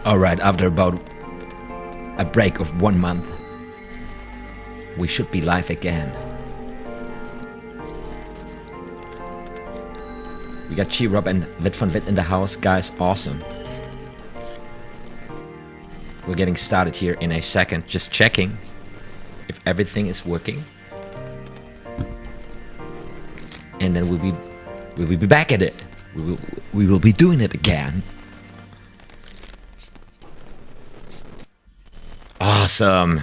Alright, after about a break of 1 month, we should be live again. We got Chi-Rob and Wit von Wit in the house, guys, awesome. We're getting started here in a second, just checking if everything is working. And then we'll be back at it. We will be doing it again. Awesome.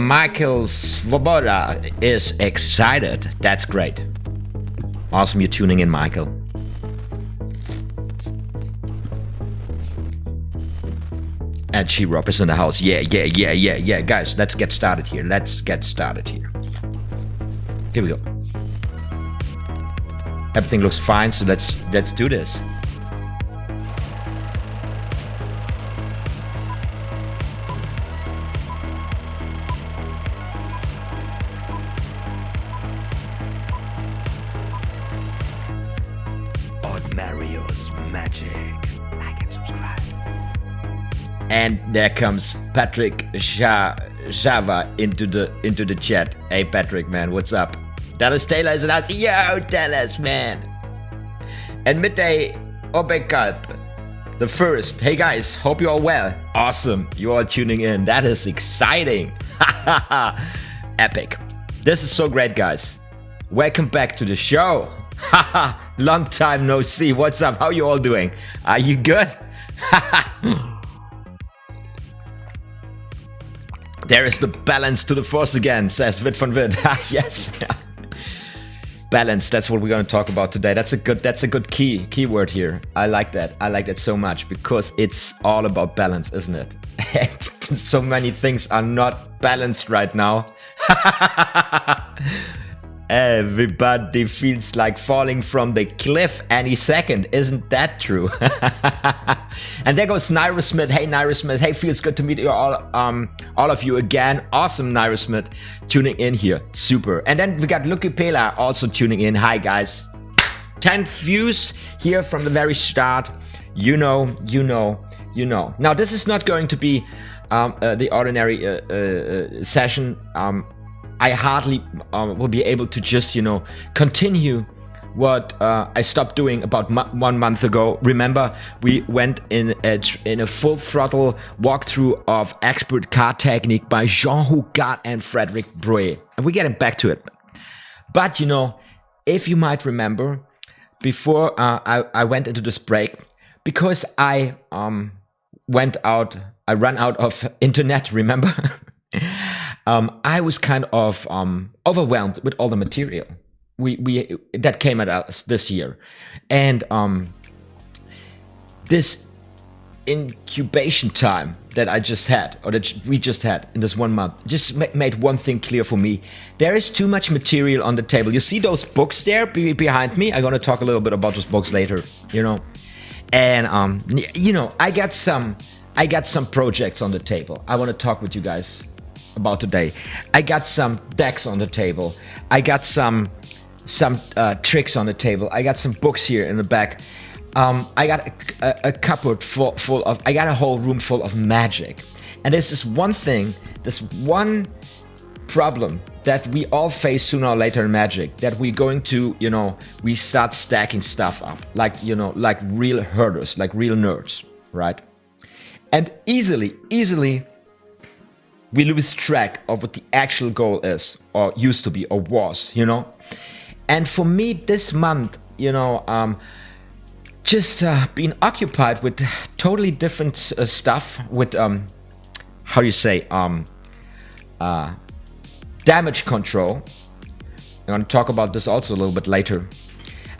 Michael Svoboda is excited. That's great. Awesome you're tuning in, Michael. And Chi-Rob is in the house. Yeah. Guys, let's get started here. Here we go. Everything looks fine, so let's do this. OTHMARiUS Magic. Like and subscribe. And there comes Patrick Java into the chat. Hey Patrick, man, what's up? Dallas Taylor is in us. Yo, Dallas, man. And Midday Obekalp, the first. Hey guys, hope you're all well. Awesome, you all tuning in. That is exciting. Epic. This is so great, guys. Welcome back to the show. Long time no see. What's up? How you all doing? Are you good? There is the balance to the force again, says Wit von Wit. Yes. Balance, that's what we're going to talk about today. That's a good keyword here. I like that. I like that so much because it's all about balance, isn't it? So many things are not balanced right now. Everybody feels like falling from the cliff any second. Isn't that true? And there goes Naira Smith. Hey, Naira Smith. Hey, feels good to meet you all of you again. Awesome, Naira Smith, tuning in here. Super. And then we got Lucky Pela also tuning in. Hi, guys. 10 views here from the very start. You know. Now, this is not going to be the ordinary session. I hardly will be able to just, continue what I stopped doing about 1 month ago. Remember, we went in a full throttle walkthrough of Expert Card Technique by Jean Hougat and Frederick Breuer. And we're getting back to it. But, if you might remember, before I went into this break, because I ran out of internet, remember? I was kind of overwhelmed with all the material that came at us this year, and this incubation time that I just had, or that we just had in this 1 month, just made one thing clear for me. There is too much material on the table. You see those books there behind me? I'm gonna talk a little bit about those books later, and I got some projects on the table I want to talk with you guys about today. I got some decks on the table. I got some tricks on the table. I got some books here in the back. I got a cupboard full of, I got a whole room full of magic. And there's this one thing, this one problem that we all face sooner or later in magic, that we're going to, we start stacking stuff up, like real herders, like real nerds, right? And easily, we lose track of what the actual goal is, or used to be, or was, And for me, this month, just being occupied with totally different stuff, with, how do you say, damage control. I'm going to talk about this also a little bit later.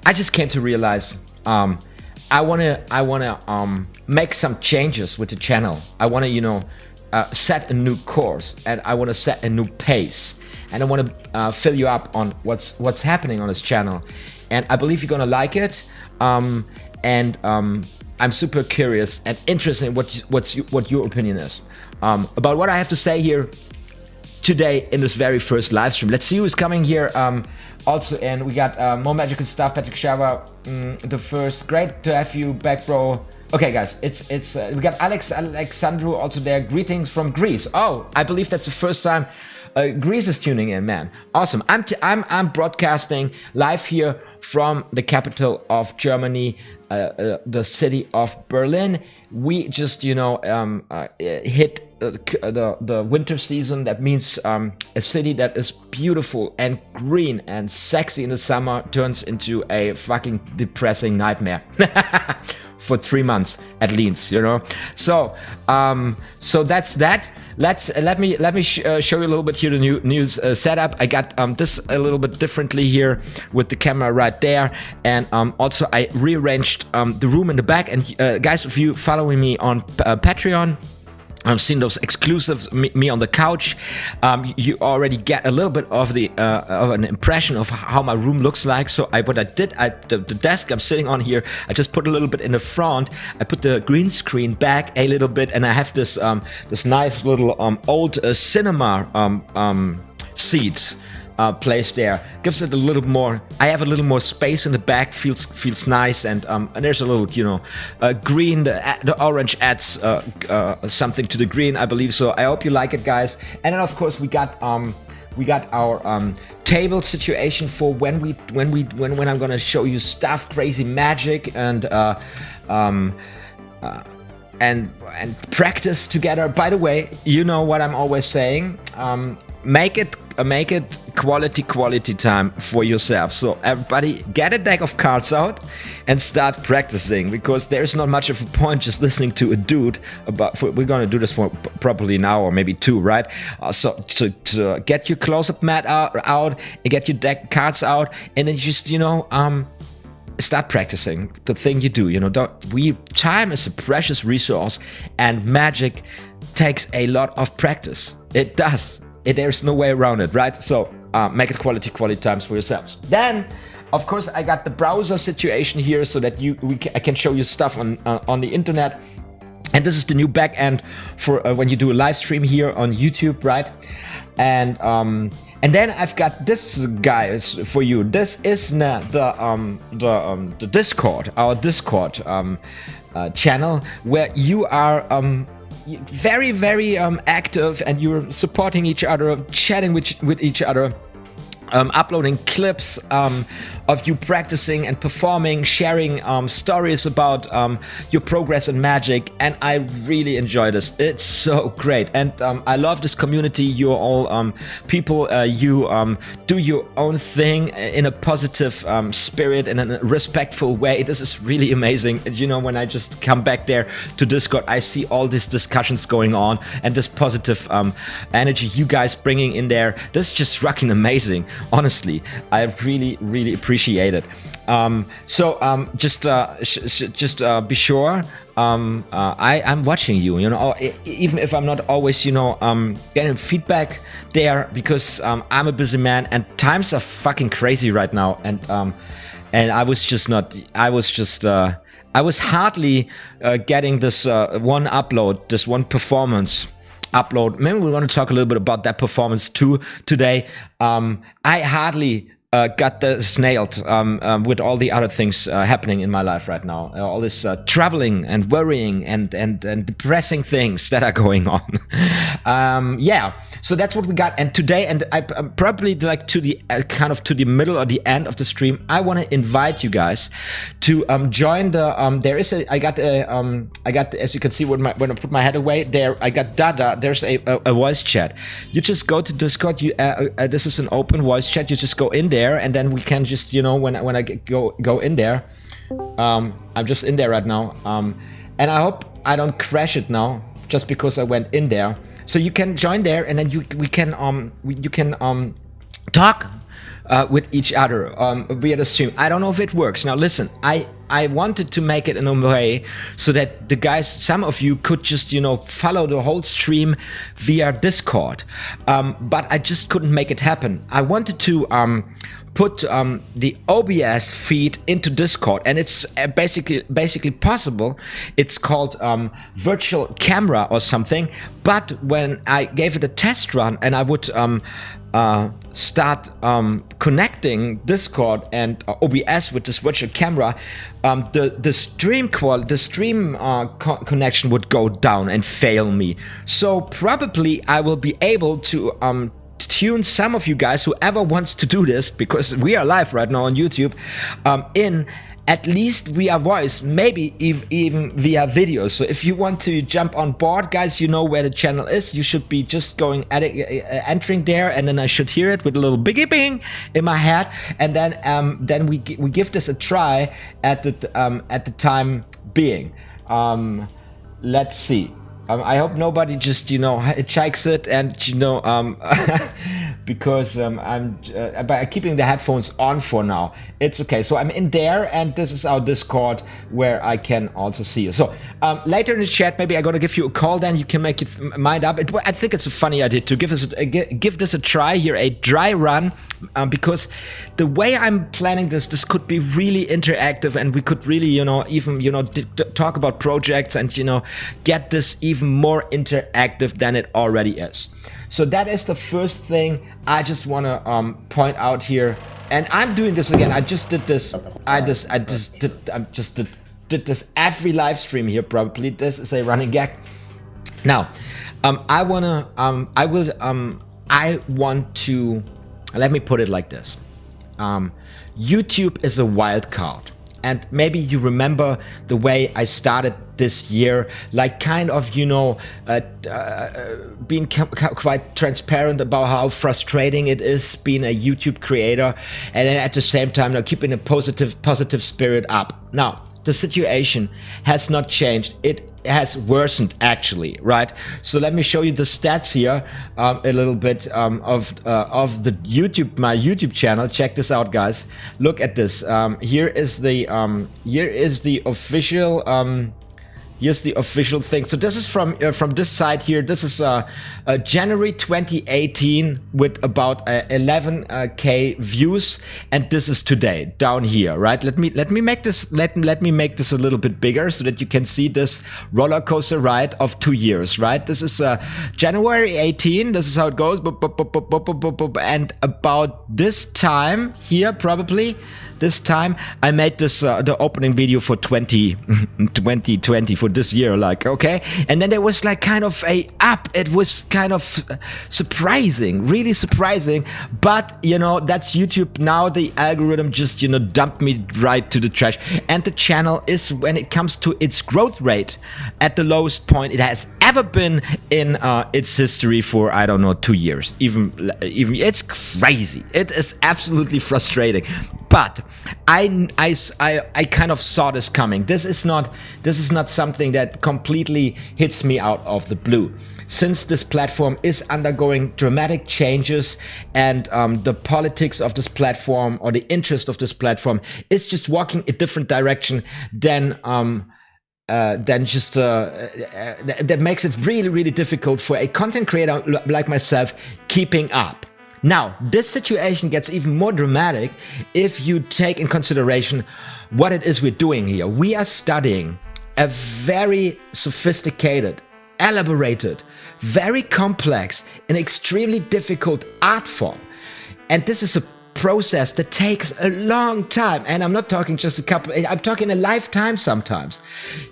I just came to realize I wanna make some changes with the channel. I wanna, set a new course, and I want to set a new pace, and I want to fill you up on what's happening on this channel, and I believe you're gonna like it. I'm super curious and interested in what your opinion is about what I have to say here today in this very first live stream. Let's see who's coming here. Also, and we got more magical stuff. Patrick Shava, the first. Great to have you back, bro. Okay, guys, it's we got Alexandru also there. Greetings from Greece. Oh, I believe that's the first time Greece is tuning in, man. Awesome. I'm broadcasting live here from the capital of Germany, the city of Berlin. We just, hit the winter season. That means a city that is beautiful and green and sexy in the summer turns into a fucking depressing nightmare. For 3 months at least, So that's that. Let me show you a little bit here the new setup. I got this a little bit differently here with the camera right there, and also I rearranged the room in the back. And guys, if you following me on Patreon, I've seen those exclusives, me on the couch. You already get a little bit of an impression of how my room looks like. So what I did, the desk I'm sitting on here, I just put a little bit in the front. I put the green screen back a little bit, and I have this nice little old cinema seats. Placed there, gives it a little more. I have a little more space in the back. Feels nice, and there's a little, green. The orange adds something to the green, I believe. So I hope you like it, guys. And then of course we got our table situation for when I'm gonna show you stuff, crazy magic, and practice together. By the way, you know what I'm always saying. Make it quality time for yourself. So everybody get a deck of cards out and start practicing, because there's not much of a point just listening to a dude we're gonna do this for probably an hour or maybe 2, right? So to get your close-up mat out and get your deck cards out, and then just start practicing the thing you do. Time is a precious resource, and magic takes a lot of practice. It does. There's no way around it, right? So make it quality times for yourselves. Then, of course, I got the browser situation here so that I can show you stuff on the internet. And this is the new back end for when you do a live stream here on YouTube, right? And then I've got this, guys, for you. This is the Discord, our Discord channel, where you are very, very active, and you're supporting each other, chatting with each other, uploading clips of you practicing and performing, sharing stories about your progress in magic, and I really enjoy this. It's so great, and I love this community. You're all people, you do your own thing in a positive spirit and in a respectful way. This is really amazing. When I just come back there to Discord, I see all these discussions going on, and this positive energy you guys bringing in there. This is just fucking amazing. Honestly, I really, really appreciate it. Just be sure. I'm watching you. Even if I'm not always, getting feedback there, because I'm a busy man and times are fucking crazy right now. And I was hardly getting this one upload, this one performance upload. Maybe we want to talk a little bit about that performance too today. I hardly got this nailed with all the other things happening in my life right now. All this troubling and worrying and depressing things that are going on. Yeah, so that's what we got. And today, and I probably like to the kind of to the middle or the end of the stream, I want to invite you guys to join the. There is a. I got as you can see when I put my head away there. I got Dada. There's a voice chat. You just go to Discord. This is an open voice chat. You just go in there, and then we can just when I go in there. I'm just in there right now. And I hope I don't crash it now just because I went in there. So you can join there, and then you can talk with each other via the stream. I don't know if it works. Now listen, I wanted to make it in a way so that the guys, some of you could just follow the whole stream via Discord, but I just couldn't make it happen. I wanted to put the OBS feed into Discord, and it's basically possible. It's called virtual camera or something. But when I gave it a test run and I would start connecting Discord and OBS with this virtual camera, the stream connection would go down and fail me. So probably I will be able to tune some of you guys, whoever wants to do this, because we are live right now on YouTube, in at least via voice, maybe even via video. So if you want to jump on board, guys, you know where the channel is. You should be just going entering there, and then I should hear it with a little biggie bing in my head, and then we give this a try at the time being. Let's see. I hope nobody just, you know, checks it, and, you know, because by keeping the headphones on for now, it's okay. So I'm in there, and this is our Discord where I can also see you. So later in the chat, maybe I'm gonna give you a call. Then you can make your mind up. I think it's a funny idea to give this a try here, a dry run, because the way I'm planning this could be really interactive, and we could really, you know, even, you know, talk about projects and, you know, get this even more interactive than it already is. So that is the first thing I just want to point out here. And I'm doing this again. I just did this. I just did this every live stream here. Probably this is a running gag. Now, I want to. Let me put it like this. YouTube is a wild card. And maybe you remember the way I started this year, like kind of, you know, being quite transparent about how frustrating it is being a YouTube creator, and then at the same time, now keeping a positive spirit up. Now, the situation has not changed. It has worsened, actually, right? So let me show you the stats here, a little bit of the my YouTube channel. Check this out, guys. Look at this. Here is the official. Here's the official thing. So this is from this side here. This is January 2018 with about 11K views, and this is today down here, right? Let me make this a little bit bigger so that you can see this roller coaster ride of 2 years, right? This is January 18. This is how it goes, and about this time here, probably this time, I made this the opening video for 2020 for this year, like, okay, and then there was like kind of a up. It was kind of surprising, really surprising, but you know, that's YouTube. Now the algorithm just, you know, dumped me right to the trash, and the channel is, when it comes to its growth rate, at the lowest point it has ever been in its history for, I don't know, 2 years, even it's crazy. It is absolutely frustrating. But I kind of saw this coming. This is not something that completely hits me out of the blue. Since this platform is undergoing dramatic changes, and the politics of this platform, or the interest of this platform, is just walking a different direction than just that makes it really difficult for a content creator like myself keeping up. Now, this situation gets even more dramatic if you take in consideration what it is we're doing here. We are studying a very sophisticated, elaborated, very complex, and extremely difficult art form. And this is a process that takes a long time. And I'm not talking just a couple, I'm talking a lifetime sometimes.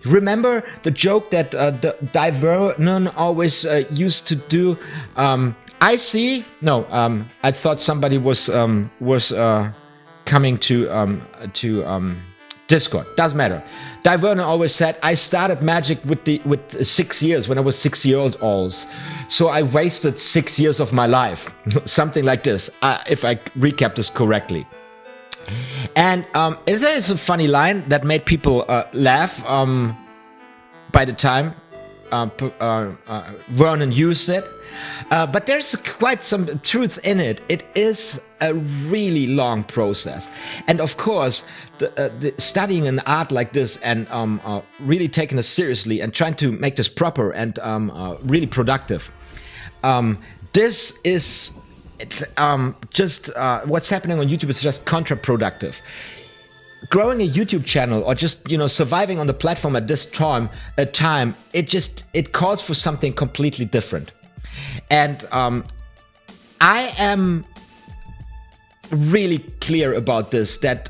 Remember the joke that the Divernon always used to do? I thought somebody was coming to Discord. Doesn't matter. Divernon always said, I started magic with 6 years, when I was 6 years old. So I wasted 6 years of my life. Something like this, if I recap this correctly. And it's a funny line that made people laugh by the time Vernon used it. But there's quite some truth in it. It is a really long process, and of course, the studying an art like this and really taking it seriously and trying to make this proper and really productive. This is what's happening on YouTube is just counterproductive. Growing a YouTube channel or just, you know, surviving on the platform at this time, it calls for something completely different. And I am really clear about this, that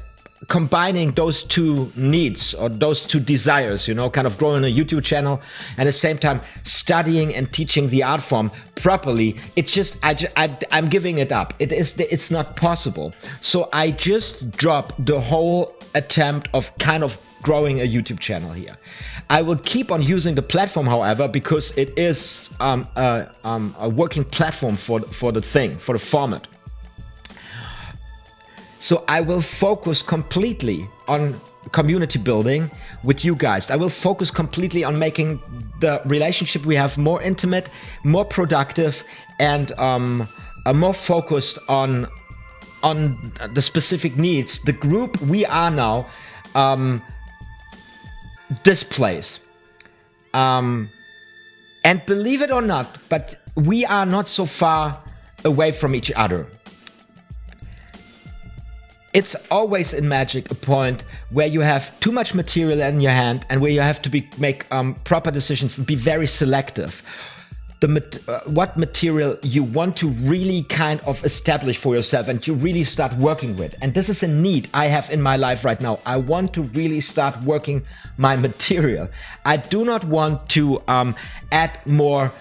combining those two needs or those two desires, you know, kind of growing a YouTube channel and at the same time studying and teaching the art form properly, it's just, I'm giving it up. It's not possible. So I just dropped the whole attempt of kind of growing a YouTube channel here. I will keep on using the platform, however, because it is a working platform for the format. So I will focus completely on community building with you guys. I will focus completely on making the relationship we have more intimate, more productive, and more focused on the specific needs the group we are now displays. And believe it or not, but we are not so far away from each other. It's always in Magic a point where you have too much material in your hand and where you have to make proper decisions and be very selective. What material you want to really kind of establish for yourself and you really start working with. And this is a need I have in my life right now. I want to really start working my material. I do not want to add more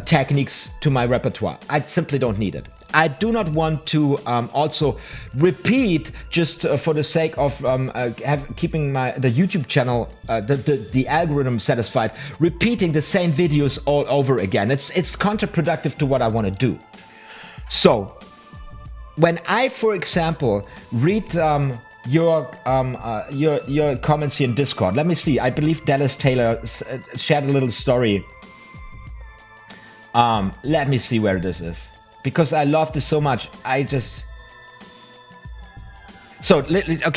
techniques to my repertoire. I simply don't need it. I do not want to also repeat just for the sake of keeping the YouTube channel, the algorithm satisfied, repeating the same videos all over again. It's counterproductive to what I want to do. So when I, for example, read your comments here in Discord, let me see. I believe Dallas Taylor shared a little story. Let me see where this is. Because I love this so much, okay,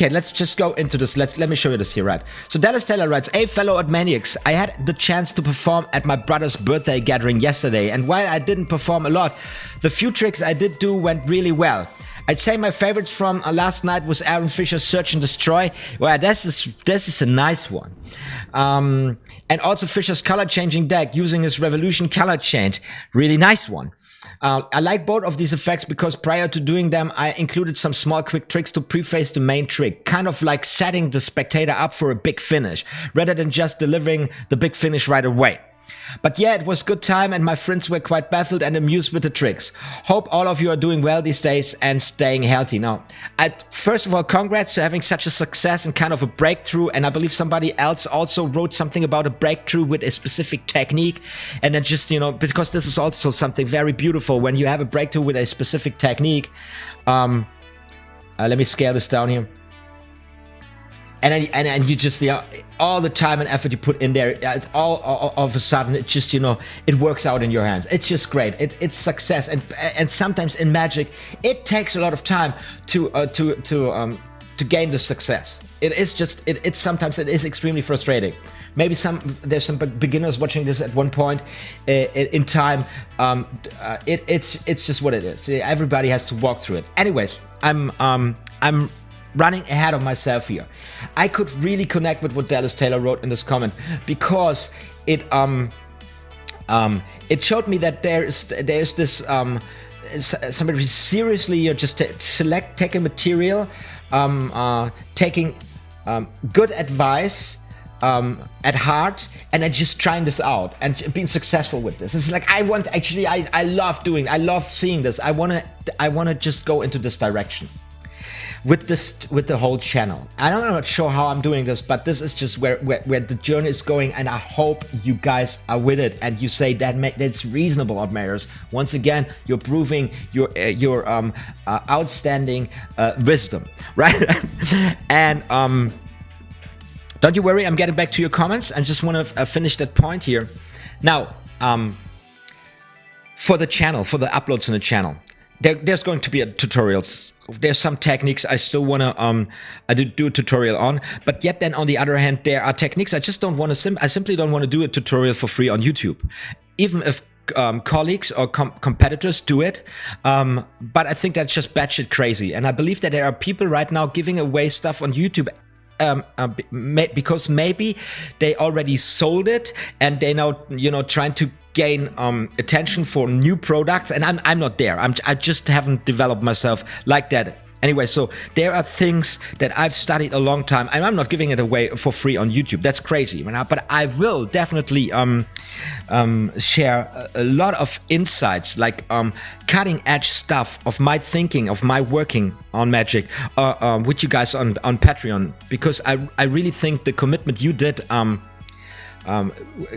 let's just go into this. Let me show you this here, right? So Dallas Taylor writes, "Hey fellow OTHMAriUS, I had the chance to perform at my brother's birthday gathering yesterday, and while I didn't perform a lot, the few tricks I did do went really well. I'd say my favorites from last night was Aaron Fisher's Search and Destroy. Well, this is a nice one. And also Fisher's color changing deck using his Revolution color change. Really nice one. I like both of these effects because prior to doing them, I included some small quick tricks to preface the main trick, kind of like setting the spectator up for a big finish, rather than just delivering the big finish right away. But yeah, it was good time and my friends were quite baffled and amused with the tricks. Hope all of you are doing well these days and staying healthy." Now, first of all, congrats to having such a success and kind of a breakthrough. And I believe somebody else also wrote something about a breakthrough with a specific technique. And then just, you know, because this is also something very beautiful when you have a breakthrough with a specific technique. Let me scale this down here. And you just, all the time and effort you put in there, it's all of a sudden, it just, you know, it works out in your hands. It's just great. It's success. And sometimes in Magic, it takes a lot of time to gain the success. It is just, sometimes it is extremely frustrating. Maybe there's some beginners watching this at one point in time. It's just what it is. Everybody has to walk through it. Anyways, I'm running ahead of myself here. I could really connect with what Dallas Taylor wrote in this comment because it showed me that there's this somebody seriously just taking material, taking good advice at heart, and then just trying this out and being successful with this. It's like I love seeing this. I wanna just go into this direction with the whole channel. I'm not sure how I'm doing this, but this is just where the journey is going, and I hope you guys are with it and you say that's reasonable, OTHMAriUS. Once again, you're proving your outstanding wisdom, right? And don't you worry, I'm getting back to your comments. I just want to finish that point here. Now, for the channel, for the uploads on the channel, there's going to be tutorials. There's some techniques I still want to do a tutorial on, but yet then on the other hand, there are techniques I just don't want to I simply don't want to do a tutorial for free on YouTube. Even if colleagues or competitors do it, but I think that's just batshit crazy. And I believe that there are people right now giving away stuff on YouTube because maybe they already sold it and they now, you know, trying to gain attention for new products. And I'm not there. I just haven't developed myself like that. Anyway, so there are things that I've studied a long time, and I'm not giving it away for free on YouTube. That's crazy. But I will definitely share a lot of insights, like cutting edge stuff of my thinking, of my working on magic with you guys on Patreon, because I really think the commitment you did,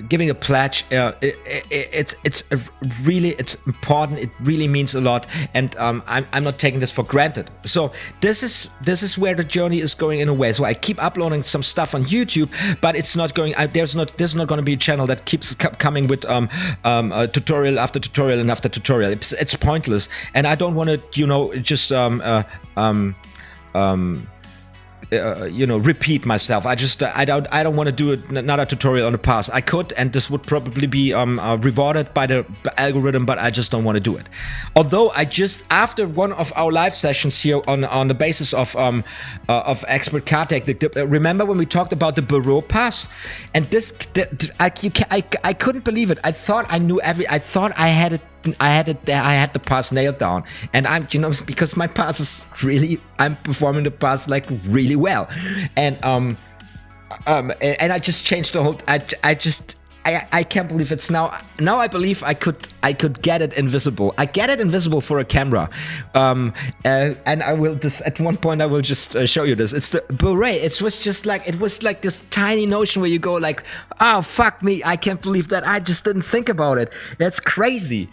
giving a pledge, it's important. It really means a lot, and I'm not taking this for granted. So this is where the journey is going in a way. So I keep uploading some stuff on YouTube, but it's not going. This is not going to be a channel that keeps coming with tutorial after tutorial and after tutorial. It's pointless, and I don't want to, you know, just you know, repeat myself. I don't want to do another tutorial on the past. I could, and this would probably be rewarded by the algorithm, but I just don't want to do it. Although I just, after one of our live sessions here on the basis of expert card tech, remember when we talked about the Bureau pass? And this, I couldn't believe it. I thought I knew I thought I had it. I had the pass nailed down, and I'm, you know, because my pass is really, I'm performing the pass like really well, and I just changed the whole. I can't believe it's now I believe I could get it invisible. I get it invisible for a camera, and I will this at one point. I will just show you this. It's the beret. It was like this tiny notion where you go like, oh fuck me, I can't believe that I just didn't think about it. That's crazy.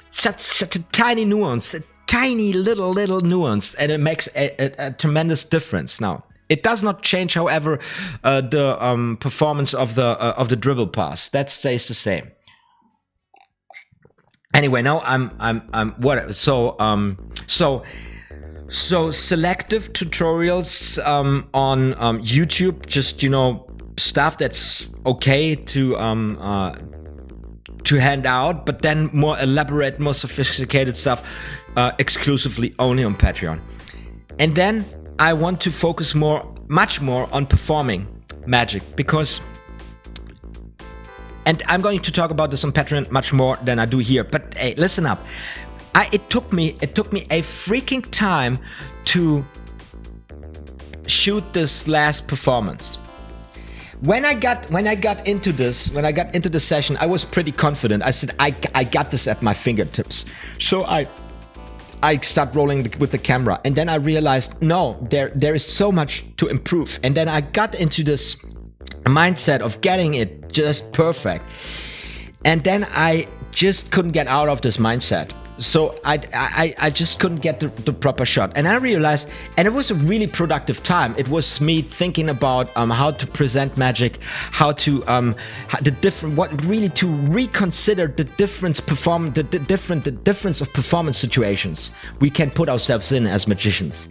Such a tiny nuance, a tiny little nuance, and it makes a tremendous difference. Now, it does not change, however, the performance of the dribble pass. That stays the same. Anyway, now so selective tutorials on YouTube, just, you know, stuff that's okay to hand out, but then more elaborate, more sophisticated stuff exclusively only on Patreon. And then I want to focus much more on performing magic, because, and I'm going to talk about this on Patreon much more than I do here, but hey, listen up. It took me a freaking time to shoot this last performance. When I got into the session, I was pretty confident. I said, I got this at my fingertips. So I start rolling with the camera, and then I realized, no, there is so much to improve. And then I got into this mindset of getting it just perfect, and then I just couldn't get out of this mindset. So I just couldn't get the proper shot, and I realized, and it was a really productive time. It was me thinking about how to present magic, how to to reconsider the difference of performance situations we can put ourselves in as magicians.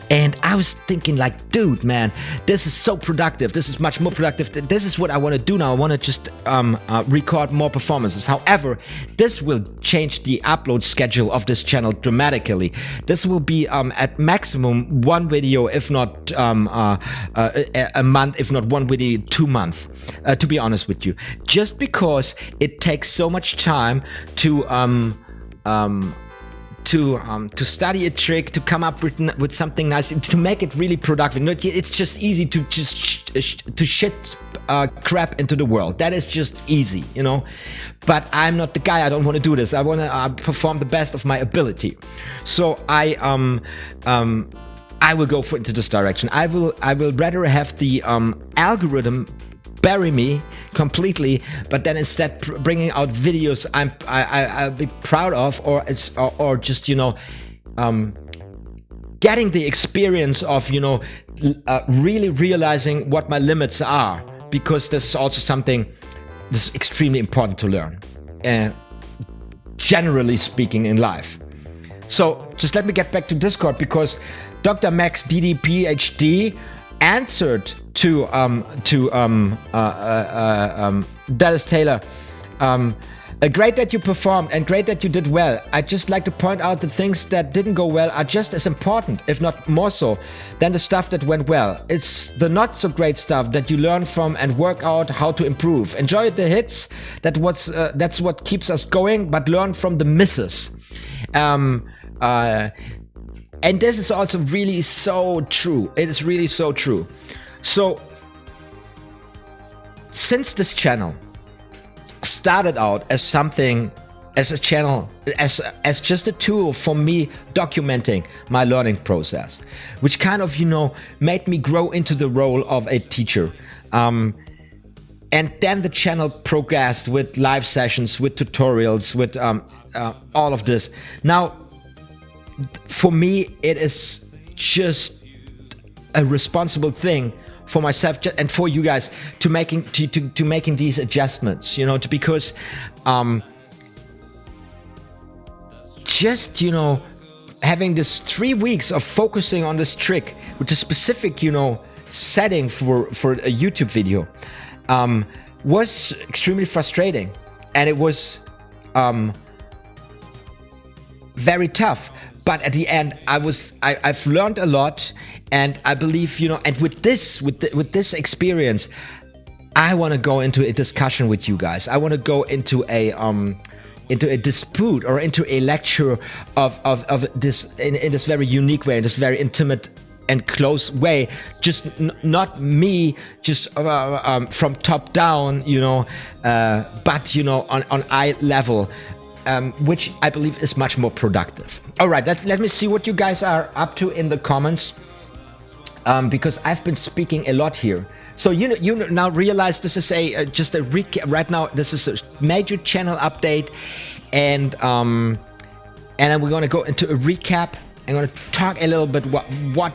And I was thinking like, dude, man, this is so productive. This is much more productive. This is what I want to do now. I want to just record more performances. However, this will change the upload schedule of this channel dramatically. This will be at maximum one video, if not a month, if not one video 2 months, to be honest with you. Just because it takes so much time to study a trick, to come up with something nice, to make it really productive. It's just easy to shit crap into the world. That is just easy, you know. But I'm not the guy. I don't want to do this. I want to perform the best of my ability. So I will go into this direction. I will rather have the algorithm bury me completely, but then instead bringing out videos I'll be proud of, or just, you know, getting the experience of, you know, really realizing what my limits are, because this is also something that's extremely important to learn, generally speaking, in life. So just let me get back to Discord, because Dr. Max DD PhD answered to Dallas Taylor Great that you performed and great that you did well. I'd just like to point out the things that didn't go well are just as important, if not more so, than the stuff that went well. It's the not so great stuff that you learn from and work out how to improve. Enjoy the hits, that's what keeps us going, but learn from the misses. And this is also really so true. It is really so true. So, since this channel started out as something, as a channel, as just a tool for me documenting my learning process, which kind of, you know, made me grow into the role of a teacher. And then the channel progressed with live sessions, with tutorials, with all of this. Now, for me, it is just a responsible thing for myself and for you guys to making these adjustments, you know, because just, you know, having this 3 weeks of focusing on this trick with a specific, you know, setting for a YouTube video was extremely frustrating, and it was very tough. But at the end, I've learned a lot, and I believe, you know, and with this experience, I want to go into a discussion with you guys. I want to go into a dispute or into a lecture of this in this very unique way, in this very intimate and close way. Just not me, just from top down, you know, but, you know, on eye level. Which I believe is much more productive. All right, let me see what you guys are up to in the comments, because I've been speaking a lot here. So you now realize this is just a recap. Right now, this is a major channel update, and then we're gonna go into a recap. I'm gonna talk a little bit what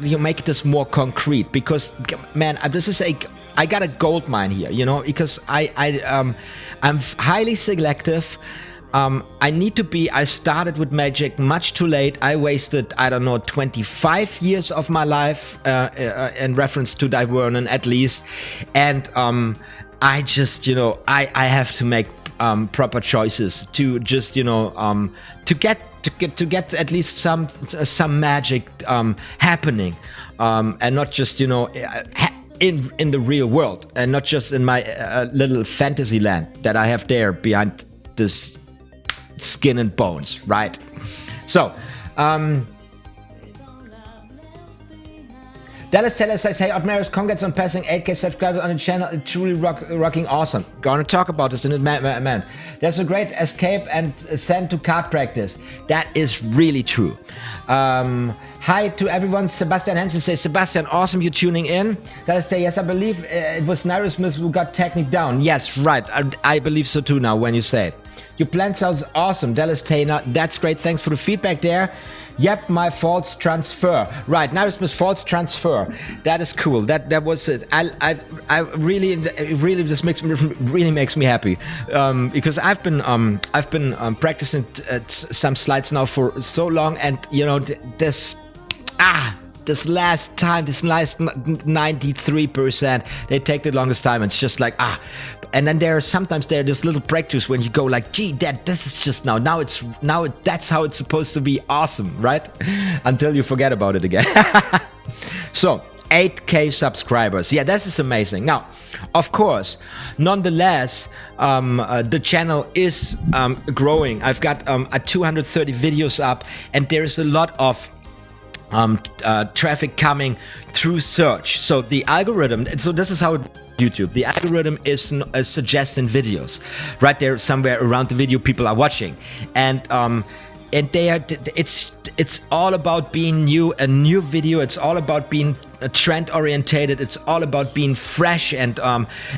you make this more concrete, because man, this is I got a gold mine here, you know, because I'm highly selective. I started with magic much too late. I wasted, I don't know, 25 years of my life in reference to Divernon at least. And I just, you know, I have to make proper choices to just, you know, to get at least some magic happening, and not just, you know, in the real world, and not just in my little fantasy land that I have there behind this skin and bones, right? So, Dallas Taylor says, hey, OTHMARiUS, congrats on passing 8K subscribers on the channel. It's truly rocking awesome. Gonna talk about this in a man. There's a great escape and send to card practice. That is really true. Hi to everyone. Sebastian Hansen says, Sebastian, awesome you tuning in. Dallas say, yes, I believe it was Nairosmith who got technique down. Yes, right. I believe so too now when you say it. Your plan sounds awesome, Dallas Taylor. That's great. Thanks for the feedback there. Yep, my false transfer. Right, Nairosmith false transfer. That is cool. That was it. I really this really makes me happy, because I've been practicing some slides now for so long, and you know this last 93%, they take the longest time. It's just like and then sometimes there are these little breakthroughs when you go like, gee, this is just now that's how it's supposed to be awesome, right? Until you forget about it again. So 8K subscribers, yeah, this is amazing. Now, of course, nonetheless, the channel is growing. I've got 230 videos up, and there is a lot of traffic coming through search. So the algorithm, so this is how YouTube, the algorithm is suggesting videos right there somewhere around the video people are watching, and it's all about being new, a new video. It's all about being trend orientated. It's all about being fresh. And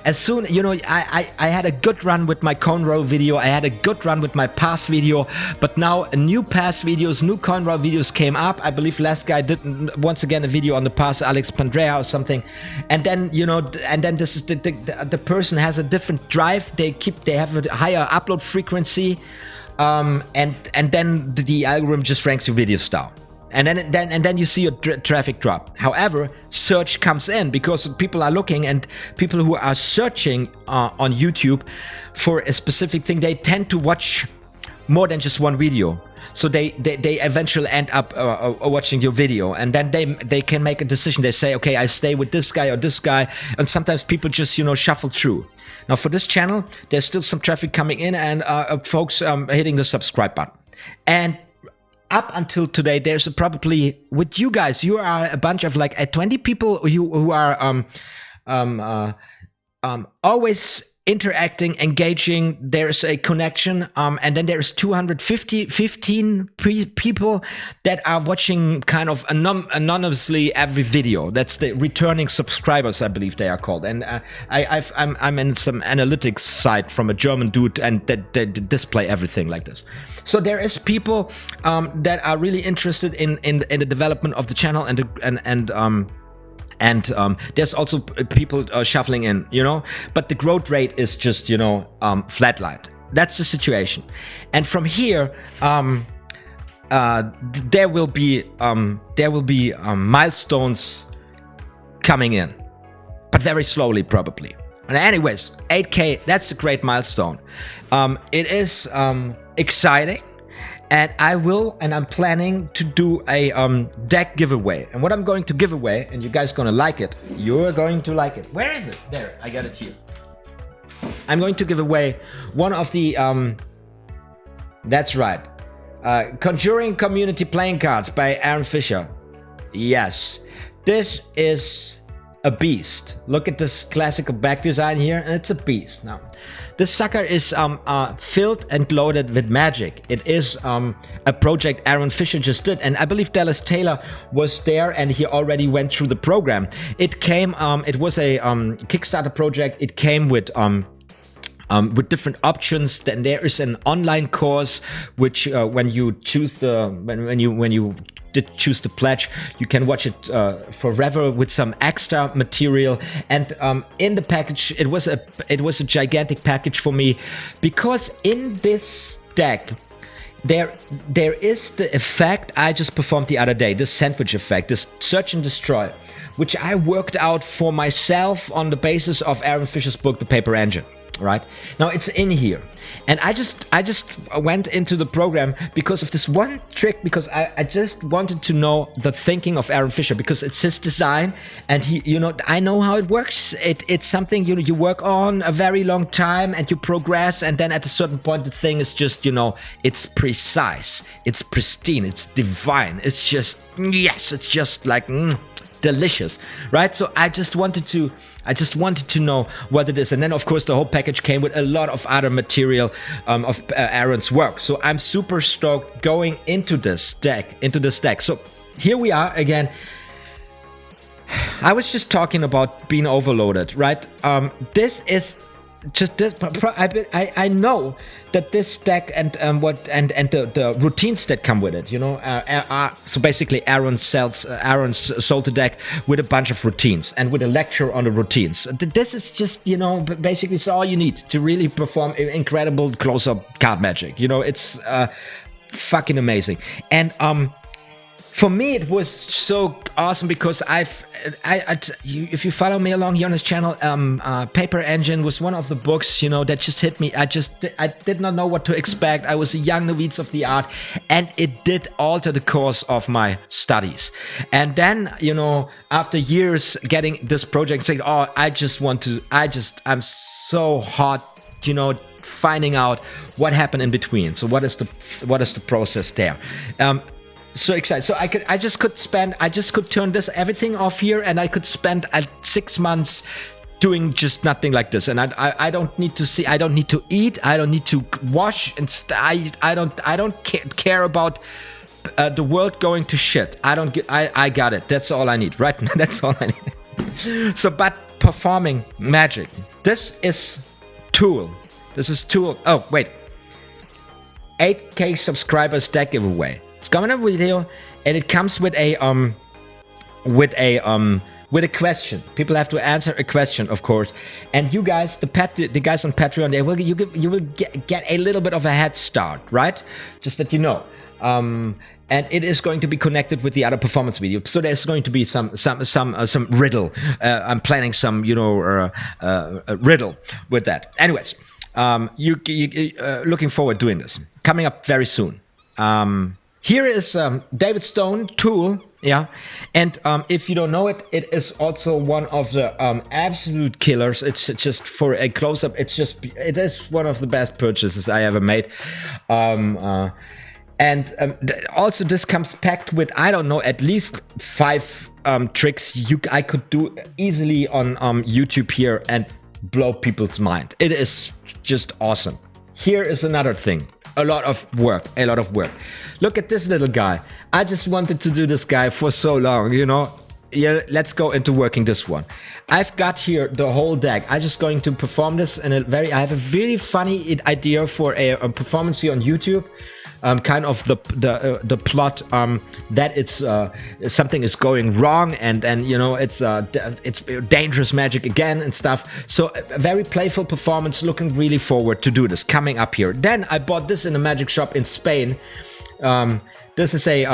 as soon, you know, I had a good run with my cornrow video. I had a good run with my pass video, but now new pass videos, new cornrow videos came up. I believe last guy did once again a video on the pass, Alex Pandrea or something. And then, you know, and then this is the person has a different drive. They have a higher upload frequency. And then the algorithm just ranks your videos down. and then you see your traffic drop. However, search comes in because people are looking, and people who are searching on YouTube for a specific thing, they tend to watch more than just one video. So they eventually end up watching your video, and then they can make a decision. They say, okay, I stay with this guy or this guy, and sometimes people just, you know, shuffle through. Now for this channel, there's still some traffic coming in, and folks hitting the subscribe button. And up until today, there's probably, with you guys, you are a bunch of like 20 people who are always interacting, engaging. There's a connection, and then there's 15 people that are watching kind of anonymously every video. That's the returning subscribers, I believe they are called. And I'm in some analytics site from a German dude, and that display everything like this. So there is people that are really interested in the development of the channel, and there's also people shuffling in, you know, but the growth rate is just, you know, flatlined. That's the situation. And from here, there will be milestones coming in, but very slowly probably. And anyways, 8K, that's a great milestone. It is exciting. And I'm planning to do a deck giveaway. And what I'm going to give away, and you guys gonna like it. You're going to like it. Where is it? There, I got it here. I'm going to give away one of the, that's right, Conjuring Community Playing Cards by Aaron Fisher. Yes, this is a beast. Look at this classical back design here, and it's a beast. Now, this sucker is filled and loaded with magic. It is a project Aaron Fisher just did, and I believe Dallas Taylor was there, and he already went through the program. It came, it was a Kickstarter project. It came with different options. Then there is an online course, which when you choose the when you did choose the pledge, you can watch it forever with some extra material. And in the package, it was a gigantic package for me, because in this deck there is the effect I just performed the other day, this sandwich effect, this search and destroy, which I worked out for myself on the basis of Aaron Fisher's book, The Paper Engine. Right now it's in here, and I just went into the program because of this one trick, because I just wanted to know the thinking of Aaron Fisher, because it's his design, and he, you know, I know how it works. It's something, you know, you work on a very long time and you progress, and then at a certain point the thing is just, you know, it's precise, it's pristine, it's divine, it's just, yes, it's just like delicious, right? So I just wanted to know what it is. And then of course the whole package came with a lot of other material of Aaron's work. So I'm super stoked going into this deck. So here we are again. I was just talking about being overloaded, right? This is just this. I know that this deck and the routines that come with it, you know, so basically Aaron sold the deck with a bunch of routines and with a lecture on the routines. This is just, you know, basically it's all you need to really perform incredible close-up card magic. You know, it's fucking amazing. And for me, it was so awesome because if you follow me along here on this channel, Paper Engine was one of the books, you know, that just hit me. I did not know what to expect. I was a young novice of the art, and it did alter the course of my studies. And then, you know, after years getting this project, saying, oh, I'm so hot, you know, finding out what happened in between. So what is the process there? So excited. So I just could turn this everything off here, and I could spend 6 months doing just nothing like this. And I don't need to see, I don't need to eat, I don't need to wash, and I don't care about the world going to shit. I got it. That's all I need, right? That's all I need. So, but performing magic. This is Tool. Oh wait, 8K subscribers deck giveaway. It's coming up video, and it comes with a question. People have to answer a question, of course. And you guys, the guys on Patreon, you will get a little bit of a head start, right? Just that you know. and it is going to be connected with the other performance video. So there's going to be some riddle. I'm planning some, you know, riddle with that. Anyways, you looking forward doing this. Coming up very soon. Here is David Stone tool, yeah, and if you don't know it, it is also one of the absolute killers. It's just for a close-up. It is one of the best purchases I ever made. Also this comes packed with, I don't know, at least 5 tricks I could do easily on YouTube here and blow people's mind. It is just awesome. Here is another thing. A lot of work. Look at this little guy. I just wanted to do this guy for so long, you know. Yeah, let's go into working this one. I've got here the whole deck. I'm just going to perform this in I have a really funny idea for a performance here on YouTube. Kind of the plot that it's something is going wrong, and you know, it's dangerous magic again and stuff. So a very playful performance. Looking really forward to do this coming up here. Then I bought this in a magic shop in Spain. This is a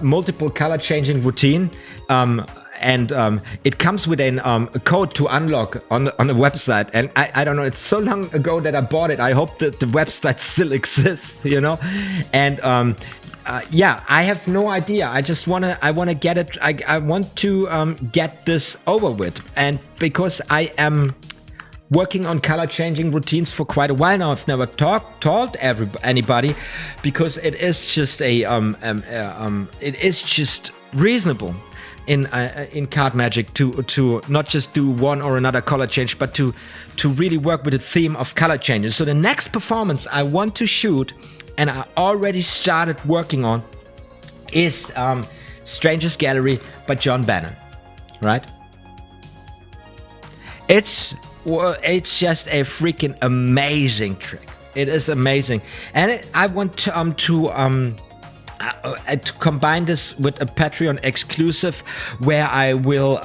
multiple color changing routine. And it comes with a code to unlock on the website, and I don't know, it's so long ago that I bought it. I hope that the website still exists, you know. And yeah, I have no idea. I wanna get it. I want to get this over with, and because I am working on color changing routines for quite a while now, I've never told anybody, because it is just it is just reasonable in card magic to not just do one or another color change, but to really work with the theme of color changes. So the next performance I want to shoot, and I already started working on, is Stranger's Gallery by John Bannon, right? It's just a freaking amazing trick. It is amazing, and I want to combine this with a Patreon exclusive, where I will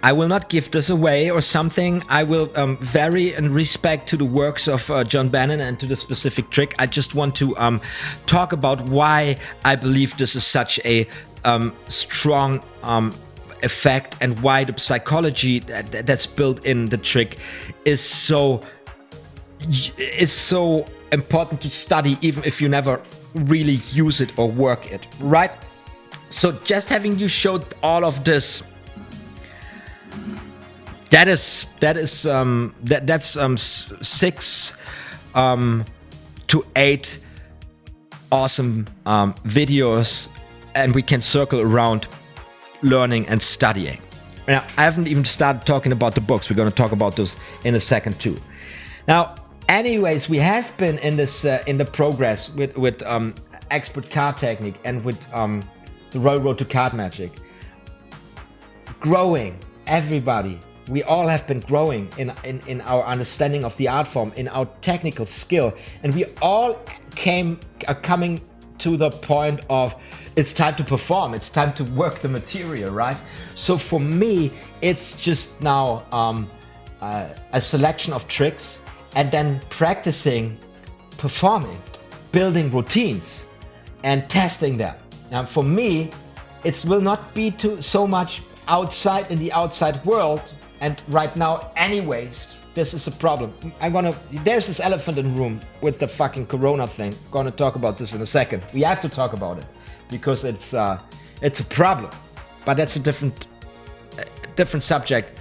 not give this away or something. I will vary in respect to the works of John Bannon and to the specific trick. I just want to talk about why I believe this is such a strong effect, and why the psychology that's built in the trick is so important to study, even if you never really use it or work it, right? So just having you showed all of this, that's 6 to 8 awesome videos, and we can circle around learning and studying. Now, I haven't even started talking about the books. We're going to talk about those in a second too. Now, anyways, we have been in this in the progress with expert card technique and with the Road to Card Magic. Growing, everybody. We all have been growing in our understanding of the art form, in our technical skill, and we all are coming to the point of it's time to perform. It's time to work the material, right? So for me, it's just now a selection of tricks, and then practicing, performing, building routines, and testing them. Now, for me, it will not be so much outside in the outside world. And right now, anyways, this is a problem. There's this elephant in the room with the fucking Corona thing. I'm gonna talk about this in a second. We have to talk about it because it's a problem. But that's a different subject.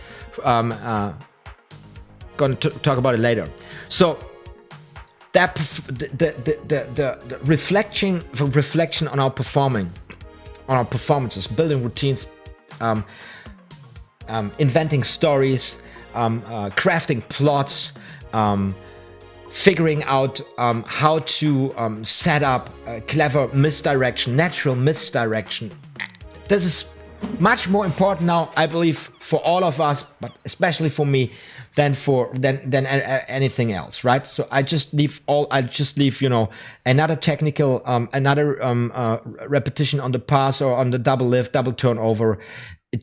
Going to talk about it later. So that the reflection on our performances, building routines, inventing stories, crafting plots, figuring out how to set up clever misdirection, natural misdirection. This is much more important now, I believe, for all of us, but especially for me, than anything else, right? So I just leave another technical, repetition on the pass or on the double lift, double turnover,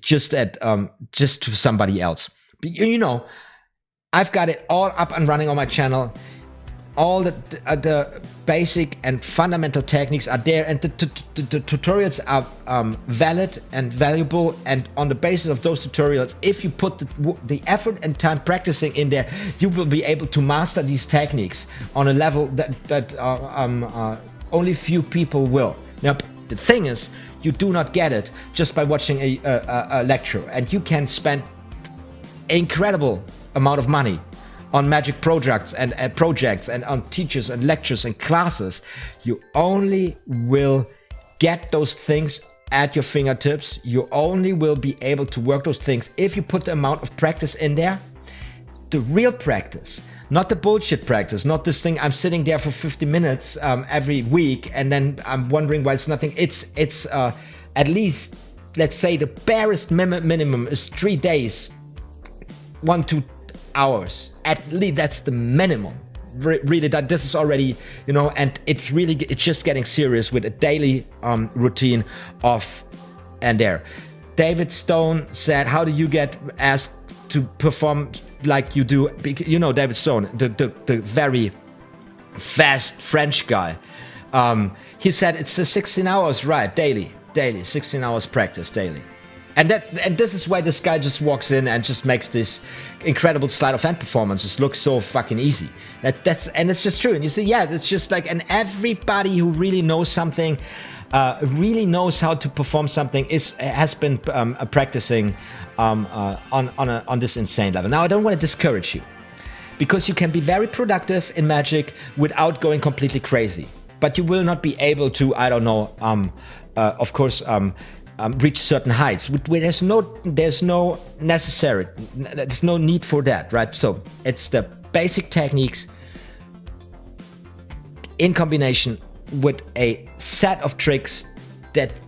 just to somebody else. You know, I've got it all up and running on my channel. all the basic and fundamental techniques are there, and the tutorials are valid and valuable, and on the basis of those tutorials, if you put the effort and time practicing in there, you will be able to master these techniques on a level that only few people will. Now the thing is, you do not get it just by watching a lecture, and you can spend an incredible amount of money on magic projects and on teachers and lectures and classes. You only will get those things at your fingertips. You only will be able to work those things if you put the amount of practice in there. The real practice, not the bullshit practice, not this thing I'm sitting there for 50 minutes every week and then I'm wondering why it's nothing. It's at least, let's say the barest minimum is 3 days, 1-2 hours. At least that's the minimum. Really, that this is already, you know, and it's just getting serious with a daily routine of and there. David Stone said, how do you get asked to perform like you do? You know David Stone, the very fast French guy. He said it's the 16 hours, right? Daily, 16 hours practice daily. And this is why this guy just walks in and just makes this incredible sleight of hand performances look so fucking easy. And it's just true. And you see, yeah, it's just like, and everybody who really knows something, really knows how to perform something, has been practicing on this insane level. Now, I don't want to discourage you, because you can be very productive in magic without going completely crazy. But you will not be able to, I don't know, of course, reach certain heights where there's no need for that, right? So it's the basic techniques in combination with a set of tricks that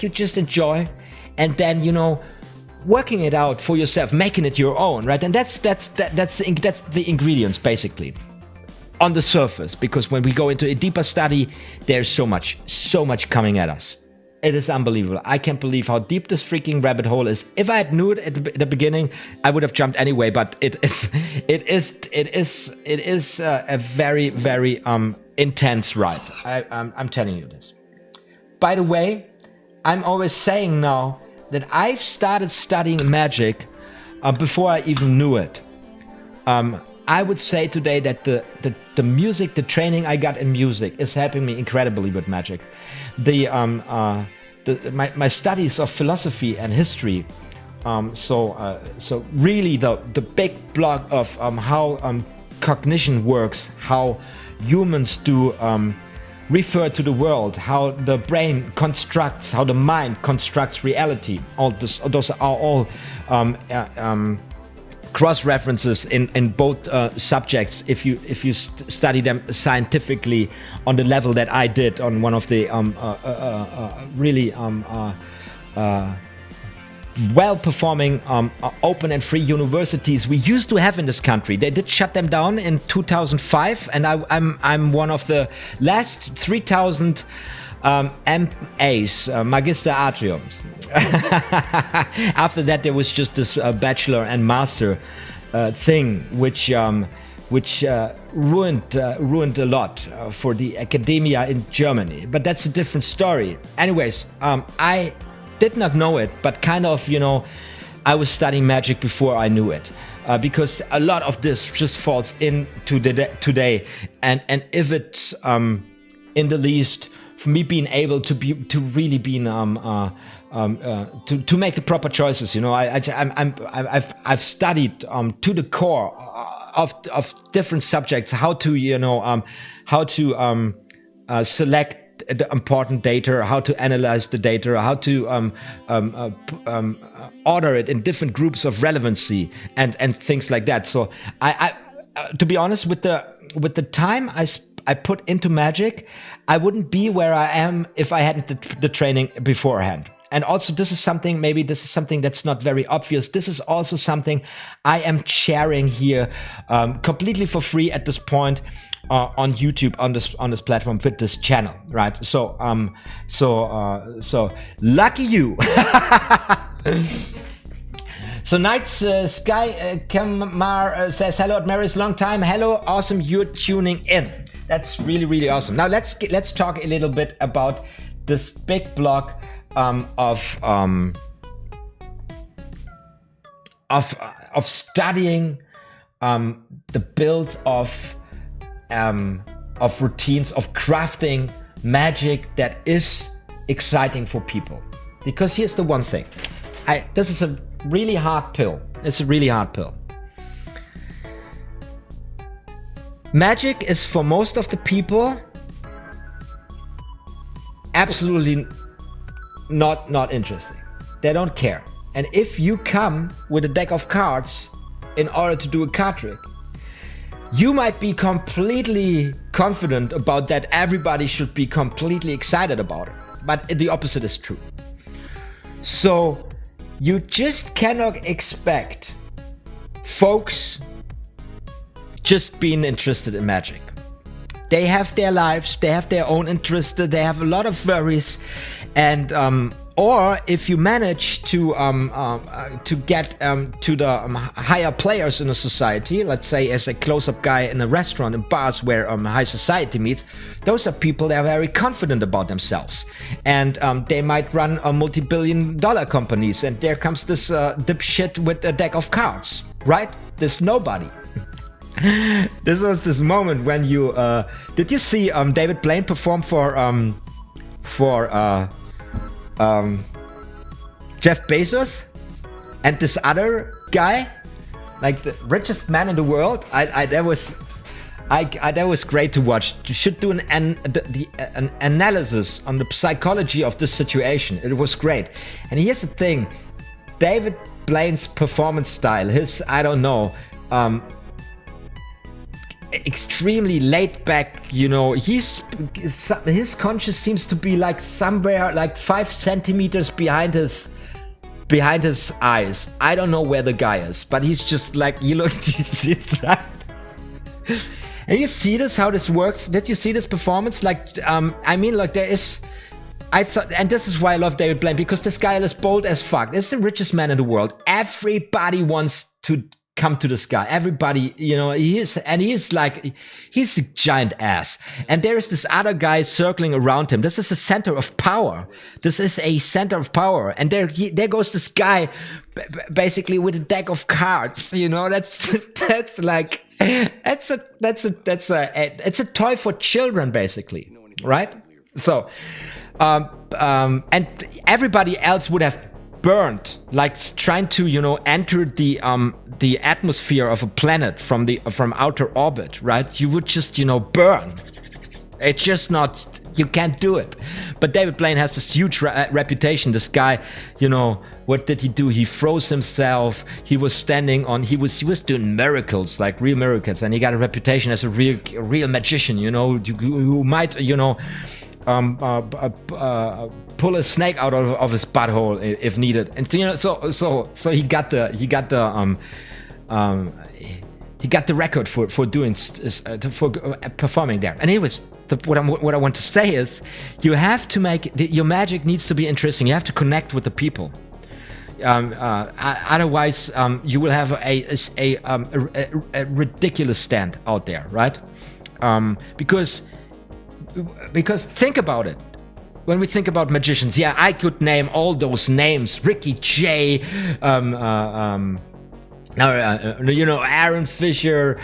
you just enjoy, and then, you know, working it out for yourself, making it your own, right? And that's the ingredients basically on the surface, because when we go into a deeper study, there's so much coming at us. It is unbelievable. I can't believe how deep this freaking rabbit hole is. If I had knew it at the beginning, I would have jumped anyway. But it is a very, very intense ride. I'm telling you this. By the way, I'm always saying now that I've started studying magic before I even knew it. I would say today that the music, the training I got in music is helping me incredibly with magic. My studies of philosophy and history, so really the big block of how cognition works, how humans do refer to the world, how the brain constructs, how the mind constructs reality. Those are all cross-references in both subjects if you study them scientifically on the level that I did on one of the really well-performing open and free universities we used to have in this country. They did shut them down in 2005, and I'm one of the last 3,000 MAs, Magister Atriums. After that, there was just this bachelor and master thing, which ruined a lot for the academia in Germany. But that's a different story. Anyways, I did not know it, but kind of, you know, I was studying magic before I knew it. Because a lot of this just falls into today, and if it's in the least, for me being able to really be to make the proper choices, you know, I've studied to the core of different subjects, how to, you know, select the important data, how to analyze the data, how to order it in different groups of relevancy and things like that. So I to be honest, with the time I put into magic, I wouldn't be where I am if I hadn't the training beforehand. And also, this is something that's not very obvious. This is also something I am sharing here completely for free at this point on YouTube, on this platform with this channel, right? So lucky you. So Night Sky Kamar says, hello AGAiN, long time. Hello, awesome, you're tuning in. That's really, really awesome. Now let's talk a little bit about this big block of studying the build of routines, of crafting magic that is exciting for people. Because here's the one thing. This is a really hard pill. It's a really hard pill. Magic is for most of the people absolutely not interesting. They don't care. And if you come with a deck of cards in order to do a card trick, you might be completely confident about that everybody should be completely excited about it. But the opposite is true. So you just cannot expect folks just being interested in magic. They have their lives, they have their own interests, they have a lot of worries, and or if you manage to get to the higher players in a society, let's say as a close-up guy in a restaurant and bars where high society meets, those are people that are very confident about themselves, and they might run multi-billion-dollar companies, and there comes this dipshit with a deck of cards, right? This nobody. This was this moment when you did you see David Blaine perform for Jeff Bezos and this other guy, like the richest man in the world? That was great to watch. You should do an analysis on the psychology of this situation. It was great. And here's the thing, David Blaine's performance style, his, I don't know, extremely laid back, you know, his conscience seems to be like somewhere like 5 centimeters behind his eyes. I don't know where the guy is, but he's just like, you look, it's like, and you see this, how this works. Did you see this performance? Like, I mean, like there is, I thought, and this is why I love David Blaine, because this guy is bold as fuck. This is the richest man in the world. Everybody wants to come to this guy. Everybody, you know, he's a giant ass. And there is this other guy circling around him. This is a center of power. This is a center of power. And there goes this guy, basically with a deck of cards. You know, it's a toy for children, basically, right? So, and everybody else would have burned, like trying to, you know, enter the atmosphere of a planet from outer orbit, right? You would just, you know, burn. It's just not, you can't do it. But David Blaine has this huge reputation. This guy, you know, what did he do? He froze himself. He was standing on, he was doing miracles, like real miracles, and he got a reputation as a real magician, you know, who might, you know, pull a snake out of his butthole if needed. And you know, so he got the record for doing for performing there. And anyways, what I want to say is, you have to make your magic needs to be interesting. You have to connect with the people. Otherwise, you will have a ridiculous stand out there, right? Because think about it. When we think about magicians, yeah, I could name all those names: Ricky Jay, you know, Aaron Fisher,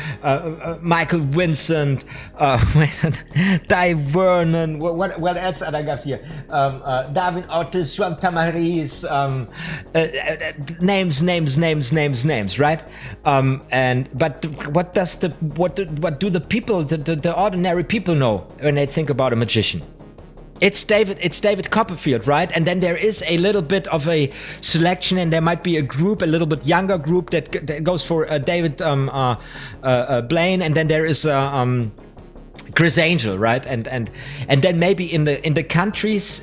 Michael Vincent, Ty Vernon. What else did I got here? David Otis, OTHMARiUS, names, right? But what do the people, the ordinary people know when they think about a magician? It's David Copperfield, right? And then there is a little bit of a selection, and there might be a group, a little bit younger group that goes for David Blaine, and then there is Chris Angel, right? And then maybe in the countries,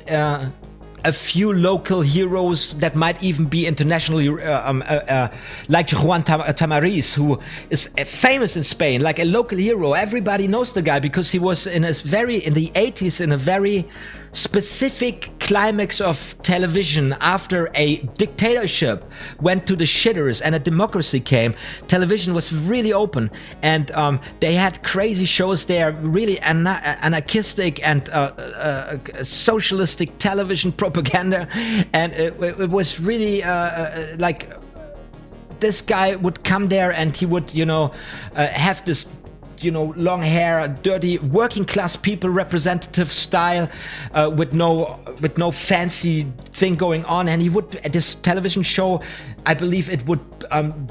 a few local heroes that might even be internationally, like Juan Tamariz, who is famous in Spain, like a local hero. Everybody knows the guy because he was in the 80s in a very specific climax of television after a dictatorship went to the shitters and a democracy came. Television was really open, and they had crazy shows there, really anarchistic and socialistic television propaganda, and it was really like this guy would come there and he would, you know, have this, you know, long hair, dirty working class people representative style, with no fancy thing going on. And he would, this television show, I believe it would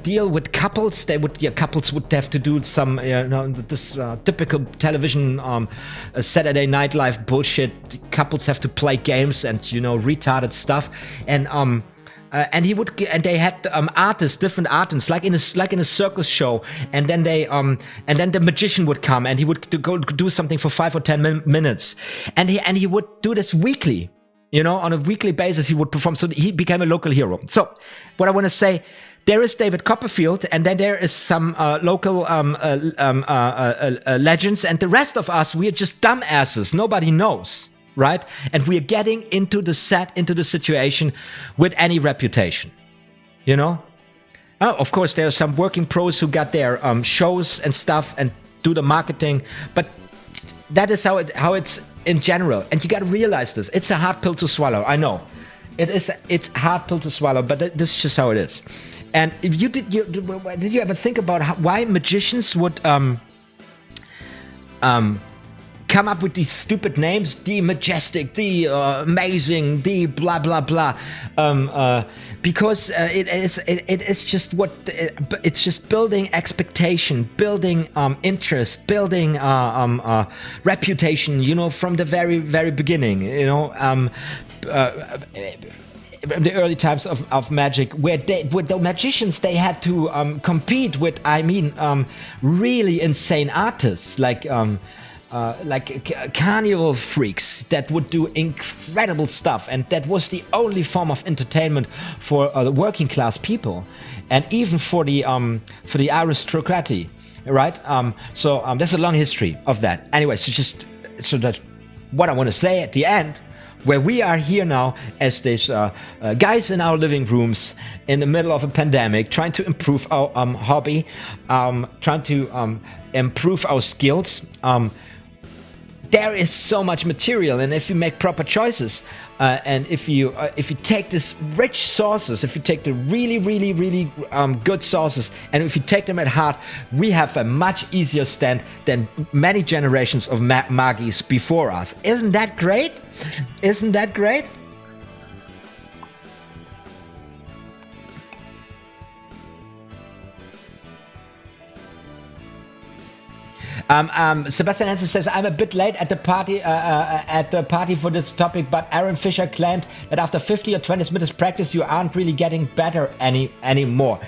deal with couples. Couples would have to do some, you know, this typical television Saturday Night Live bullshit. Couples have to play games and, you know, retarded stuff. And he would, and they had artists, different artists, like in a circus show. And then then the magician would come, and he would go do something for 5 or 10 minutes, and he would do this weekly, you know, on a weekly basis. He would perform, so he became a local hero. So, what I want to say, there is David Copperfield, and then there is some local legends, and the rest of us, we are just dumbasses. Nobody knows. Right? And we are getting into the situation with any reputation, you know? Oh, of course, there are some working pros who got their shows and stuff and do the marketing, but that is how it's in general. And you got to realize this. It's a hard pill to swallow. I know. It's a hard pill to swallow, but this is just how it is. And if did you ever think about why magicians would come up with these stupid names, the majestic, the amazing, the blah blah blah, because it is just it's just building expectation, building interest, building reputation, you know, from the very beginning, you know. The early times of magic, where with the magicians, they had to compete with, I mean, really insane artists like carnival freaks that would do incredible stuff, and that was the only form of entertainment for the working class people, and even for the aristocracy, right? So there's a long history of that. Anyway, so that what I want to say at the end, where we are here now as these guys in our living rooms in the middle of a pandemic, trying to improve our hobby, trying to improve our skills. There is so much material, and if you make proper choices, and if you take these rich sources, if you take the really good sources, and if you take them at heart, we have a much easier stand than many generations of magis before us. Isn't that great? Isn't that great? Sebastian Hansen says, I'm a bit late at the party for this topic, but Aaron Fisher claimed that after 50 or 20 minutes practice, you aren't really getting better anymore.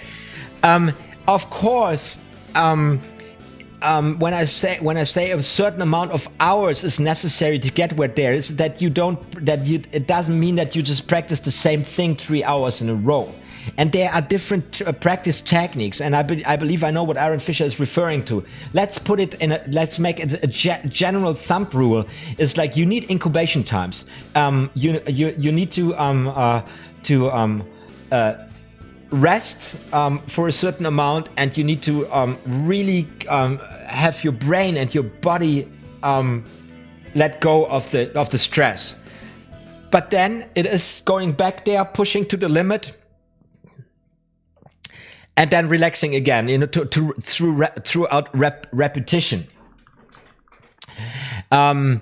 Of course, when I say a certain amount of hours is necessary to get where there is, it doesn't mean that you just practice the same thing 3 hours in a row. And there are different practice techniques, and I believe I know what Aaron Fisher is referring to. Let's make it a general thumb rule. It's like you need incubation times. You need to rest for a certain amount, and you need to really have your brain and your body let go of the stress. But then it is going back there, pushing to the limit. And then relaxing again, you know, throughout repetition. And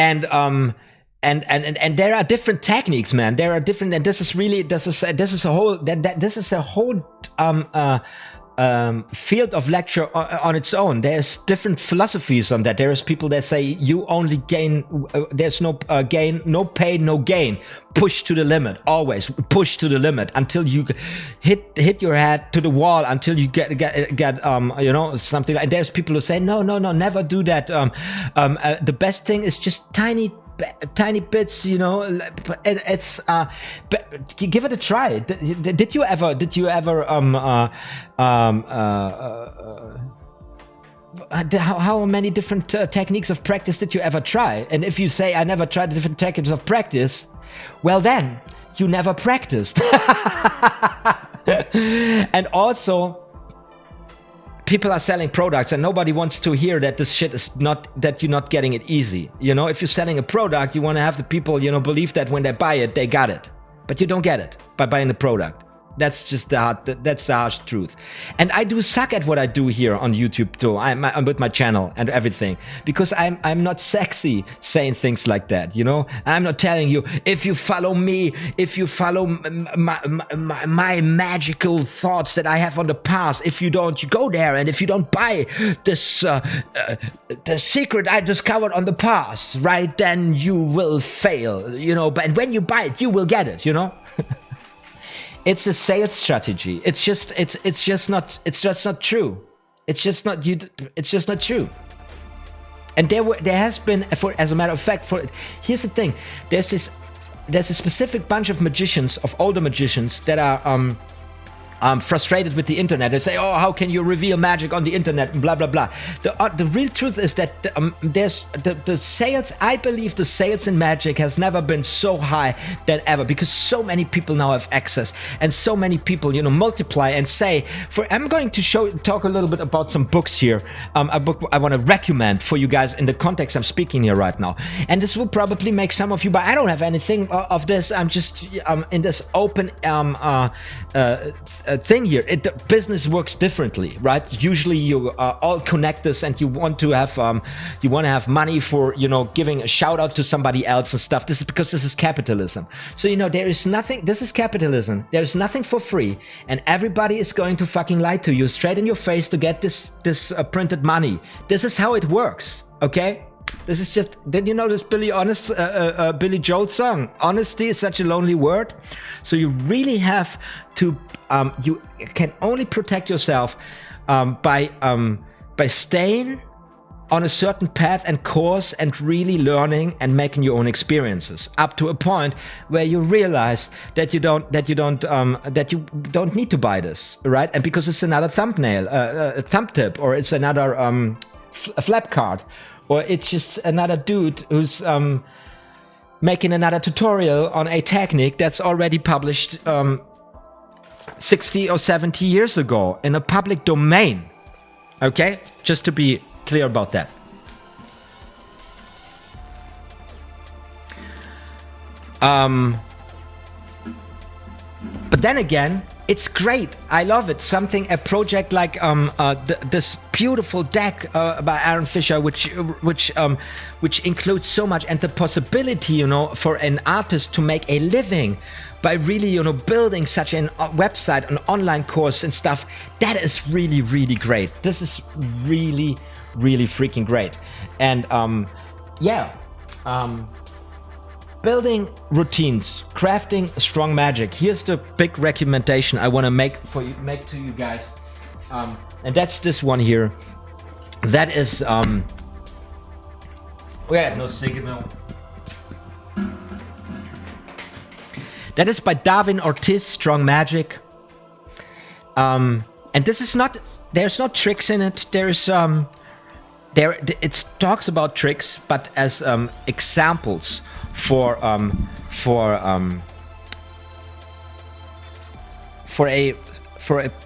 there are different techniques, man. There are different, and this is a whole field of lecture on its own. There's different philosophies on that. There's people that say you only gain, there's no gain, no pain, no gain. Push to the limit, always push to the limit until you hit your head to the wall, until you get you know, something like. There's people who say no, never do that. The best thing is just tiny bits, you know. It's give it a try. Did you ever how many different techniques of practice did you ever try? And if you say, I never tried different techniques of practice, well then, you never practiced. And also, people are selling products and nobody wants to hear that this shit is not, that you're not getting it easy. You know, if you're selling a product, you want to have the people, you know, believe that when they buy it, they got it. But you don't get it by buying the product. That's just that's the harsh truth. And I do suck at what I do here on YouTube too. I'm with my channel and everything, because I'm not sexy saying things like that, you know? I'm not telling you, if you follow me, if you follow my magical thoughts that I have on the past, if you don't, you go there, and if you don't buy this, the secret I discovered on the past, right, then you will fail, you know? But when you buy it, you will get it, you know? It's a sales strategy. It's just not true. It's just not true. And there has been, as a matter of fact, here's the thing. There's a specific bunch of magicians, of older magicians, that are frustrated with the internet. They say, oh, how can you reveal magic on the internet, and blah blah blah. The real truth is that there's the sales, I believe the sales in magic has never been so high than ever, because so many people now have access, and so many people, you know, multiply and say, I'm going to talk a little bit about some books here, a book I want to recommend for you guys in the context I'm speaking here right now. And this will probably make some of you, but I don't have anything of this. I'm just in this open thing here. Business works differently, right? Usually you all connect this, and you want to have money for, you know, giving a shout out to somebody else and stuff. This is because this is capitalism. So, you know, there is nothing, this is capitalism. There is nothing for free, and everybody is going to fucking lie to you straight in your face to get this printed money. This is how it works, okay? This is just, did you know this Billy Joel song? Honesty is such a lonely word. So you really have to, you can only protect yourself by staying on a certain path and course, and really learning and making your own experiences up to a point where you realize that you don't need to buy this, right? And because it's another thumbnail, a thumb tip, or it's another a flap card, or it's just another dude who's making another tutorial on a technique that's already published 60 or 70 years ago in a public domain. Okay? Just to be clear about that. But then again, it's great. I love it. A project like this beautiful deck by Aaron Fisher, which includes so much, and the possibility, you know, for an artist to make a living by really, you know, building such a website, an online course and stuff. That is really, really great. This is really, really freaking great. And building routines, crafting strong magic. Here's the big recommendation I want to make to you guys, and that's this one here. That is we had no signal. That is by Darwin Ortiz, Strong Magic. And this is not. There's no tricks in it. There's it talks about tricks, but as examples for a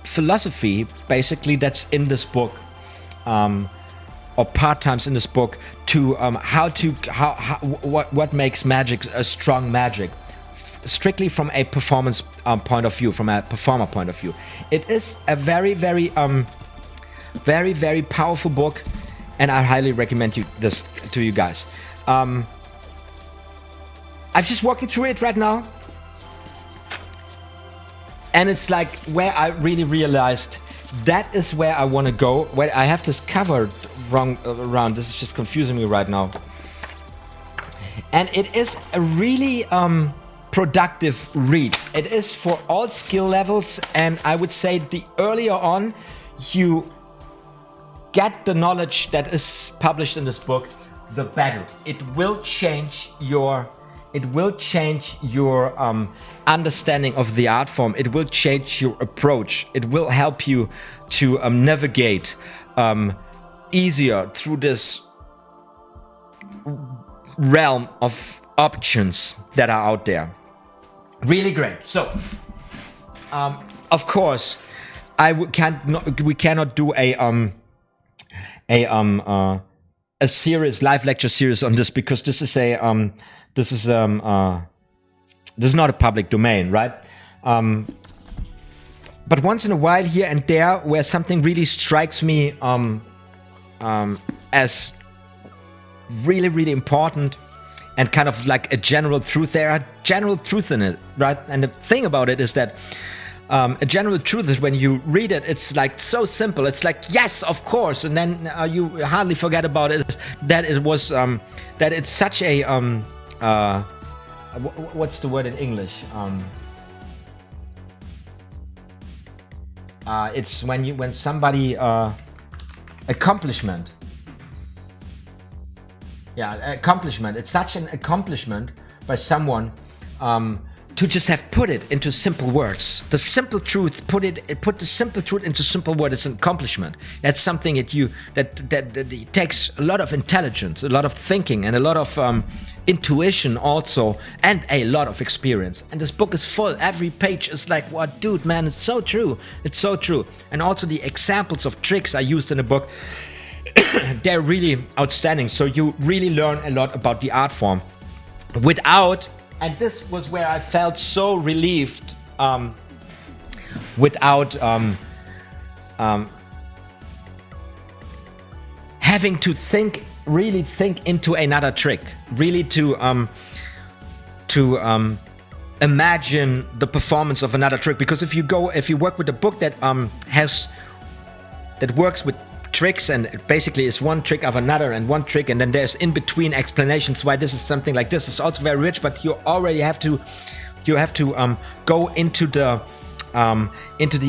philosophy, basically, that's in this book, or part times in this book, to what makes magic a strong magic, strictly from a performance point of view, from a performer point of view. It is a very, very powerful book, and I highly recommend this to you guys. I'm just walking through it right now, and it's like where I really realized that is where I want to go. Where I have this cover wrong around. This is just confusing me right now. And it is a really productive read. It is for all skill levels, and I would say the earlier on you get the knowledge that is published in this book, the better. It will change your understanding of the art form. It will change your approach. It will help you to navigate easier through this realm of options that are out there. Really great. So, of course, we cannot do a series, live lecture series on this, because this is this is not a public domain, right? But once in a while, here and there, where something really strikes me as really, really important and kind of like a general truth, there are general truth in it, right? And the thing about it is that a general truth is when you read it, it's like so simple. It's like, yes, of course. And then you hardly forget about it, that it was, that it's such a, what's the word in English? It's when somebody, accomplishment. Yeah, accomplishment. It's such an accomplishment by someone to just have put it into simple words. The simple truth, put the simple truth into simple words. It's an accomplishment. That's something that it takes a lot of intelligence, a lot of thinking, and a lot of intuition also, and a lot of experience. And this book is full. Every page is like, what, dude, man, it's so true. It's so true. And also the examples of tricks I used in the book, they're really outstanding. So you really learn a lot about the art form without, and this was where I felt so relieved, without having to really think into another trick, really to imagine the performance of another trick. Because if you work with a book that works with tricks, and it basically is one trick of another and one trick, and then there's in between explanations why this is something like this, is also very rich. But you already have to go into the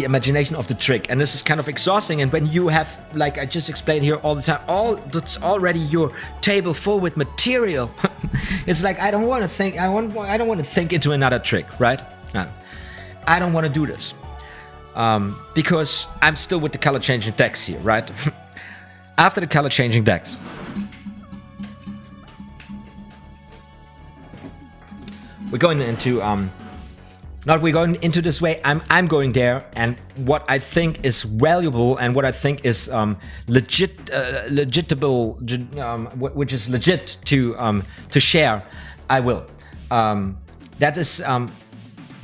imagination of the trick, and this is kind of exhausting. And when you have, like I just explained here all the time, that's already your table full with material, it's like I don't want to think. I don't want to think into another trick, right? No. I don't want to do this. Because I'm still with the color changing decks here, right? After the color changing decks, we're going into we're going into this way. I'm going there, and what I think is valuable and what I think is legitable, which is legit to share, I will. That is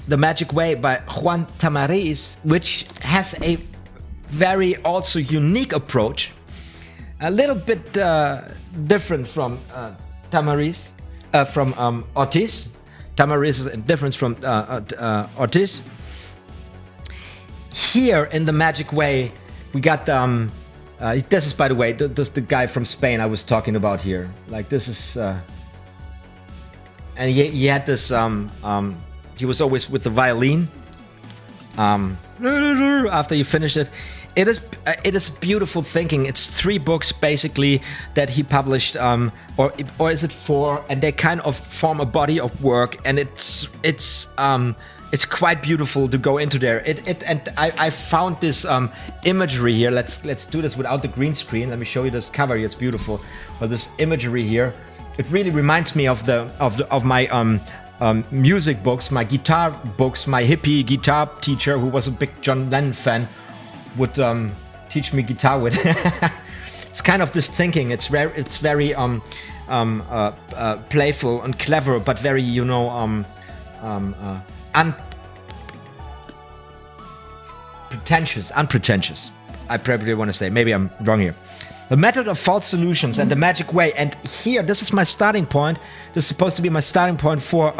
The Magic Way by OTHMARiUS, which has a very also unique approach, a little bit different from OTHMARiUS, from OTHMARiUS. OTHMARiUS is different from OTHMARiUS. Here in The Magic Way, we got this is, by the way, this is the guy from Spain I was talking about here. Like, this is, and he had this. He was always with the violin. After you finish it, it is beautiful thinking. It's 3 books basically that he published, or is it 4? And they kind of form a body of work, and it's quite beautiful to go into there. And I found this imagery here. Let's do this without the green screen. Let me show you this cover here. It's beautiful. But this imagery here, it really reminds me of my music books, my guitar books. My hippie guitar teacher, who was a big John Lennon fan, would teach me guitar with. It's kind of this thinking. It's very playful and clever, but very, unpretentious. I probably want to say. Maybe I'm wrong here. The Method of False Solutions and The Magic Way. And here, this is my starting point. This is supposed to be my starting point for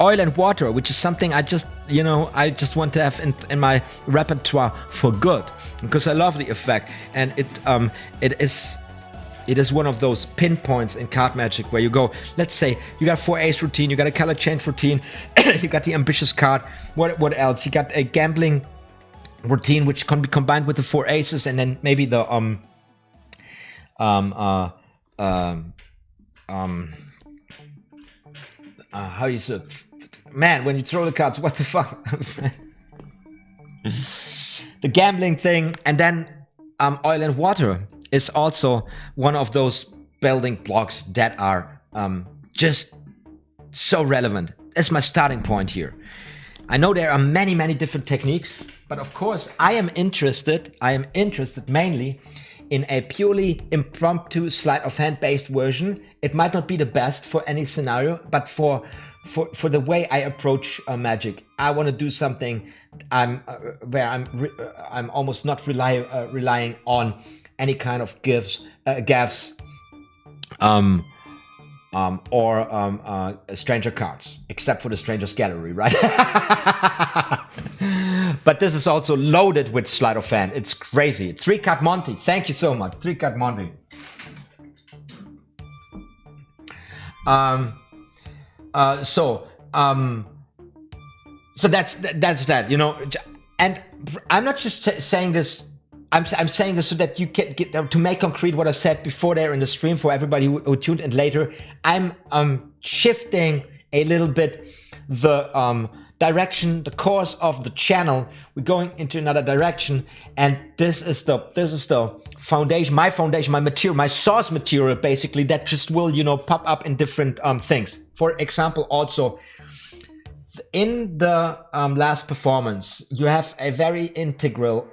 Oil and Water, which is something I just want to have in my repertoire for good, because I love the effect. And it is one of those pinpoints in card magic where you go, let's say you got 4 ace routine, you got a color change routine, you got the ambitious card. What else? You got a gambling routine, which can be combined with the 4 aces, and then maybe the how you say it? Man, when you throw the cards, what the fuck? The gambling thing, and then Oil and Water is also one of those building blocks that are just so relevant. That's my starting point here. I know there are many, many different techniques, but of course I am interested mainly in a purely impromptu sleight of hand based version. It might not be the best for any scenario, but for the way I approach magic, I want to do something where I'm almost not relying on any kind of gaffes or stranger cards, except for the Stranger's Gallery, right? But this is also loaded with sleight of hand. It's crazy. 3-Cut Monty, thank you so much. 3-Cut Monty. So that's that, you know. And I'm not just saying this. I'm saying this so that you can get to make concrete what I said before there in the stream for everybody who tuned in later. I'm shifting a little bit the direction, the course of the channel. We're going into another direction, and this is the foundation, my material, my source material, basically, that just will, you know, pop up in different things. For example, also in the last performance, you have a very integral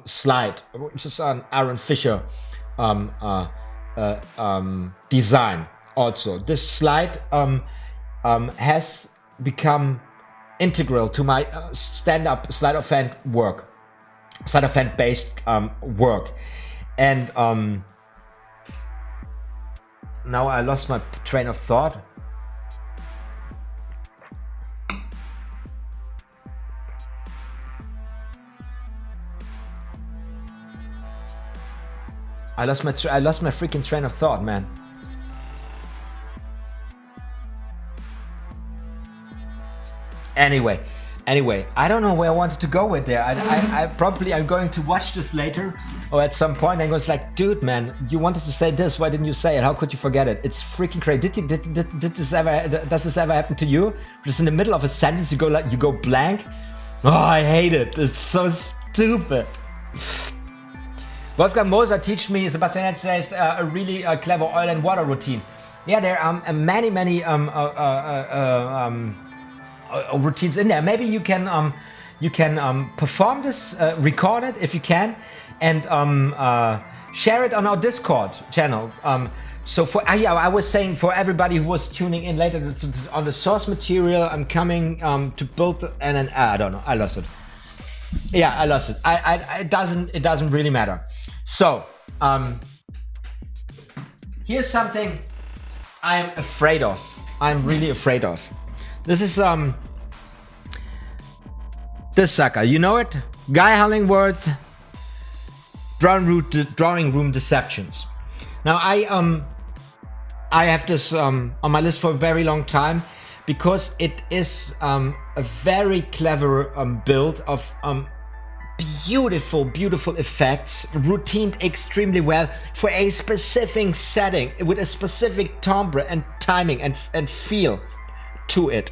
slide, which is an Aaron Fisher design. Also, this slide has become integral to my stand-up sleight of hand based work, and now I lost my train of thought. I lost my freaking train of thought, man. Anyway, I don't know where I wanted to go with there. I probably I'm going to watch this later or at some point and it's like, dude, man, you wanted to say this. Why didn't you say it? How could you forget it? It's freaking crazy. Does this ever happen to you? Just in the middle of a sentence, you go blank. Oh, I hate it. It's so stupid. Wolfgang Moser teach me, Sebastian says, a really clever oil and water routine. Yeah, there are many routines in there. Maybe you can perform this, record it if you can, and share it on our Discord channel. So for I was saying for everybody who was tuning in later on the source material, I'm coming to build, and then I don't know, I lost it. Yeah, I lost it. It doesn't really matter. So here's something I'm afraid of. I'm really afraid of. This is this sucker. You know it? Guy Hollingworth, Drawing Room Deceptions. Now I have this on my list for a very long time because it is a very clever build of beautiful effects, routined extremely well for a specific setting with a specific timbre and timing and feel to it.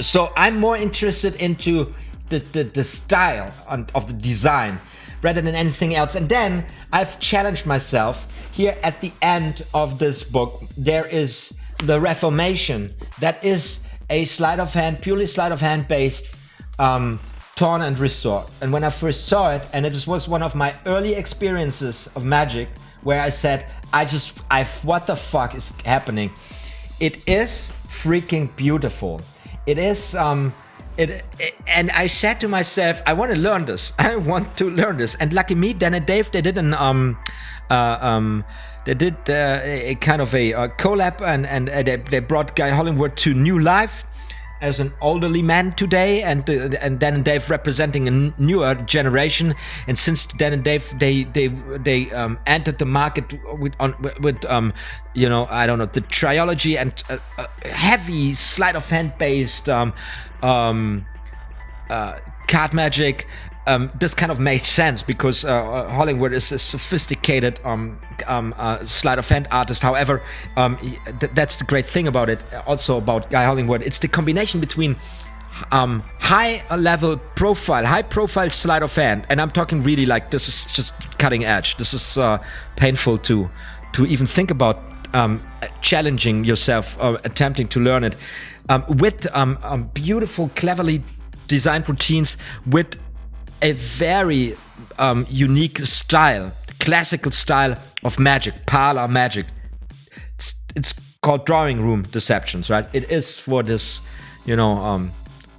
So I'm more interested into the style of the design rather than anything else. And then I've challenged myself here at the end of this book. There is the Reformation, that is a purely sleight of hand based torn and restore. And when I first saw it, and it was one of my early experiences of magic, where I said, what the fuck is happening? It is freaking beautiful. It is, and I said to myself, I want to learn this. I want to learn this. And lucky me, Dan and Dave, they did a kind of a collab, and they brought Guy Hollingworth to new life as an elderly man today, and Dan and Dave representing a newer generation. And since Dan and Dave they entered the market with you know, I don't know, the trilogy and heavy sleight of hand based card magic. This kind of makes sense because Hollingworth is a sophisticated sleight of hand artist. However, that's the great thing about it. Also about Guy Hollingworth, it's the combination between high level profile, high profile sleight of hand, and I'm talking really like this is just cutting edge. This is painful to even think about challenging yourself or attempting to learn it, with beautiful, cleverly designed routines, with a very unique style, classical style of magic, parlor magic. It's called drawing room deceptions, right? It is for this, you know,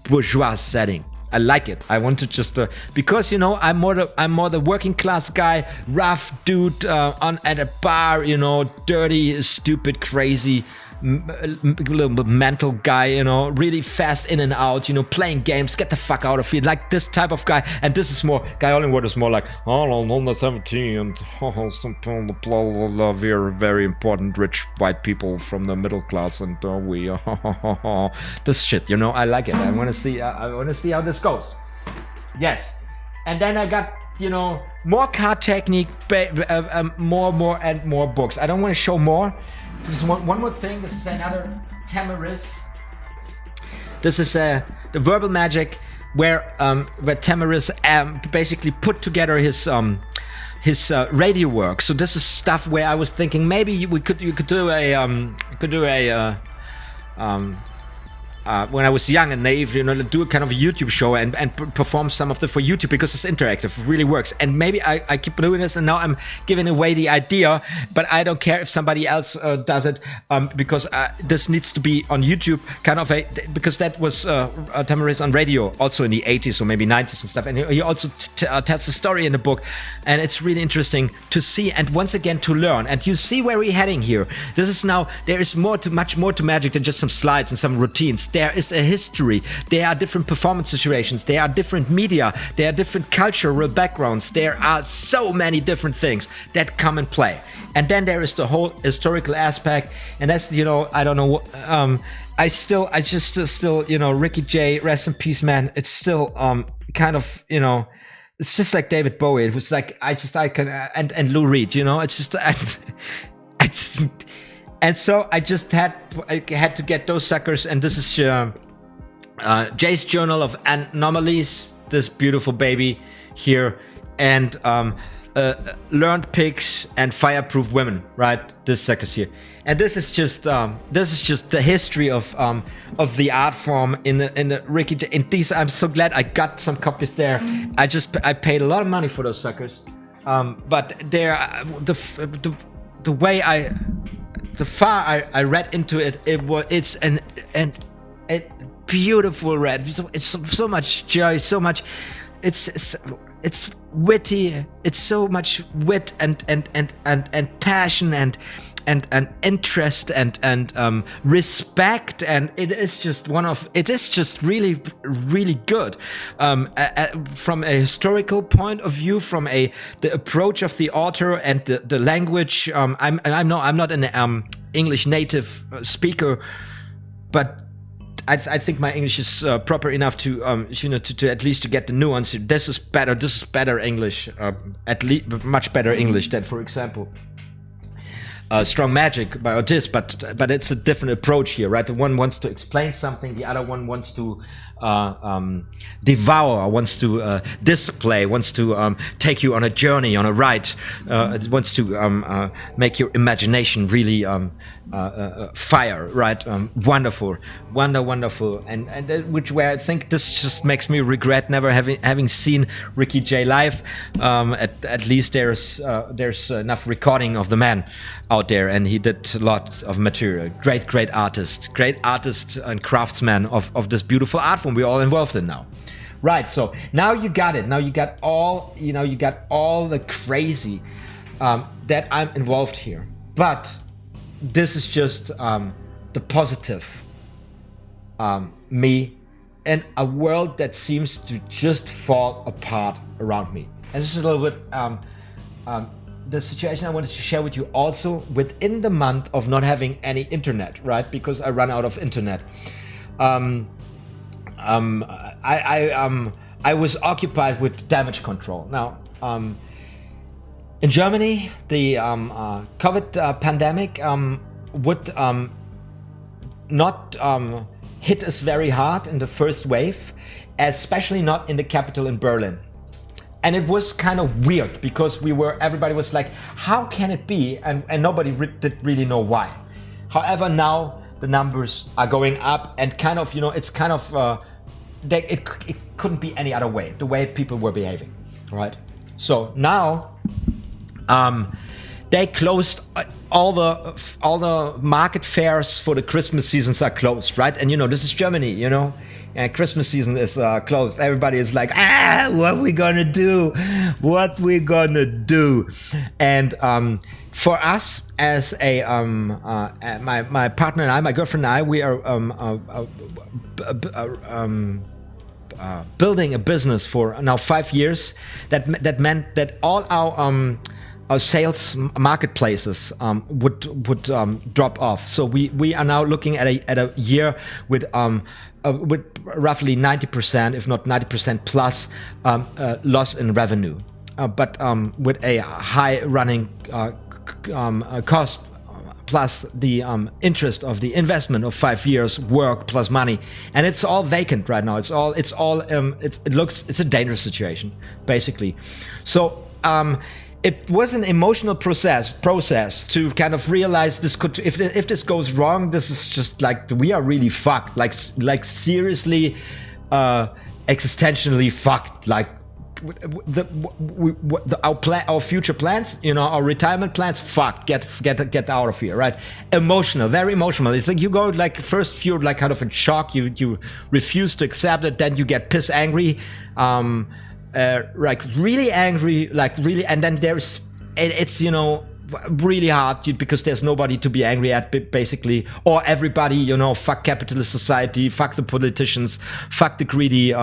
bourgeois setting. I like it. I want to just because, you know, I'm more the working class guy, rough dude at a bar, you know, dirty, stupid, crazy, mental guy, you know, really fast in and out, you know, playing games, get the fuck out of here, like this type of guy. And this is more, Guy Hollingworth is more like, oh, on the 17 and blah, blah, blah, we're very important rich white people from the middle class, and we this shit, you know. I like it. I want to see how this goes. Yes. And then I got, you know, more card technique, more and more books. I don't want to show more. There's one more thing. This is another OTHMARiUS. This is the verbal magic where OTHMARiUS basically put together his radio work. So this is stuff where I was thinking maybe you could do a when I was young and naive, you know, do a kind of a YouTube show and perform some of it for YouTube, because it's interactive, it really works. And maybe I keep doing this, and now I'm giving away the idea, but I don't care if somebody else does it, because this needs to be on YouTube, kind of because that was OTHMARiUS on radio also in the 80s or maybe 90s and stuff. And he also tells the story in the book, and it's really interesting to see and once again to learn. And you see where we're heading here. This is now, there is much more to magic than just some slides and some routines. There is a history, there are different performance situations, there are different media, there are different cultural backgrounds, there are so many different things that come and play. And then there is the whole historical aspect, and that's, you know, I don't know, I just still, you know, Ricky Jay, rest in peace, man. It's still kind of, you know, it's just like David Bowie. It was like and Lou Reed, you know. It's just and so I had to get those suckers, and this is Jay's Journal of Anomalies, this beautiful baby here, and Learned Pigs and Fireproof Women, right? This suckers here, and this is just the history of the art form in the Ricky Jay. And these, I'm so glad I got some copies there. I paid a lot of money for those suckers, but they're the way the far I read into it, it's a beautiful read. It's so much joy, so much. It's witty. It's so much wit and passion and interest and respect, and it is just really good from a historical point of view, from the approach of the author and the language. I'm not an English native speaker, but I think my English is proper enough to to at least to get the nuance. This is better English, at least much better English than, for example, Strong Magic by Otis, but it's a different approach here, right? The one wants to explain something, the other one wants to devour, wants to display, wants to take you on a journey, on a ride, wants to make your imagination really fire, right? Wonderful, wonderful, and where I think this just makes me regret never having seen Ricky Jay live. At least there's enough recording of the man out there, and he did a lot of material. Great artist and craftsman of this beautiful art form we're all involved in now. Right, so now you got it. Now you got all the crazy that I'm involved here. But this is just the positive me in a world that seems to just fall apart around me. And this is a little bit the situation I wanted to share with you also within the month of not having any internet, right? Because I run out of internet. I was occupied with damage control. Now, in Germany, the COVID pandemic would not hit us very hard in the first wave, especially not in the capital in Berlin. And it was kind of weird because everybody was like, how can it be? And nobody did really know why. However, now the numbers are going up and kind of, it's kind of, it couldn't be any other way, the way people were behaving, right? So now, they closed all the market fairs for the Christmas seasons are closed, right? And this is Germany, and Christmas season is closed. Everybody is like, what we gonna do? What we gonna do? And for us, as a my partner and I, my girlfriend and I, we are building a business for now 5 years. That meant that all our sales marketplaces would drop off. So we are now looking at a year with roughly 90%, if not 90% plus loss in revenue, but with a high running cost plus the interest of the investment of 5 years work plus money, and it's all vacant right now. It's a dangerous situation basically. So it was an emotional process to kind of realize this could, if this goes wrong, this is just like, we are really fucked, like seriously existentially fucked. Like our future plans, our retirement plans, fucked. Get out of here, right? Emotional, very emotional. It's like you go like first you're like kind of in shock, you refuse to accept it, then you get piss angry. Like really angry, like really, and then it's really hard because there's nobody to be angry at basically, or everybody, fuck capitalist society, fuck the politicians, fuck the greedy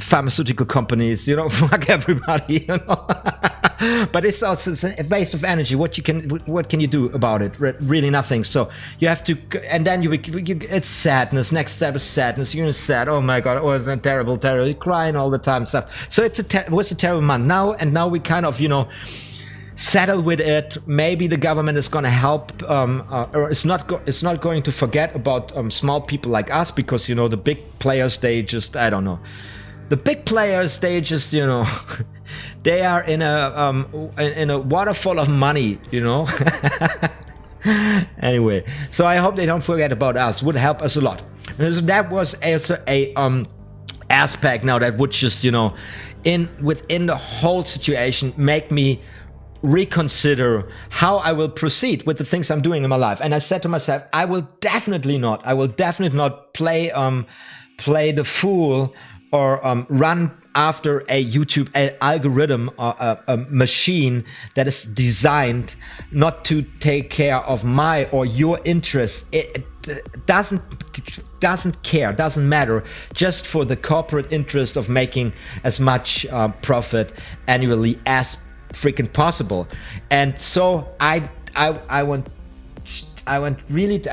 pharmaceutical companies, fuck everybody, But it's also a waste of energy. What can you do about it? Really nothing. So you have to, and then it's sadness. Next step is sadness. You're sad. Oh my god! Oh, it's terrible. You're crying all the time. Stuff. So it was a terrible month. Now we kind of settle with it. Maybe the government is going to help, or it's not going to forget about small people like us, because the big players, they just, I don't know. The big players, they just, they are in a waterfall of money, Anyway, so I hope they don't forget about us. Would help us a lot. And so that was also a aspect now that would just, within the whole situation, make me reconsider how I will proceed with the things I'm doing in my life. And I said to myself, I will definitely not play the fool or run after a YouTube algorithm or a machine that is designed not to take care of my or your interests. It doesn't care, doesn't matter, just for the corporate interest of making as much profit annually as freaking possible. And so I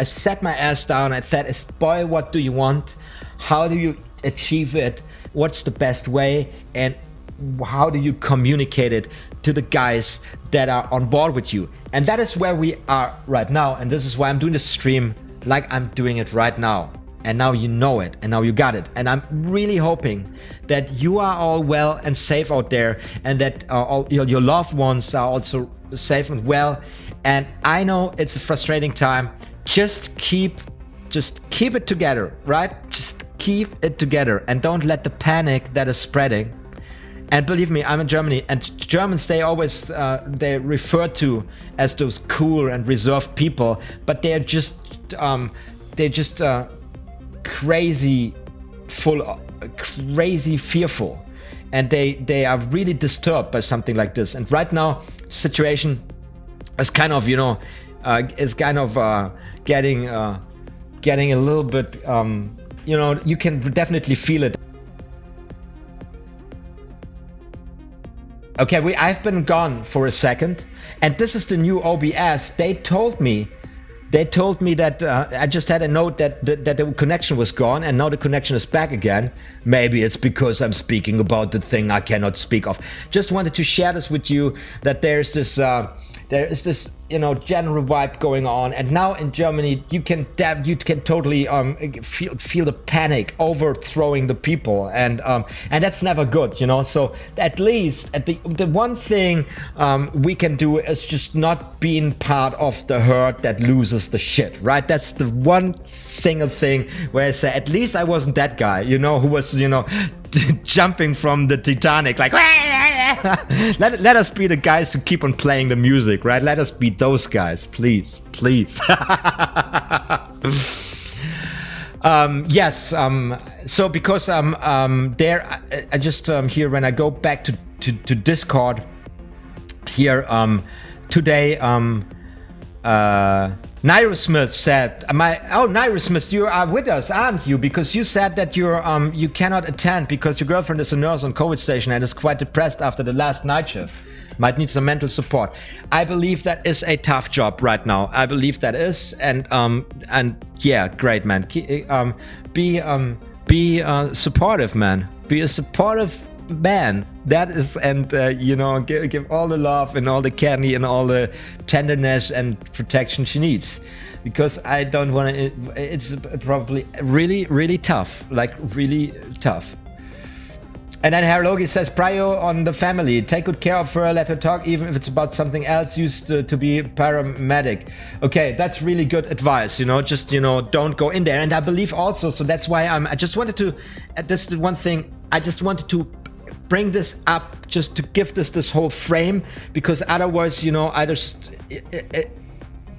sat my ass down. I said, boy, what do you want? How do you achieve it? What's the best way? And how do you communicate it to the guys that are on board with you? And that is where we are right now. And this is why I'm doing this stream like I'm doing it right now. And now you know it, and now you got it. And I'm really hoping that you are all well and safe out there, and that all your loved ones are also safe and well. And I know it's a frustrating time. Just keep it together, right? Just keep it together, and don't let the panic that is spreading. And believe me, I'm in Germany, and Germans, they always they refer to as those cool and reserved people, but they're just crazy fearful, and they are really disturbed by something like this. And right now situation is kind of getting a little bit you can definitely feel it. Okay, I've been gone for a second, and this is the new OBS. They told me that I just had a note that the connection was gone, and now the connection is back again. Maybe it's because I'm speaking about the thing I cannot speak of. Just wanted to share this with you, that there's this there is this, you know, general vibe going on. And now in Germany, you can totally feel the panic overthrowing the people, and that's never good, you know. So at least the one thing we can do is just not being part of the herd that loses the shit, right? That's the one single thing where I say, at least I wasn't that guy, you know, who was, you know, jumping from the Titanic like let us be the guys who keep on playing the music, right? Let us be those guys, please. Yes, so because there I just here when I go back to Discord here today, Nairosmith said, Nairosmith, you are with us, aren't you? Because you said that you cannot attend because your girlfriend is a nurse on COVID station and is quite depressed after the last night shift. Might need some mental support. I believe that is a tough job right now. I believe that is, and yeah, great, man. Be supportive, man. Be a supportive man. That is, and you know, give all the love and all the candy and all the tenderness and protection she needs, because I don't want to. It's probably really tough, like really tough. And then Herlogi says, prio on the family. Take good care of her, let her talk, even if it's about something else. Used to be paramedic. Okay, that's really good advice, you know, just, you know, don't go in there. And I believe also, so that's why I just wanted to, this is one thing, I just wanted to bring this up just to give this whole frame, because otherwise, you know, I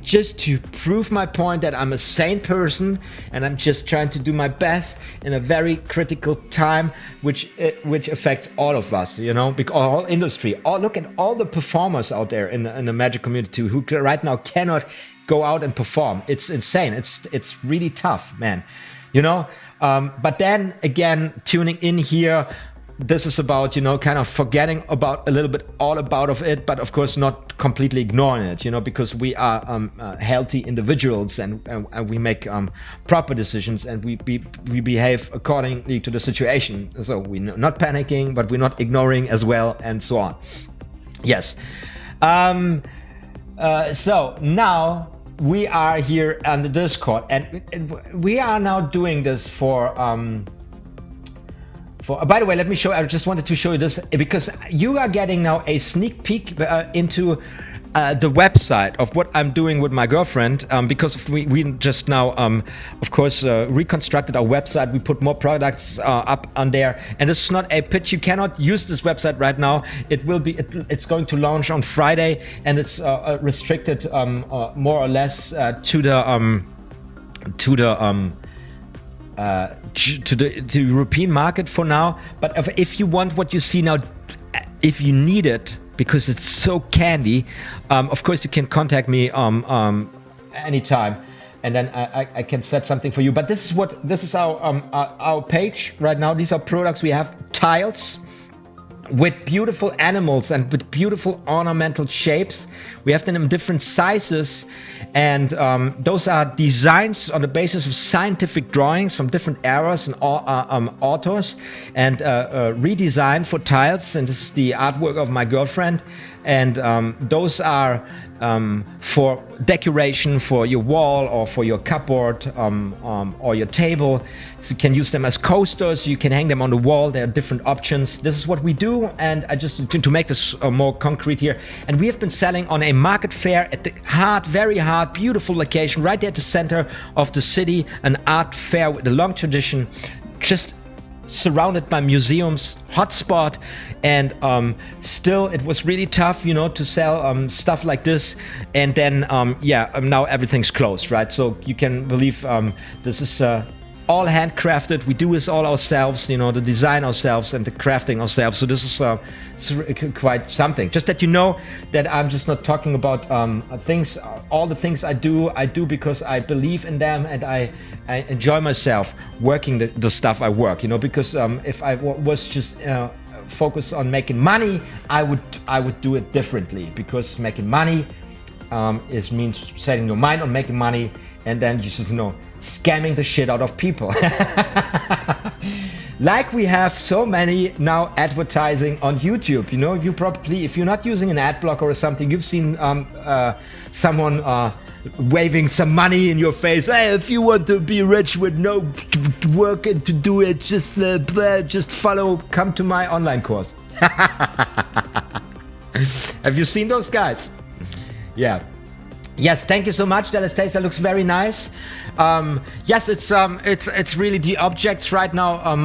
just to prove my point that I'm a sane person and I'm just trying to do my best in a very critical time, which affects all of us, you know, because all industry. Look at all the performers out there in the magic community who right now cannot go out and perform. It's insane. It's really tough, man, you know. But then again, tuning in here, this is about, you know, kind of forgetting about a little bit all about of it, but of course not completely ignoring it, you know, because we are healthy individuals and we make proper decisions, and we behave accordingly to the situation. So we're not panicking, but we're not ignoring as well, and so on. Yes. So now we are here on the Discord, and we are now doing this for by the way, let me show. I just wanted to show you this because you are getting now a sneak peek into the website of what I'm doing with my girlfriend, because we just now, of course, reconstructed our website. We put more products up on there, and this is not a pitch. You cannot use this website right now. It will be. It's going to launch on Friday, and it's restricted more or less to the European market for now. But if you want what you see now, if you need it because it's so candy, of course you can contact me anytime, and then I can set something for you. But this is our page right now. These are products. We have tiles with beautiful animals and with beautiful ornamental shapes. We have them in different sizes, and those are designs on the basis of scientific drawings from different eras and authors, and redesigned for tiles. And this is the artwork of my girlfriend, and those are for decoration for your wall or for your cupboard or your table. So you can use them as coasters, you can hang them on the wall. There are different options. This is what we do, and I just to make this more concrete here. And we have been selling on a market fair at the very hard, beautiful location right there at the center of the city, an art fair with a long tradition, just surrounded by museums, hotspot, and still it was really tough, you know, to sell stuff like this. And then now everything's closed, right? So you can believe this is all handcrafted. We do this all ourselves, you know, the design ourselves and the crafting ourselves. So this is quite something. Just that you know that I'm just not talking about things. All the things I do because I believe in them, and I enjoy myself working the stuff I work. You know, because if I was just focused on making money, I would do it differently. Because making money means setting your mind on making money, and then you just, you know, scamming the shit out of people. Like we have so many now advertising on YouTube. You know, you probably, if you're not using an ad blocker or something, you've seen someone waving some money in your face. Hey, if you want to be rich with no work and to do it, just follow, come to my online course. Have you seen those guys? Yeah. Yes, thank you so much. Dallas Taser looks very nice. Yes, it's really the objects right now.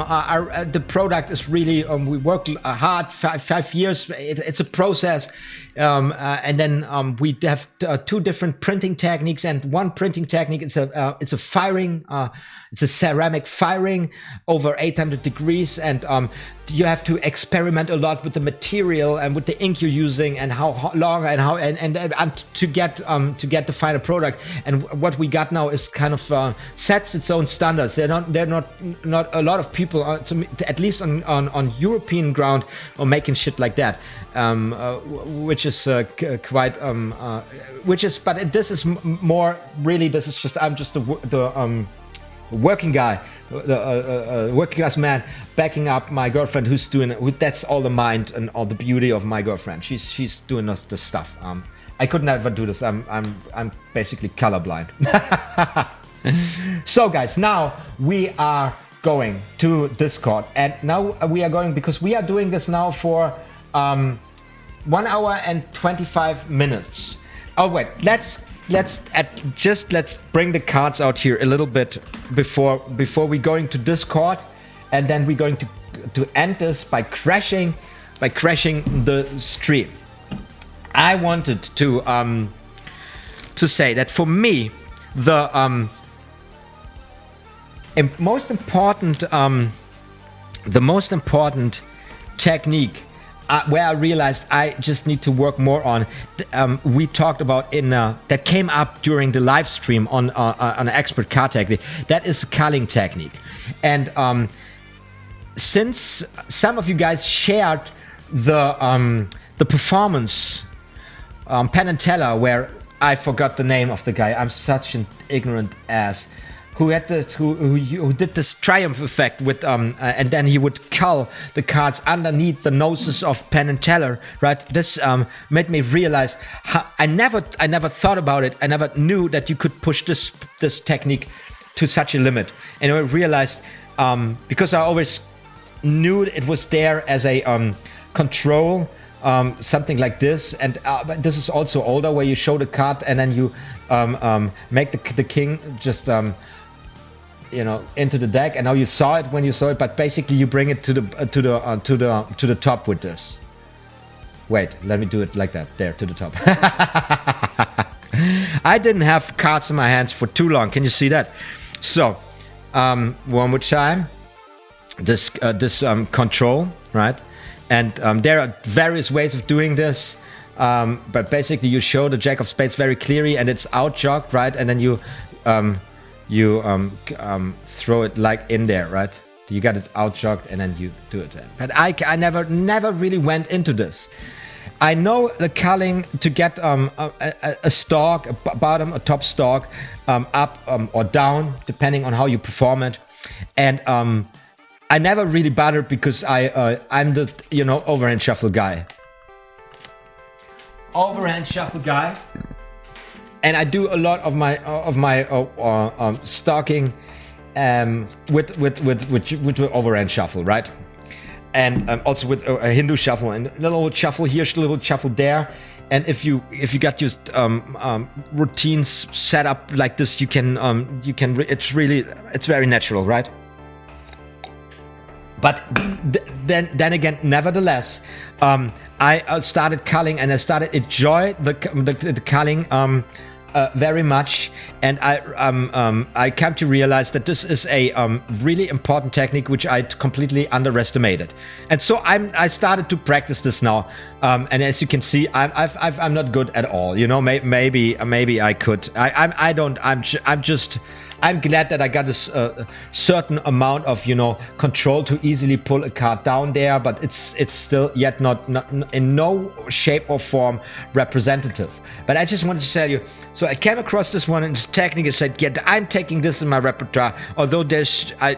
The product is really we worked hard 5 years. It's a process, and then we have 2 different printing techniques. And one printing technique is it's a firing. It's a ceramic firing over 800 degrees, and you have to experiment a lot with the material and with the ink you're using and how long and how and to get the final product. And what we got now is kind of sets its own standards. They're not a lot of people, at least on European ground, are making shit like that, which is quite but this is more really. This is just I'm just the working guy, working class man, backing up my girlfriend who's doing that's all the mind and all the beauty of my girlfriend. She's doing the stuff. I could never do this. I'm basically colorblind. So guys, now we are going to Discord, and now we are going because we are doing this now for 1 hour and 25 minutes. Oh wait, let's bring the cards out here a little bit before we going to Discord, and then we're going to end this by crashing the stream. I wanted to say that for me the most important technique where I realized I just need to work more on, we talked about that came up during the live stream on an expert card technique. That is the culling technique. And since some of you guys shared the performance Penn and Teller, where I forgot the name of the guy, I'm such an ignorant ass, who did this triumph effect with and then he would cull the cards underneath the noses of Penn and Teller, right? This made me realize how I never thought about it. I never knew that you could push this technique to such a limit. And I realized because I always knew it was there as a control, something like this, and but this is also older, where you show the card and then you make the king just into the deck, and now you saw it when you saw it, but basically you bring it to the top with this. Wait, let me do it like that. There, to the top. I didn't have cards in my hands for too long. Can you see that? So, one more time. This control, right? And there are various ways of doing this. But basically you show the Jack of Spades very clearly, and it's out jogged, right? And then you throw it like in there, right? You got it out jogged, and then you do it. But I never really went into this. I know the culling to get a stalk, a bottom, a top stalk, up or down, depending on how you perform it. And I never really bothered because I'm the overhand shuffle guy. Overhand shuffle guy, and I do a lot of my stalking with overhand shuffle, right? And also with a Hindu shuffle, and a little shuffle here, a little shuffle there. And if you got your routines set up like this, you can it's very natural, right? But then again, nevertheless, I started culling, and I started enjoy the culling very much, and I came to realize that this is a really important technique which I completely underestimated, and so I started to practice this now, and as you can see, I'm not good at all. Maybe I could. I'm glad that I got a certain amount of, you know, control to easily pull a card down there, but it's still yet not in no shape or form representative. But I just wanted to tell you, so I came across this one and this technique and said, yeah, I'm taking this in my repertoire. Although there's, I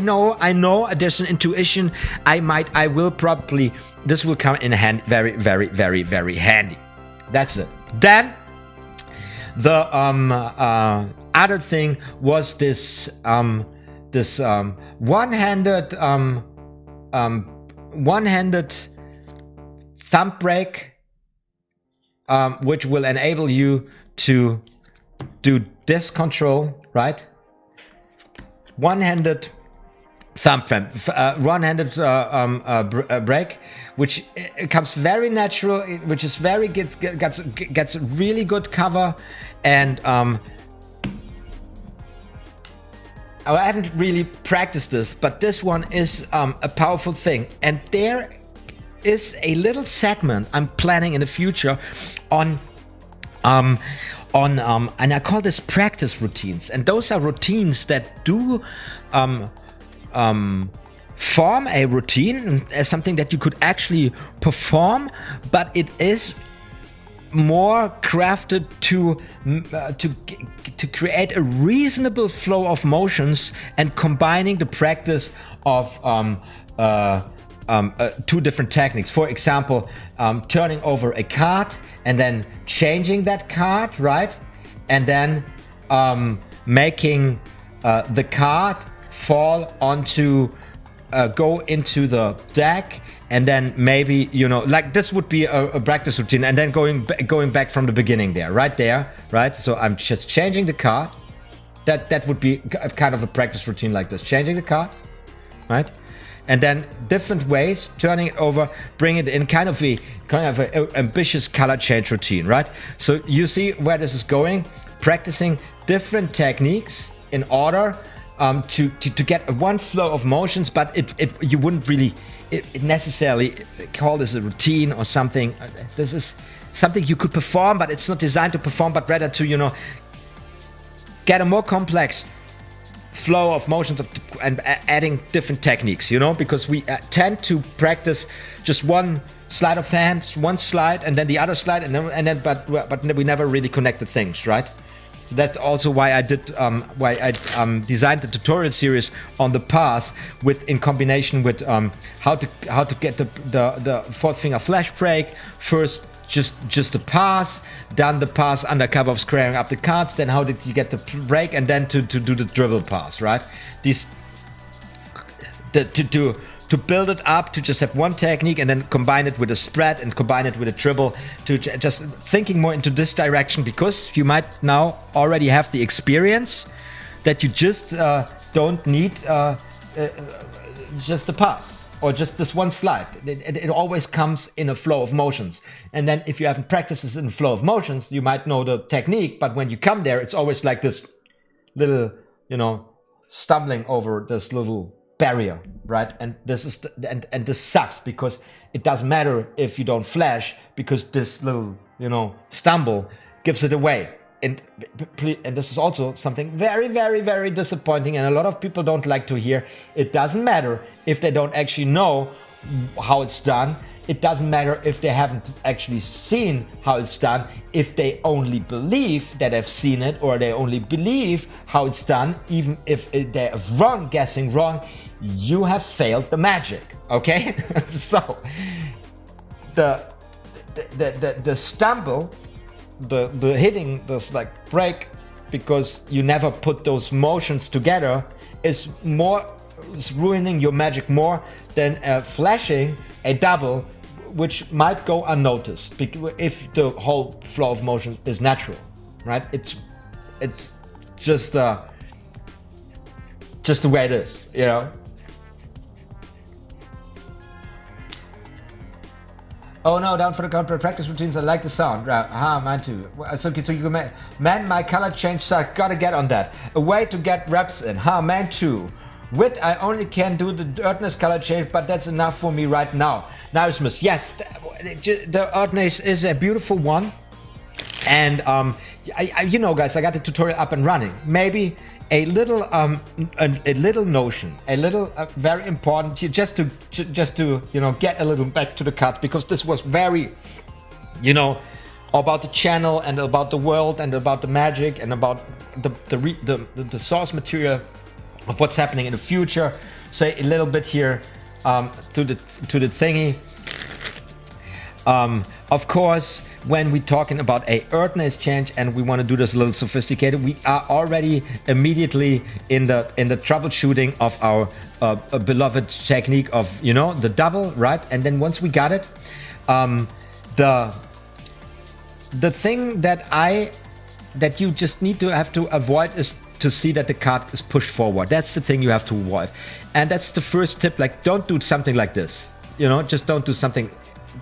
know there's an intuition. I will probably, this will come in hand very, very, very, very handy. That's it. Then the other thing was this one-handed thumb break, which will enable you to do this control, right? One-handed thumb one-handed break, which comes very natural, which is very gets really good cover, and I haven't really practiced this, but this one is a powerful thing, and there is a little segment I'm planning in the future on and I call this practice routines, and those are routines that do form a routine as something that you could actually perform, but it is more crafted to create a reasonable flow of motions and combining the practice of two different techniques. For example, turning over a card and then changing that card, right? And then making the card fall onto, go into the deck, and then maybe, you know, like this would be a practice routine, and then going back from the beginning there, right there, right? So I'm just changing the card. That would be kind of a practice routine like this, changing the card, right? And then different ways, turning it over, bring it in kind of a ambitious color change routine, right? So you see where this is going, practicing different techniques in order to get one flow of motions, but you wouldn't really necessarily call this a routine or something. This is something you could perform, but it's not designed to perform, but rather to, you know, get a more complex flow of motions and adding different techniques, you know, because we tend to practice just one sleight of hand, one slide, and then the other slide, but we never really connect the things, right? So that's also why I did designed the tutorial series on the pass in combination with how to get the fourth finger flash break. First just the pass, then the pass under cover of squaring up the cards, then how did you get the break, and then to do the dribble pass, right? To build it up, to just have one technique and then combine it with a spread and combine it with a dribble, to just thinking more into this direction, because you might now already have the experience that you just don't need just a pass or just this one slide. It always comes in a flow of motions. And then if you haven't practiced this in a flow of motions, you might know the technique, but when you come there, it's always like this little, you know, stumbling over this little barrier, right? And this is and this sucks, because it doesn't matter if you don't flash, because this little, you know, stumble gives it away. And this is also something very, very, very disappointing, and a lot of people don't like to hear. It doesn't matter if they don't actually know how it's done. It doesn't matter if they haven't actually seen how it's done. If they only believe that they've seen it, or they only believe how it's done, even if they're wrong, guessing wrong, you have failed the magic, okay? So the stumble, the hitting, this like break, because you never put those motions together, is ruining your magic more than flashing a double, which might go unnoticed if the whole flow of motion is natural, right? It's just the way it is, you know. Oh no, down for the counter practice routines. I like the sound. Mine too. So you can, man, my color change suck. Gotta get on that. A way to get reps in. Man too. Wit, I only can do the Earthness color change, but that's enough for me right now. Now, yes, the Earthness is a beautiful one, And you know, guys, I got the tutorial up and running. Maybe a little notion, a little very important, just to you know, get a little back to the cards, because this was very, you know, about the channel and about the world and about the magic and about the source material of what's happening in the future. Say a little bit here to the thingy. Of course, when we're talking about a earthness change and we want to do this a little sophisticated, we are already immediately in the troubleshooting of our beloved technique of, you know, the double, right? And then once we got it, the thing that you just need to have to avoid is to see that the card is pushed forward. That's the thing you have to avoid. And that's the first tip. Like, don't do something like this. You know, just don't do something.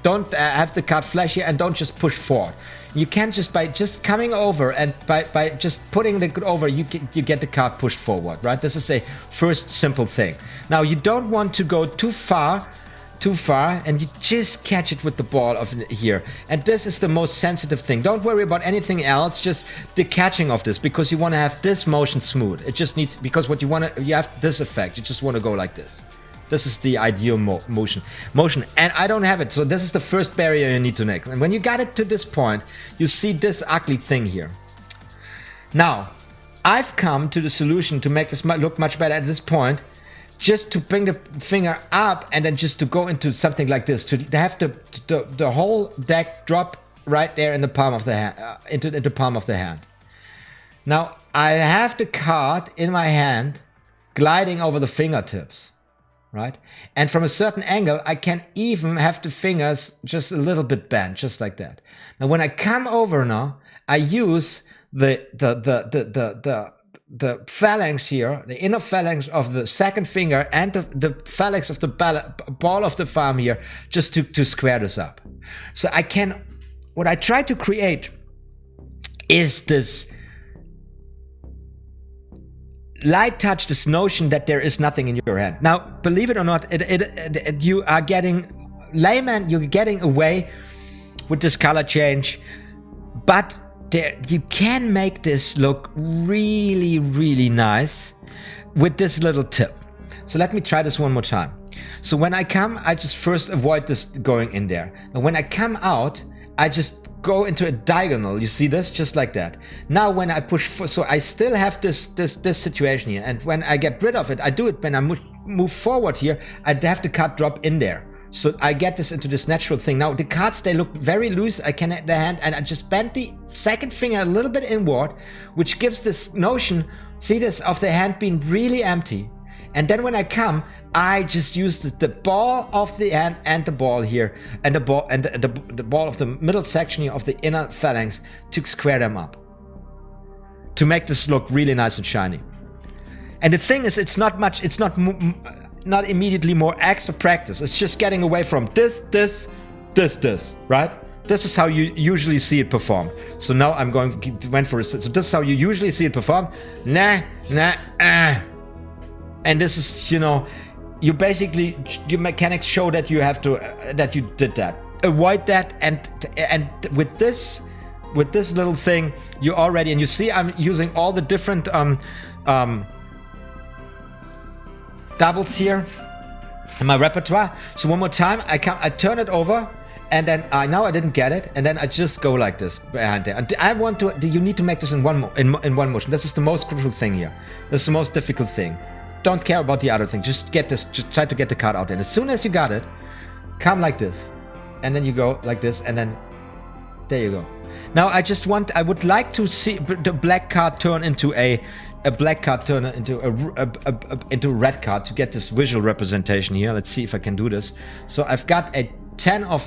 Don't have the card flash here, and don't just push forward. You can't just, by just coming over and by just putting the over, you get the card pushed forward, right? This is a first simple thing. Now, you don't want to go too far, and you just catch it with the ball of here. And this is the most sensitive thing. Don't worry about anything else, just the catching of this, because you want to have this motion smooth. It just needs, because what you want to, you have this effect. You just want to go like this. This is the ideal motion, and I don't have it. So this is the first barrier you need to next. And when you got it to this point, you see this ugly thing here. Now, I've come to the solution to make this look much better at this point, just to bring the finger up and then just to go into something like this, to have the whole deck drop right there in the palm of the hand, into the palm of the hand. Now, I have the card in my hand gliding over the fingertips. Right? And from a certain angle, I can even have the fingers just a little bit bent, just like that. Now, when I come over now, I use the phalanx here, the inner phalanx of the second finger and the phalanx of the ball of the palm here, just to square this up. So I can, what I try to create is this light touch, this notion that there is nothing in your hand. Now, believe it or not, you are getting, layman, you're getting away with this color change, but you can make this look really, really nice with this little tip. So let me try this one more time. So when I come, I just first avoid this going in there. And when I come out, I just go into a diagonal. You see this, just like that. Now when I push, so I still have this situation here, and when I get rid of it, I do it when I move forward here, I have the card drop in there. So I get this into this natural thing. Now the cards, they look very loose. I can the hand, and I just bend the second finger a little bit inward, which gives this notion, see this, of the hand being really empty. And then when I come, I just use the ball of the hand and the ball here, and the ball and the ball of the middle section here of the inner phalanx to square them up, to make this look really nice and shiny. And the thing is, it's not much. It's not immediately more extra practice. It's just getting away from this, right? This is how you usually see it performed. So now I'm went for a. So this is how you usually see it performed. And this is, you know, you basically, your mechanics show that you have to, that you did that. Avoid that, and with this little thing, you already, and you see I'm using all the different doubles here in my repertoire. So one more time, I turn it over, and then now I didn't get it, and then I just go like this behind there. And I want to, you need to make this in one motion. This is the most crucial thing here. This is the most difficult thing. Don't care about the other thing. Just get this. Just try to get the card out. And as soon as you got it, come like this, and then you go like this, and then there you go. Now I would like to see the black card turn into a black card turn into into a red card to get this visual representation here. Let's see if I can do this. So I've got a 10 of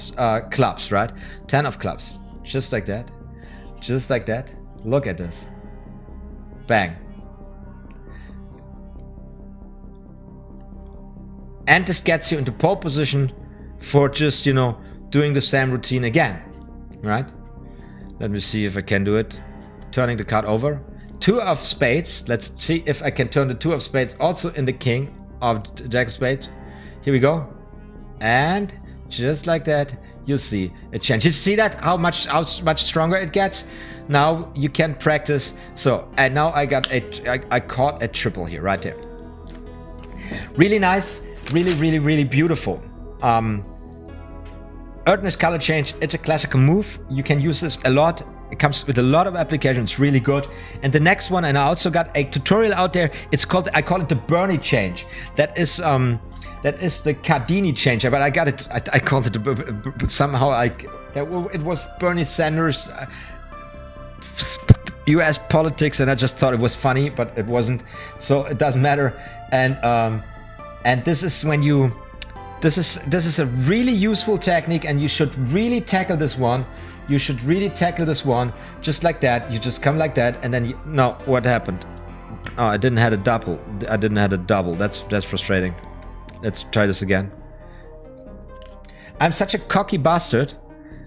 clubs, right? 10 of clubs, just like that, just like that. Look at this. Bang. And this gets you into pole position for just, you know, doing the same routine again, right? Let me see if I can do it. Turning the card over. 2 of spades. Let's see if I can turn the 2 of spades also in the king of jack of spades. Here we go. And just like that, you see it change. You see that how much stronger it gets. Now you can practice. So and now I caught a triple here, right there. Really nice, really beautiful. Earthness color change, it's a classical move. You can use this a lot. It comes with a lot of applications, really good. And the next one, and I also got a tutorial out there. It's called, I call it the Bernie change. That is the Cardini change. But I got it. I called it somehow. It was Bernie Sanders, U.S. politics, and I just thought it was funny, but it wasn't. So it doesn't matter. And this is when you. This is a really useful technique, and you should really tackle this one. You should really tackle this one just like that. You just come like that, and then you, no, what happened? Oh, I didn't have a double. I didn't have a double. That's frustrating. Let's try this again. I'm such a cocky bastard.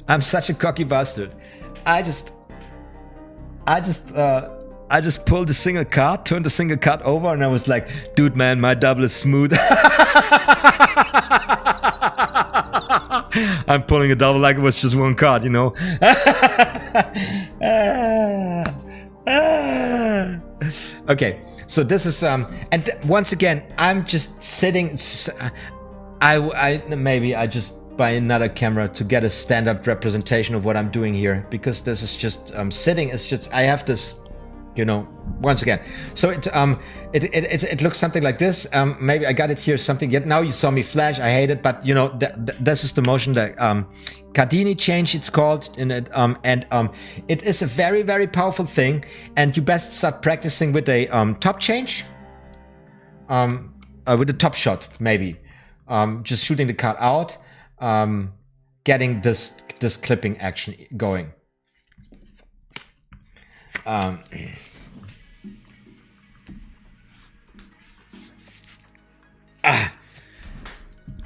I'm such a cocky bastard. I just pulled the single card, turned the single card over, and I was like, dude, man, my double is smooth. I'm pulling a double like it was just one card, you know. Okay, so this is and once again, I'm just sitting. Maybe I just buy another camera to get a standard representation of what I'm doing here, because this is just sitting. It's just I have this. You know, once again, so it looks something like this. Maybe I got it here something. Yet now you saw me flash. I hate it, but you know this is the motion that Cardini change. It's called in it, it is a very powerful thing. And you best start practicing with a top change, with a top shot maybe, just shooting the card out, getting this clipping action going.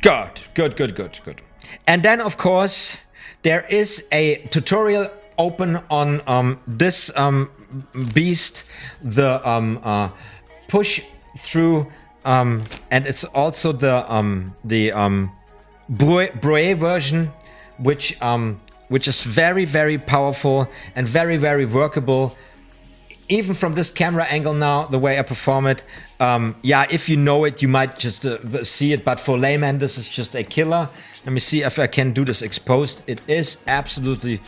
Good. And then of course there is a tutorial open on this beast, the push through, and it's also the Brouet version, which is very powerful and very workable. Even from this camera angle now, the way I perform it, yeah, if you know it, you might just see it. But for layman, this is just a killer. Let me see if I can do this exposed. It is absolutely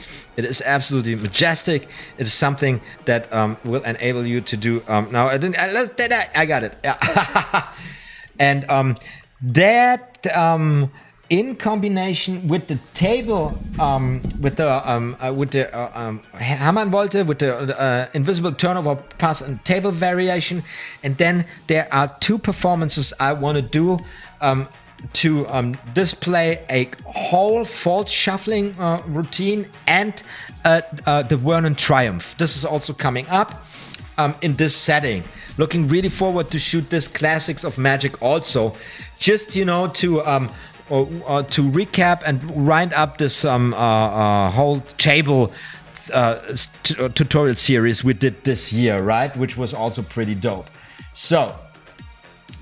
majestic. It is something that will enable you to do. Now I got it. Yeah. And that. In combination with the table, with the Hammond Volte, with the invisible turnover pass and table variation, and then there are two performances I want to do to display a whole fault shuffling routine and the Vernon Triumph. This is also coming up in this setting. Looking really forward to shoot this Classics of Magic also, just you know to recap and wind up this whole table tutorial series we did this year, right? Which was also pretty dope. So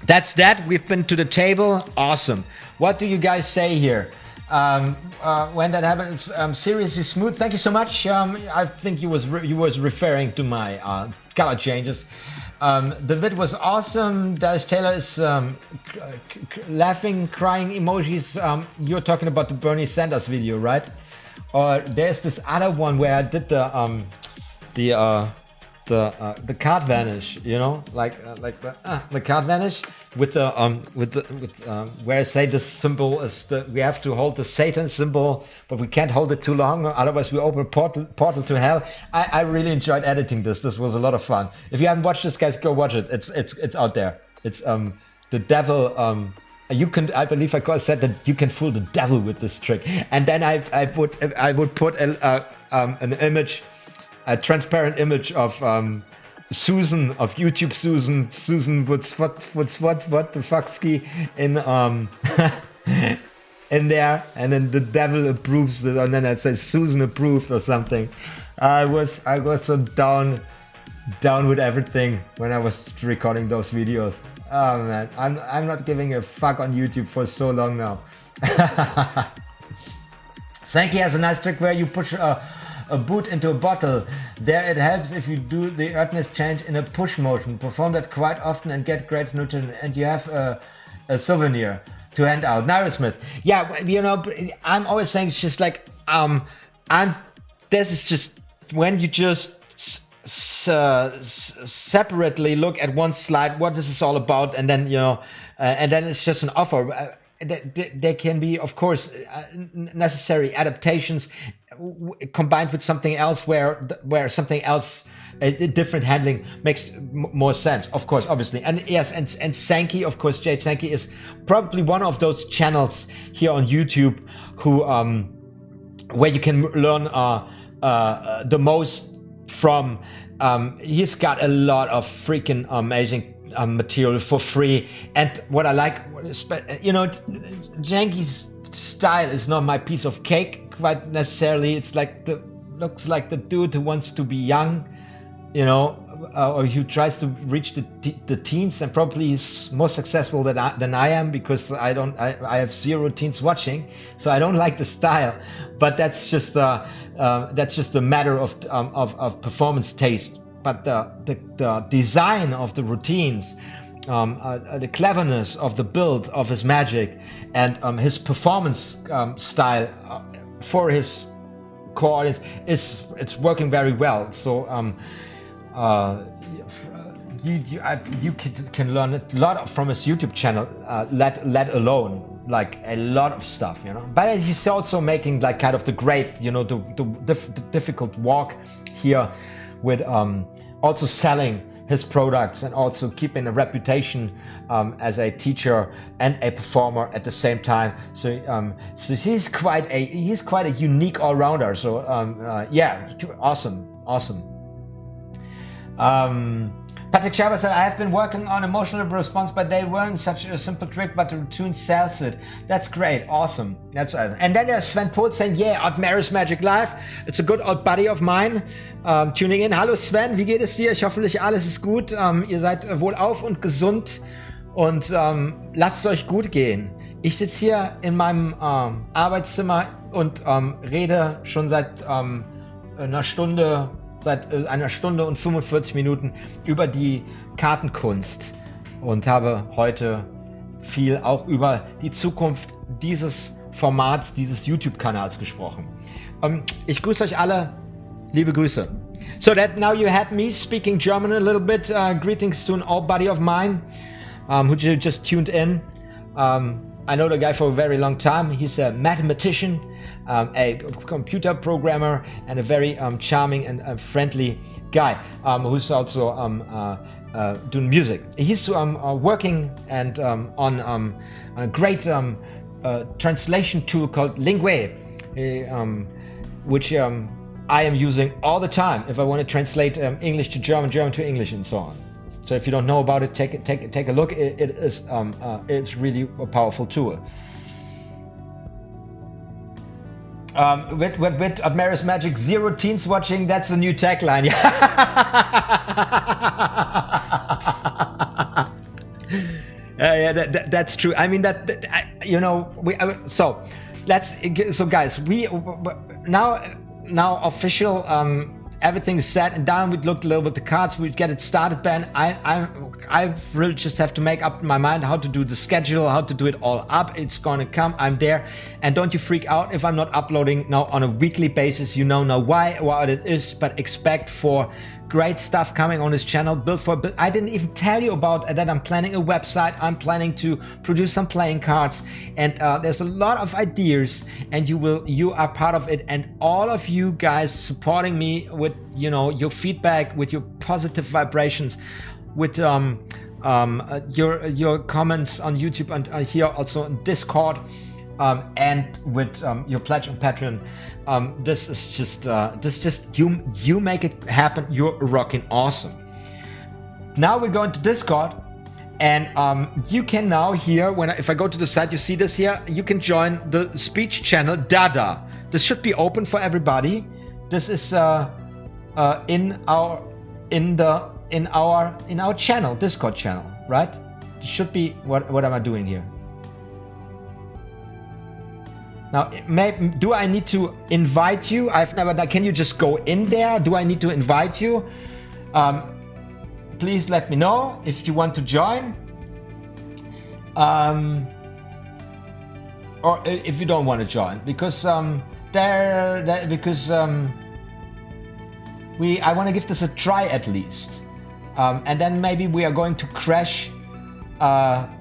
that's that. We've been to the table. Awesome. What do you guys say here? When that happens, seriously smooth. Thank you so much. I think you was referring to my color changes. The vid was awesome. Dallas Taylor is laughing, crying emojis. You're talking about the Bernie Sanders video, right? Or there's this other one where I did the card vanish. You know, like the card vanish with where I say the symbol is we have to hold the Satan symbol, but we can't hold it too long, otherwise we open a portal to hell. I really enjoyed editing this. This was a lot of fun. If you haven't watched this, guys, go watch it. It's out there. It's the devil. You can, I believe I said that you can fool the devil with this trick. And then I would put an image, a transparent image of Susan, of YouTube Susan what the fuck ski in in there, and then the devil approves it, and then I say Susan approved or something. I was so down with everything when I was recording those videos. Oh man, I'm not giving a fuck on YouTube for so long now. Sankey has a nice trick where you push a boot into a bottle. There it helps if you do the earthness change in a push motion. Perform that quite often and get great nutrition, and you have a souvenir to hand out. Nairosmith. Yeah, you know, I'm always saying it's just like, this is just when you just separately look at one slide, what this is all about, and then, you know, and then it's just an offer. There can be, of course, necessary adaptations combined with something else where something else, a different handling makes more sense, of course, obviously. And yes, and Sankey, of course, Jade Sankey is probably one of those channels here on YouTube who where you can learn the most from. He's got a lot of freaking amazing material for free, and what I like, you know, Janky's style is not my piece of cake quite necessarily. It's like looks like the dude who wants to be young, you know, or who tries to reach the teens, and probably he's more successful than I am, because I have 0 teens watching, so I don't like the style. But that's just a matter of performance taste. But the design of the routines, the cleverness of the build of his magic, and his performance style for his core audience it's working very well. So you can learn a lot from his YouTube channel, let alone like a lot of stuff, you know. But he's also making like kind of the great, you know, the difficult walk here with also selling his products and also keeping a reputation as a teacher and a performer at the same time. So he's quite a unique all-rounder. So yeah, awesome. Patrick Scherber said, I have been working on emotional response, but they weren't such a simple trick, but the routine sells it. That's great. Awesome. That's awesome. And then there's Sven Pohl saying, yeah, OTHMARiUS Magic Live. It's a good old buddy of mine. Tuning in. Hallo Sven, wie geht es dir? Ich hoffe, alles ist gut. Ihr seid wohlauf und gesund, und lasst es euch gut gehen. Ich sitze hier in meinem Arbeitszimmer und rede schon seit einer Stunde und 45 Minuten über die Kartenkunst und habe heute viel auch über die Zukunft dieses Formats, dieses YouTube-Kanals gesprochen. Ich grüße euch alle, liebe Grüße. So that now you had me speaking German a little bit. Greetings to an old buddy of mine who just tuned in. I know the guy for a very long time. He's a mathematician, a computer programmer, and a very charming and friendly guy who's also doing music. He's working and on a great translation tool called LiVE, which I am using all the time if I want to translate English to German, German to English, and so on. So if you don't know about it, take a look. It's really a powerful tool. With OTHMARiUS Magic, 0 teens watching. That's the new tagline. Yeah, that's true. I mean you know, so guys, we now official. Everything's set and done. We looked a little bit at the cards. We get it started, Ben. I really just have to make up my mind how to do the schedule, how to do it all up. It's gonna come. I'm there, and don't you freak out if I'm not uploading now on a weekly basis. You know now why it is, but expect for great stuff coming on this channel. I didn't even tell you about that. I'm planning a website. I'm planning to produce some playing cards, and there's a lot of ideas, and you are part of it. And all of you guys supporting me with, you know, your feedback, with your positive vibrations, with your comments on YouTube and here also on Discord, and with your pledge on Patreon. This is just you make it happen. You're rocking awesome. Now we're going to Discord, and you can now here, if I go to the site, you see this here. You can join the speech channel Dada. This should be open for everybody. This is in our channel, Discord channel, right? It should be. What am I doing here? Now, do I need to invite you? I've never done. Can you just go in there? Do I need to invite you? Please let me know if you want to join. Or if you don't want to join, because I want to give this a try at least, and then maybe we are going to crash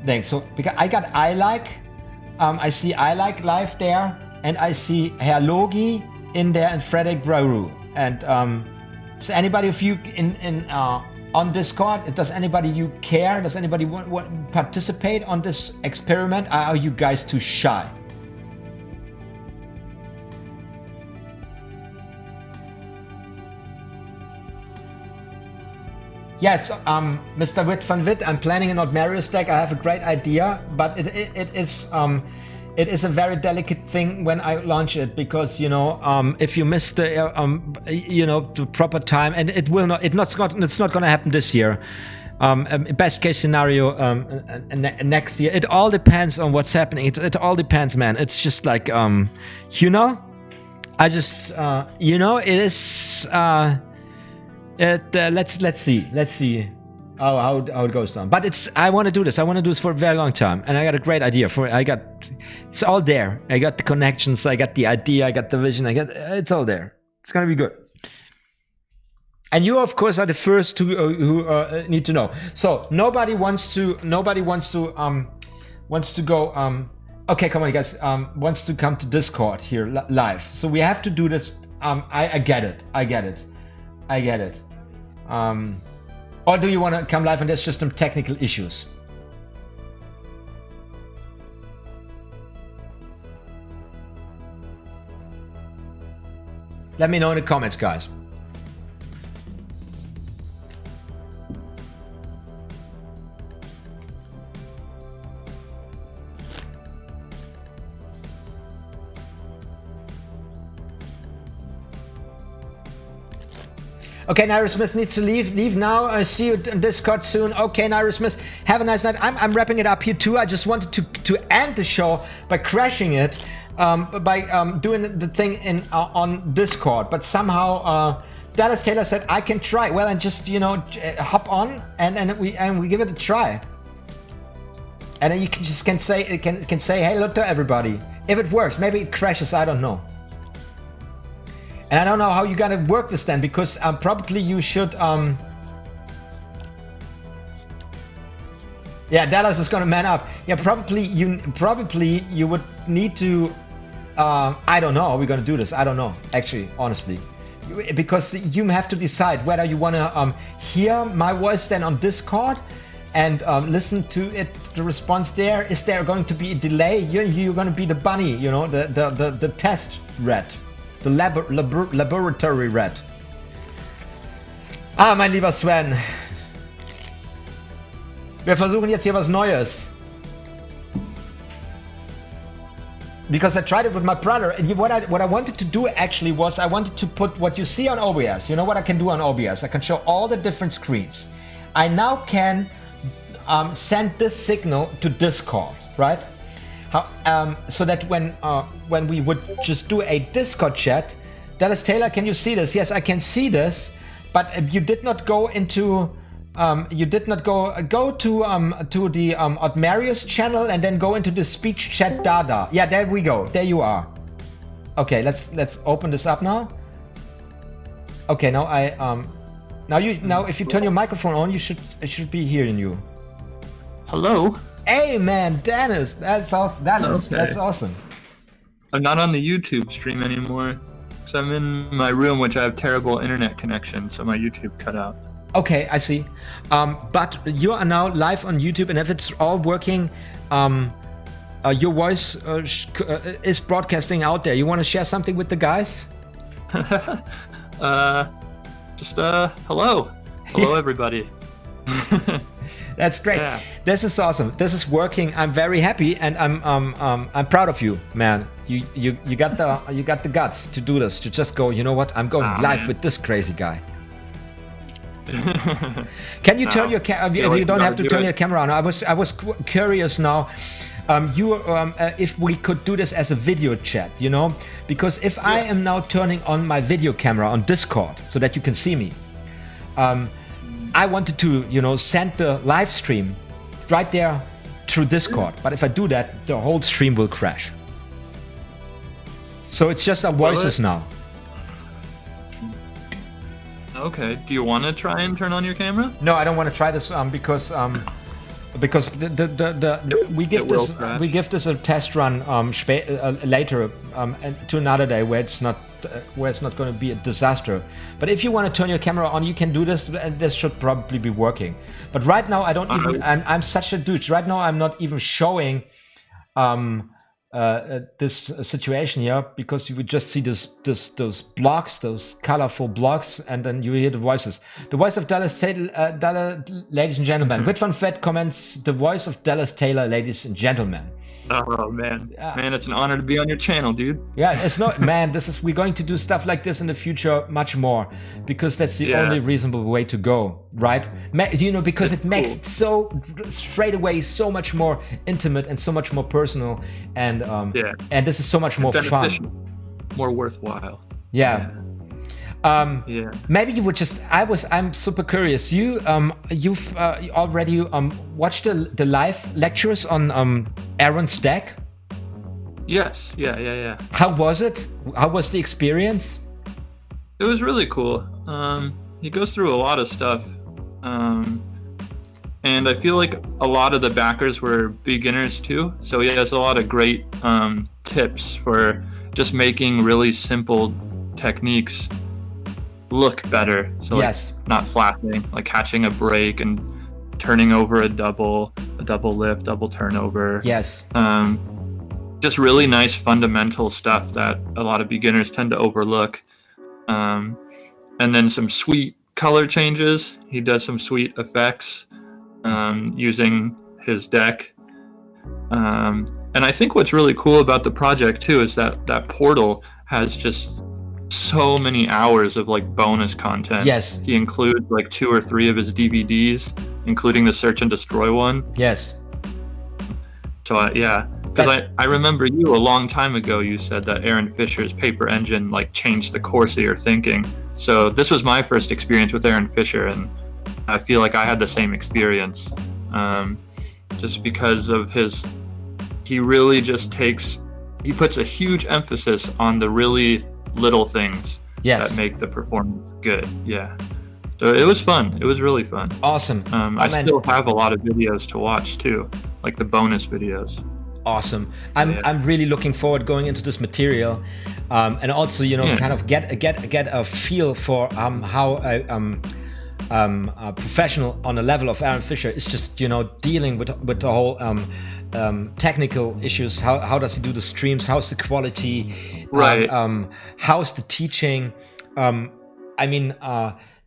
things. So because I got I see live there, and I see Herr Logi in there and Frederick Braru. And so anybody of you on Discord, does anybody you care? Does anybody want participate on this experiment? Are you guys too shy? Yes, Mr. Witt van Witt, I'm planning an OTHMARiUS deck. I have a great idea, but it is a very delicate thing when I launch it, because if you miss the the proper time, and it's not going to happen this year. Best case scenario next year. It all depends on what's happening. It all depends, man. It's just like I just it is. Let's see how it goes down. But I want to do this. I want to do this for a very long time, and I got a great idea for it. It's all there. I got the connections. I got the idea. I got the vision. It's all there. It's gonna be good. And you, of course, are the first who need to know. So nobody wants to go. Okay, come on, you guys. Wants to come to Discord here live. So we have to do this. I get it. Or do you want to come live and there's just some technical issues? Let me know in the comments, guys. Okay, Naira Smith needs to leave. Leave now. I see you on Discord soon. Okay, Naira Smith, have a nice night. I'm wrapping it up here too. I just wanted to end the show by crashing it, by doing the thing on Discord. But somehow Dallas Taylor said I can try. Well, and just hop on and we give it a try. And then you can say hey, hello to everybody. If it works, maybe it crashes. I don't know. And I don't know how you gotta work this then, because probably you should. Yeah, Dallas is gonna man up. Yeah, probably you would need to. I don't know how we're gonna do this. I don't know, actually, honestly, because you have to decide whether you wanna hear my voice then on Discord and listen to it, the response there. Is there going to be a delay? You're gonna be the bunny, the test rat. The laboratory rat. Mein lieber Sven. Wir versuchen jetzt hier was Neues. Because I tried it with my brother, and what I wanted to do actually was I wanted to put what you see on OBS. You know what I can do on OBS? I can show all the different screens. I now can send this signal to Discord, right? So that when we would just do a Discord chat, Dallas Taylor, can you see this? Yes, I can see this, but you did not go into go to the OTHMARiUS channel and then go into the speech chat data. Yeah, there we go. There you are. Okay, let's open this up now. Okay, now now if you turn your microphone on, it should be hearing you. Hello. Hey man, Dennis, that's awesome. That's awesome. I'm not on the YouTube stream anymore, so I'm in my room, which I have terrible internet connection, so my YouTube cut out. Okay, I see. But you are now live on YouTube, and if it's all working, your voice is broadcasting out there. You want to share something with the guys? Hello everybody. That's great. Yeah. This is awesome. This is working. I'm very happy, and I'm proud of you, man. You got the guts to do this. To just go. You know what? I'm going live with this crazy guy. Can you turn your camera? You don't have to turn your camera on. I was curious now. If we could do this as a video chat, you know, because if I am now turning on my video camera on Discord so that you can see me, I wanted to, you know, send the live stream right there through Discord. But if I do that, the whole stream will crash. So it's just our voices now. Okay. Do you want to try and turn on your camera? No, I don't want to try this because we give this a test run later and to another day where it's not going to be a disaster. But if you want to turn your camera on, you can do this, and this should probably be working. But right now I don't even. I'm such a dude. Right now I'm not even showing this situation here, because you would just see those blocks, those colorful blocks, and then you hear the voices. The voice of Dallas Taylor, ladies and gentlemen. Whitvan Fett comments, the voice of Dallas Taylor, ladies and gentlemen. Oh man, man, it's an honor to be on your channel, dude. Yeah, it's not, man. We're going to do stuff like this in the future much more, because that's the only reasonable way to go, right? You know, because it makes it so straight away so much more intimate and so much more personal, and this is so much more fun, more worthwhile. Maybe you would just. I'm super curious. You've already watched the live lectures on Aaron's deck? Yes. Yeah. How was it? How was the experience? It was really cool. He goes through a lot of stuff, and I feel like a lot of the backers were beginners too. So he has a lot of great tips for just making really simple techniques look better. So like not flashing, like catching a break and turning over a double lift, double turnover. Just really nice fundamental stuff that a lot of beginners tend to overlook. And then some sweet color changes. He does some sweet effects using his deck. And I think what's really cool about the project too is that Portal has just so many hours of like bonus content. He includes like 2 or 3 of his DVDs, including the Search and Destroy one. So because I remember you a long time ago, you said that Aaron Fisher's Paper Engine like changed the course of your thinking. So this was my first experience with Aaron Fisher, and I feel like I had the same experience, just because of he really just he puts a huge emphasis on the really little things that make the performance good. So it was fun. It was really fun. Awesome. I still have a lot of videos to watch too, like the bonus videos. Awesome. I'm really looking forward going into this material, and also, you know, kind of get a feel for how a professional on the level of Aaron Fisher is just, you know, dealing with the whole technical issues. How does he do the streams? How's the quality? How's the teaching? I mean,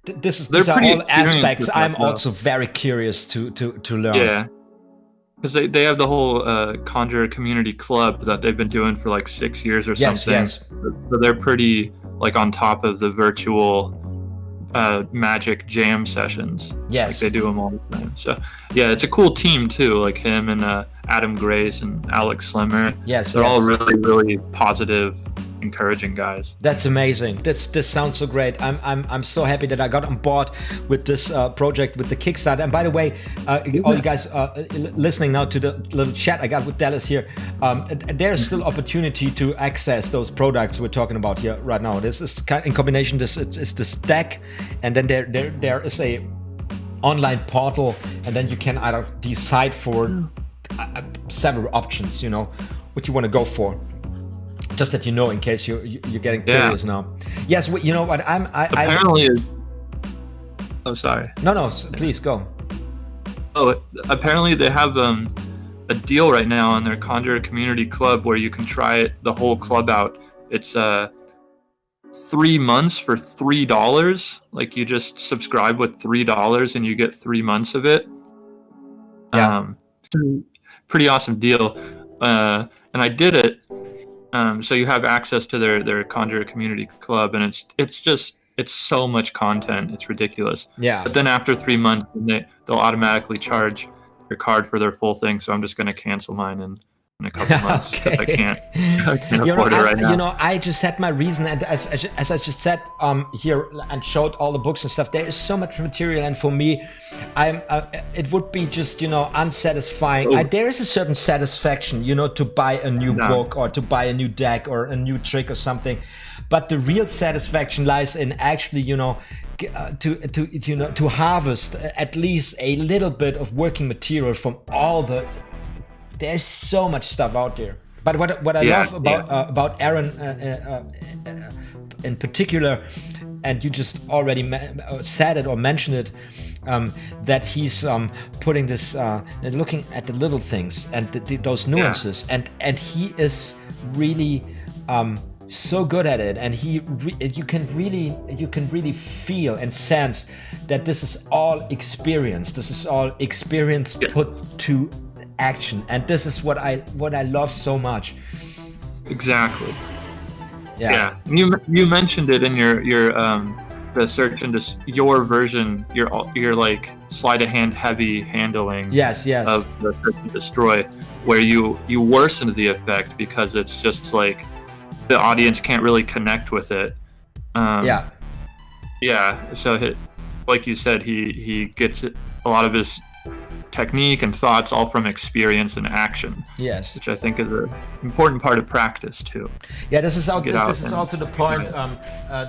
these are all aspects I'm also very curious to learn. Because they have the whole Conjure community club that they've been doing for like 6 years or something. So they're pretty like on top of the virtual Magic jam sessions. Like they do them all the time. So it's a cool team too, like him and Adam Grace and Alex Slimmer. They're all really, really positive, encouraging guys. That's amazing. This sounds so great. I'm so happy that I got on board with this project, with the Kickstarter. And by the way, all you guys listening now to the little chat I got with Dallas here, there's still opportunity to access those products we're talking about here right now. This is kind of in combination. It's this deck, and then there is a online portal, and then you can either decide for several options, you know, what you want to go for. Just that you know, in case you're getting curious now. Yes, you know what? Oh, sorry. No, please go. Oh, apparently they have a deal right now on their Conjure Community Club where you can try the whole club out. It's 3 months for $3. Like you just subscribe with $3 and you get 3 months of it. Pretty awesome deal. And I did it. So you have access to their Conjure Community Club, and it's just it's so much content, it's ridiculous. Yeah. But then after 3 months, they'll automatically charge your card for their full thing. So I'm just gonna cancel mine in a couple months because I can't afford it right now. I just had my reason, and as I just said here and showed all the books and stuff, there is so much material, and for me, it would be just unsatisfying. There is a certain satisfaction, to buy a new book or to buy a new deck or a new trick or something, but the real satisfaction lies in actually, to harvest at least a little bit of working material from all the. There's so much stuff out there. But what I love about Aaron in particular, and you just already said it or mentioned it, that he's putting this, looking at the little things and those nuances, and he is really so good at it, and you can really feel and sense that this is all experience. This is all experience put to action, and this is what I love so much. Exactly. Yeah. You mentioned it in your the search into your version, your like sleight of hand heavy handling. Yes. Of the search and destroy, where you worsen the effect because it's just like the audience can't really connect with it. So like you said, he gets a lot of his technique and thoughts all from experience and action. Yes, which I think is an important part of practice too. Yeah, this is also the point.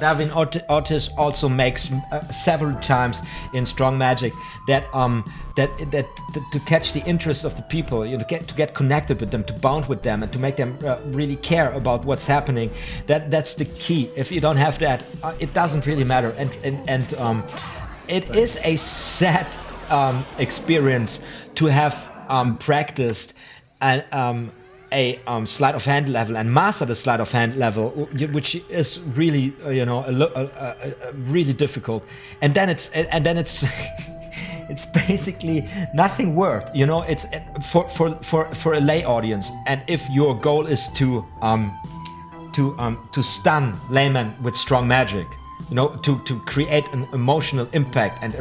Darwin Otis also makes several times in Strong Magic that to catch the interest of the people, to get connected with them, to bond with them, and to make them really care about what's happening. That's the key. If you don't have that, it doesn't really matter. And it is a sad experience to have practiced a sleight of hand level and master the sleight of hand level, which is really really difficult, and then it's it's basically nothing worth. It's for a lay audience, and if your goal is to stun laymen with strong magic, to create an emotional impact and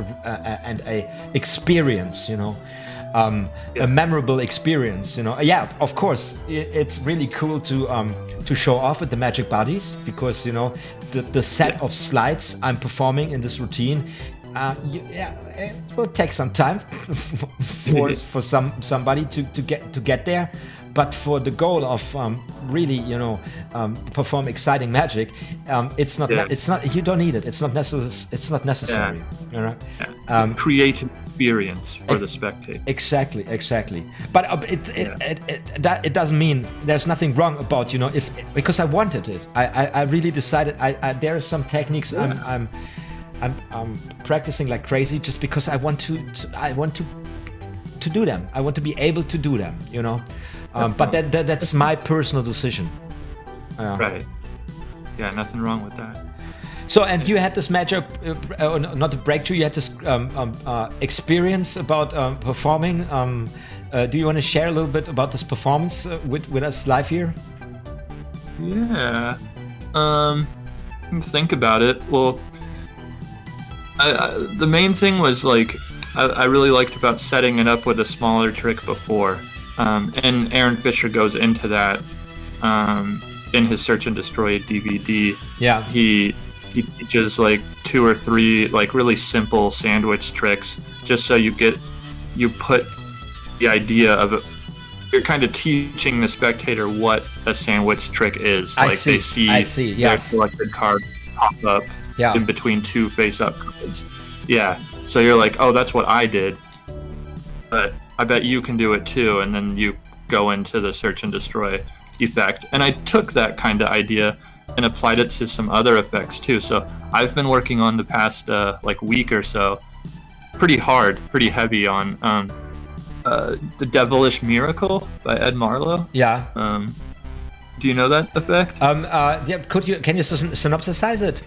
a experience, a memorable experience, of course, it's really cool to show off with the magic bodies, because the set of slides I'm performing in this routine, it will take some time for somebody to get there. But for the goal of really, perform exciting magic, it's not. You don't need it. It's not necessary. It's not necessary. Create an experience for the spectator. Exactly. But it doesn't mean there's nothing wrong about because I wanted it. I really decided. There are some techniques I'm practicing like crazy just because I want to do them. I want to be able to do them. But that's my personal decision. Right. Yeah, nothing wrong with that. So, and you had this magic, not a breakthrough, you had this experience about performing. Do you want to share a little bit about this performance with us live here? Yeah. Think about it. Well, the main thing was like, I really liked about setting it up with a smaller trick before. And Aaron Fisher goes into that in his Search and Destroy DVD. Yeah. He teaches like 2 or 3 like really simple sandwich tricks, just so you put the idea of it. You're kind of teaching the spectator what a sandwich trick is. They see their selected card pop up in between 2 face-up cards. Yeah. So you're like, oh, that's what I did. But I bet you can do it too, and then you go into the Search and Destroy effect. And I took that kind of idea and applied it to some other effects too. So I've been working on the past week or so, pretty hard, pretty heavy on the Devilish Miracle by Ed Marlowe. Yeah. Do you know that effect? Can you synopsisize it?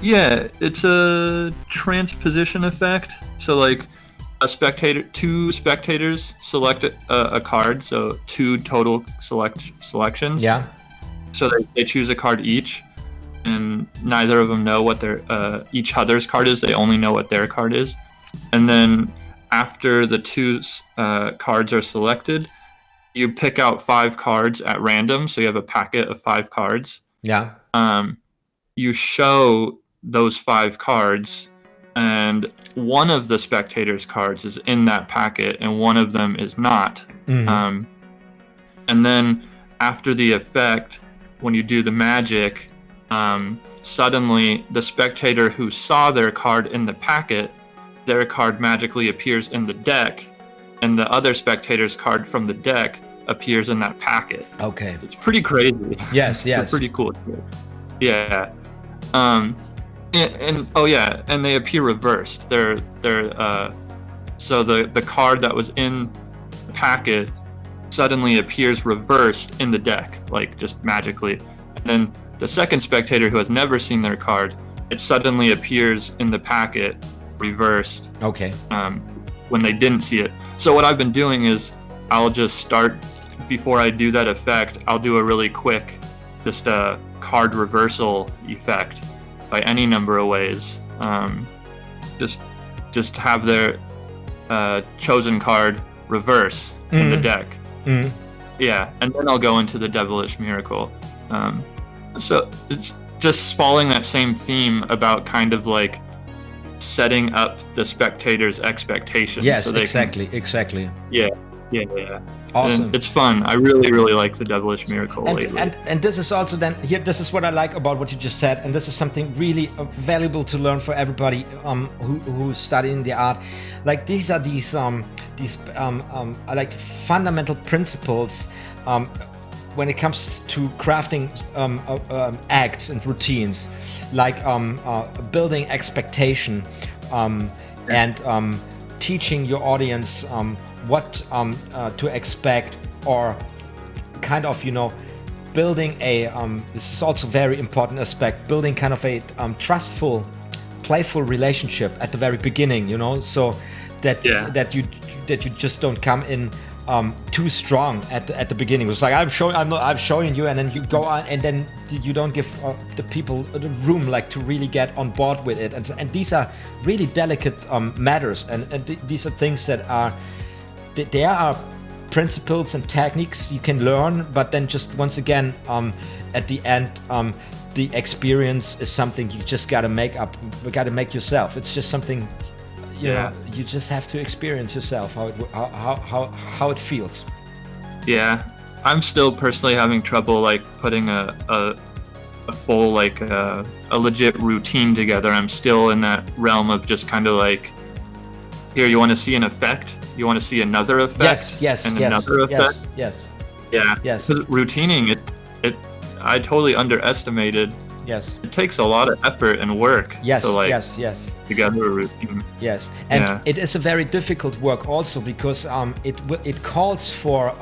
Yeah, it's a transposition effect. So like two spectators select a card, so 2 total selections. Yeah. So they choose a card each, and neither of them know what their each other's card is. They only know what their card is. And then after the two cards are selected, you pick out 5 cards at random. So you have a packet of 5 cards. Yeah. You show those 5 cards, and one of the spectator's cards is in that packet, and one of them is not. Mm-hmm. And then after the effect, when you do the magic, suddenly the spectator who saw their card in the packet, their card magically appears in the deck, and the other spectator's card from the deck appears in that packet. Okay. It's pretty crazy. Yes, yes. It's pretty cool. Yeah. And oh yeah, and they appear reversed. They're so the card that was in the packet suddenly appears reversed in the deck, like just magically. And then the second spectator who has never seen their card, it suddenly appears in the packet reversed. Okay. When they didn't see it. So what I've been doing is I'll just start, before I do that effect, I'll do a really quick just a card reversal effect by any number of ways. Just have their chosen card reverse in the deck. Mm-hmm. Yeah, and then I'll go into the Devilish Miracle. So it's just following that same theme about kind of like setting up the spectator's expectations. Yes, so they exactly. Yeah. Awesome. And it's fun. I really like the Devilish Miracle lately. And this is also then here. This is what I like about what you just said, and this is something really valuable to learn for everybody who's studying the art. Like these are these like fundamental principles when it comes to crafting acts and routines, like building expectation and teaching your audience what to expect, or kind of, building a this is also very important aspect, building kind of a trustful, playful relationship at the very beginning, so that you just don't come in too strong at the beginning. It's like I'm showing you, and then you go on, and then you don't give the people the room like to really get on board with it. And these are really delicate matters, and these are things that are there are principles and techniques you can learn, but then just once again at the end the experience is something you just got to make yourself. It's just something you know, you just have to experience yourself how it feels. Yeah, I'm still personally having trouble like putting a full like a legit routine together. I'm still in that realm of just kind of like, here, you want to see an effect, you want to see another effect, another effect. Yes. Because routining it I totally underestimated. Yes. It takes a lot of effort and work to like to gather a routine. Yes, and it is a very difficult work also, because it calls for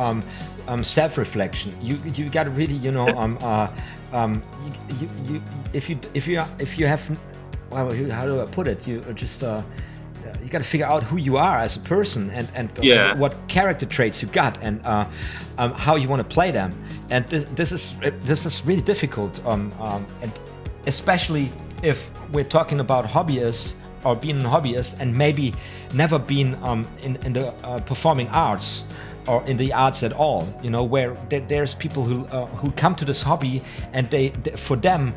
self-reflection. You got to really if you have, well, how do I put it? You just you got to figure out who you are as a person, and what character traits you got, and how you want to play them. And this is really difficult, and especially if we're talking about hobbyists, or being a hobbyist and maybe never been in the performing arts, or in the arts at all, where there's people who come to this hobby, and they for them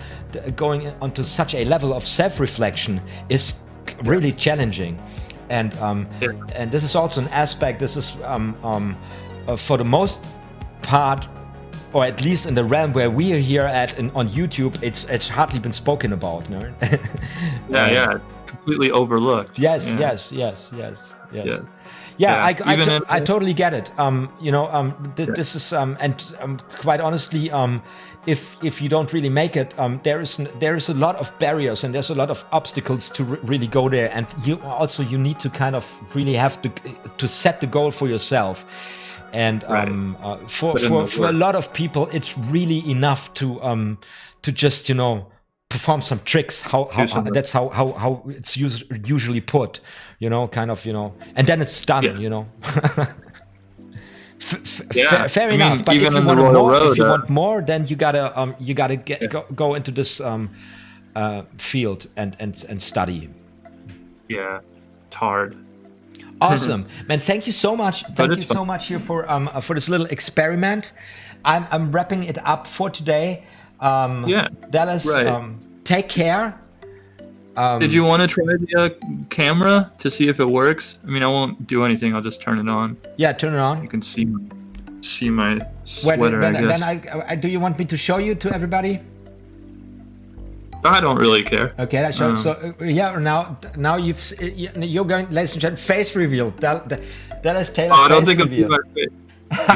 going onto such a level of self-reflection is really challenging. And and this is also an aspect. This is for the most part, or at least in the realm where we are here on YouTube, it's hardly been spoken about. No? Completely overlooked. Yes. Yeah, I totally get it. This is and quite honestly, if you don't really make it, there is a lot of barriers, and there's a lot of obstacles to really go there, and you need to kind of really have to set the goal for yourself. And for a lot of people, it's really enough to just perform some tricks. That's how it's usually put, and then it's done. Yeah, fair I mean, enough. But if even you in the want Royal more, Road, if you want more, then you gotta Yeah. go into this field and study. yeah, it's hard. Awesome, man! Thank you so much. But Thank you it's fun. so much here for this little experiment. I'm wrapping it up for today. Yeah, Dallas, right. take care. Did you want to try the camera to see if it works? I mean, I won't do anything. I'll just turn it on. Yeah, turn it on. You can see my sweater, I guess. Then do you want me to show you to everybody? I don't really care. Okay, I show. So yeah, now you're going, ladies and gentlemen, face reveal. Dallas Taylor. Oh, I don't face think reveal. I'm my face.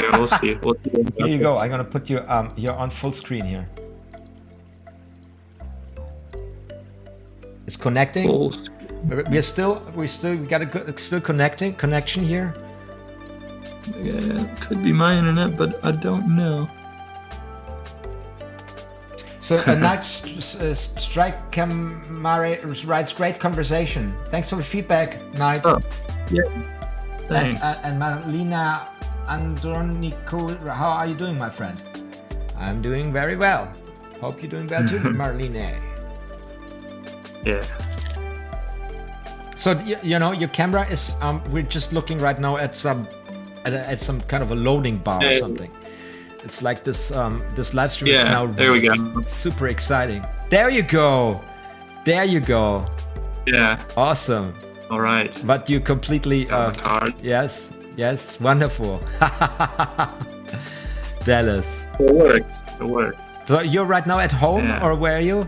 Yeah, we'll see. We'll see what Here you go. happens. I'm gonna put you you're on full screen here. It's connecting. Full- We got a good still connection here. Yeah, it could be my internet, but I don't know. So a nice strike Mare writes great conversation. Thanks for the feedback, Knight. Oh, yeah. and, Thanks. and Marlena Andronico, how are you doing, my friend? I'm doing very well. Hope you're doing well too, Marlene. Yeah. So you know your camera is we're just looking right now at some kind of a loading bar or Yeah. something. It's like this this live stream is Yeah. now There we go. super exciting. There you go. There you go. Yeah. Awesome. All right. But you completely Got my card. yes, wonderful. Dallas. It works. It works. So you're right now at home Yeah. or where are you?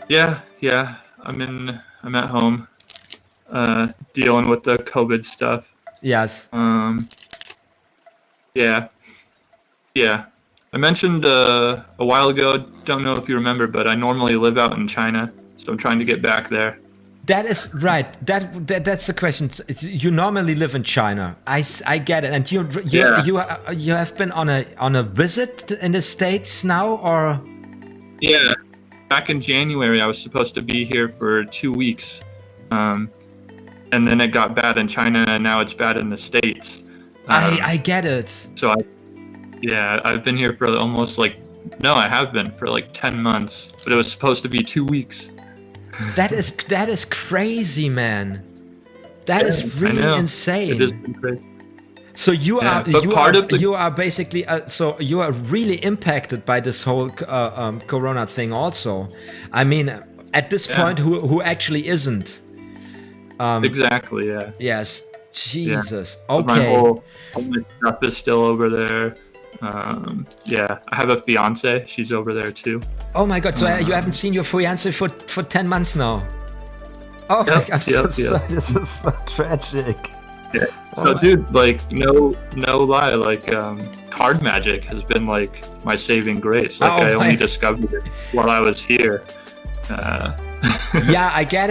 Yeah. Yeah. I'm at home, dealing with the COVID stuff. Yes. Yeah. Yeah. I mentioned a while ago, don't know if you remember, but I normally live out in China, so I'm trying to get back there. That is right. That's the question. You normally live in China. I get it. And Yeah. you have been on a visit in the States now, or? Yeah. Back in January, I was supposed to be here for 2 weeks. And then it got bad in China, and now it's bad in the States. I get it. So I've been here for almost I have been for 10 months, but it was supposed to be 2 weeks. That is crazy, man. That is I really know. insane. It has been crazy. So you Yeah, are but part of the- you are basically so you are really impacted by this whole Corona thing. Also, I mean, at this Yeah. point, who actually isn't? Exactly, yeah. Yes, Jesus. But Okay. all my stuff is still over there. Yeah, I have a fiance. She's over there too. Oh my God! So you haven't seen your fiance for 10 months now. Oh my Yep, God! yep. This is so tragic. Yeah. So, dude, no lie, card magic has been my saving grace. I Oh, only my- discovered it while I was here. Yeah, I get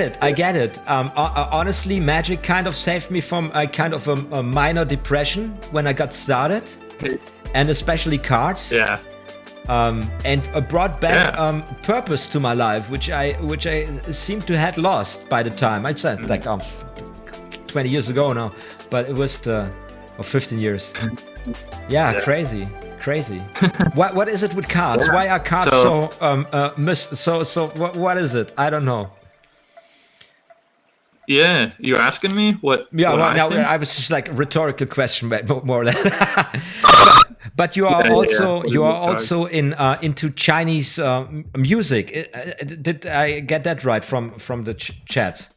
it. Honestly, magic kind of saved me from a kind of a minor depression when I got started, and especially cards. Yeah. And brought back Yeah. purpose to my life, which I seemed to had lost by the time. I'd said 20 years ago now, but it was or 15 years. Yeah, Yeah. crazy. What is it with cards? Yeah. Why are cards So- so what is it? I don't know. Yeah, you asking me what? Yeah, what well, I now think? I was just like a rhetorical question, but more or less. But you are Yeah, also yeah. you are also into Chinese music. Did I get that right from the chat?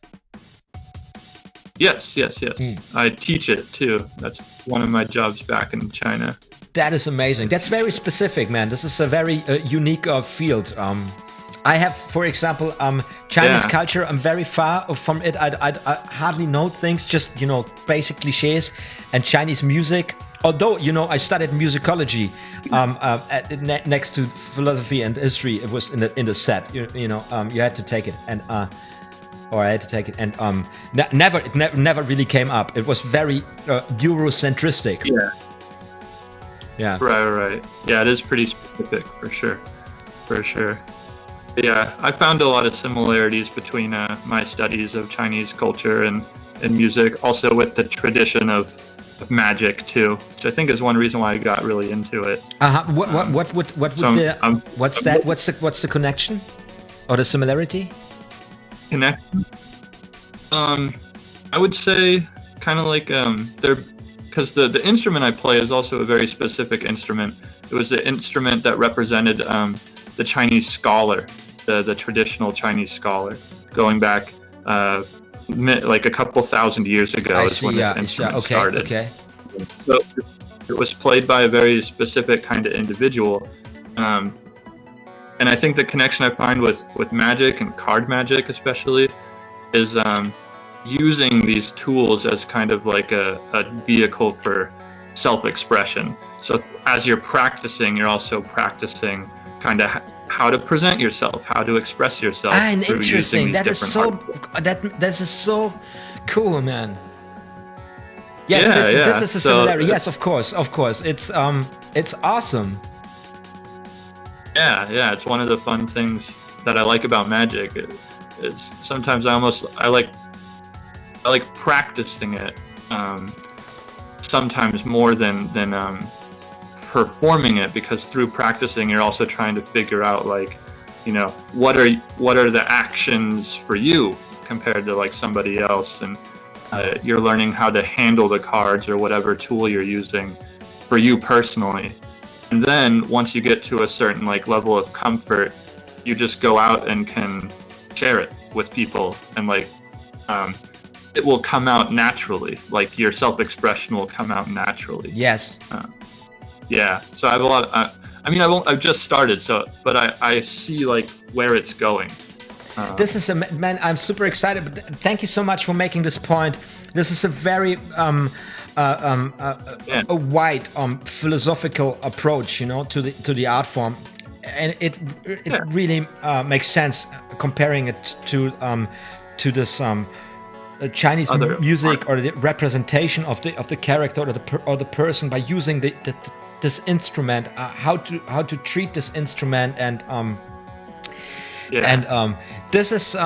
Yes. Hmm. I teach it too. That's one of my jobs back in China. That is amazing. That's very specific, man. This is a very unique field. I have, for example, Chinese Yeah. culture. I'm very far from it. I hardly know things, just basic cliches, and Chinese music. Although I studied musicology next to philosophy and history. It was in the set. You had to take it, and or I had to take it, and it never really came up. It was very Eurocentristic. Yeah. Yeah. Right. Yeah, it is pretty specific for sure. Yeah, I found a lot of similarities between my studies of Chinese culture and in music, also with the tradition of magic too, which I think is one reason why I got really into it. What's the connection or the similarity? Connection? I would say kind of like because the instrument I play is also a very specific instrument. It was the instrument that represented the Chinese scholar, the traditional Chinese scholar, going back like a couple thousand years ago is when this instrument started. Okay. So it was played by a very specific kind of individual. And I think the connection I find with magic and card magic especially is using these tools as kind of like a vehicle for self-expression. So as you're practicing, you're also practicing kind of how to present yourself, how to express yourself. And interesting. That is so cool, man. Yes, this is a similarity. Yes, of course. It's awesome. Yeah. It's one of the fun things that I like about magic. It's sometimes I like practicing it. Sometimes more than performing it, because through practicing you're also trying to figure out, like, you know, what are the actions for you compared to like somebody else, and you're learning how to handle the cards or whatever tool you're using for you personally. And then once you get to a certain like level of comfort, you just go out and can share it with people, and like it will come out naturally. Like your self-expression will come out naturally. Yes. Yeah, so I have a lot. I've just started, but I see like where it's going. This is man. I'm super excited. But thank you so much for making this point. This is a very a wide philosophical approach, you know, to the art form, and it really makes sense comparing it to this Chinese music or the representation of the character or the person by using this instrument, how to treat this instrument, and this is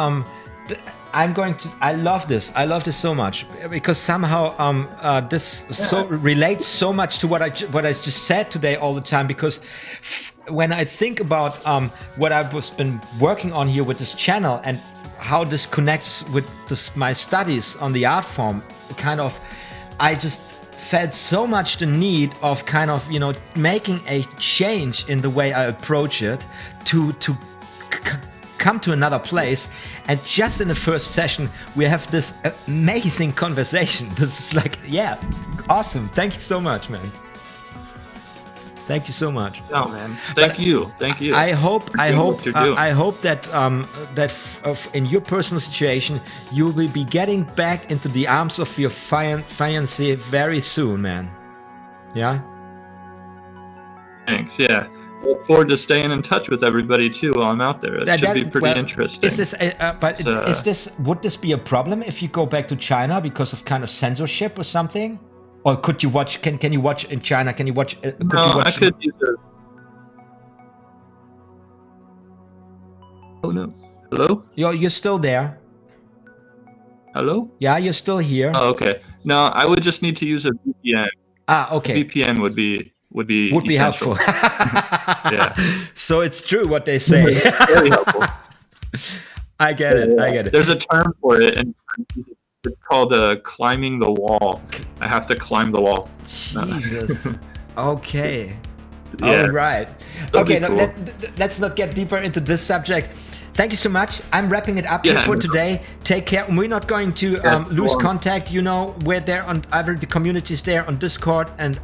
I love this so much, because somehow this relates so much to what I just said today all the time, because when I think about what I've been working on here with this channel and how this connects with my studies on the art form, I just felt so much the need of kind of, you know, making a change in the way I approach it to come to another place. And just in the first session we have this amazing conversation. This is like, yeah, awesome. Thank you so much, man. Thank you so much. Oh man, thank you. I hope that in your personal situation you will be getting back into the arms of your fiancé very soon, man. Yeah. Thanks. Yeah. I look forward to staying in touch with everybody too while I'm out there. It should be pretty interesting. Is this would this be a problem if you go back to China because of kind of censorship or something? Or could you watch? Can you watch in China? Can you watch? I could either. Oh no! Hello? You're still there? Hello? Yeah, you're still here. Oh, okay. No, I would just need to use a VPN. Okay. A VPN would be helpful. Yeah. So it's true what they say. Very helpful. I get it. There's a term for it, and it's called climbing the wall. I have to climb the wall. Jesus. Okay. Yeah. All right. Okay. Cool. Let's not get deeper into this subject. Thank you so much. I'm wrapping it up here for today. Take care. We're not going to lose contact. You know, we're there on either the communities there on Discord, and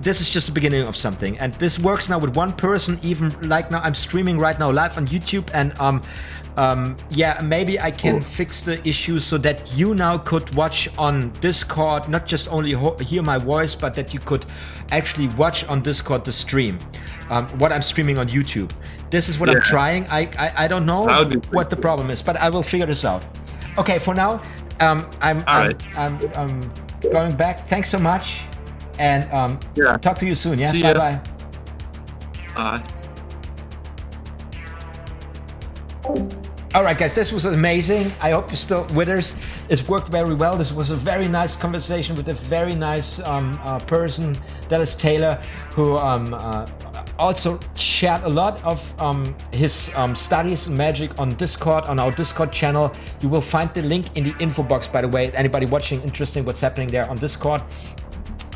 this is just the beginning of something, and this works now with one person. Even like now, I'm streaming right now live on YouTube, and maybe I can fix the issue so that you now could watch on Discord, not just only hear my voice, but that you could actually watch on Discord the stream, what I'm streaming on YouTube. This is what I'm trying. I don't know what the problem is, but I will figure this out. Okay, for now, I'm going back. Thanks so much. And talk to you soon. Yeah. Bye bye. Bye. All right, guys, this was amazing. I hope you're still with us. It worked very well. This was a very nice conversation with a very nice person, that is Taylor, who also shared a lot of his studies in magic on Discord, on our Discord channel. You will find the link in the info box, by the way. Anybody watching, interesting what's happening there on Discord.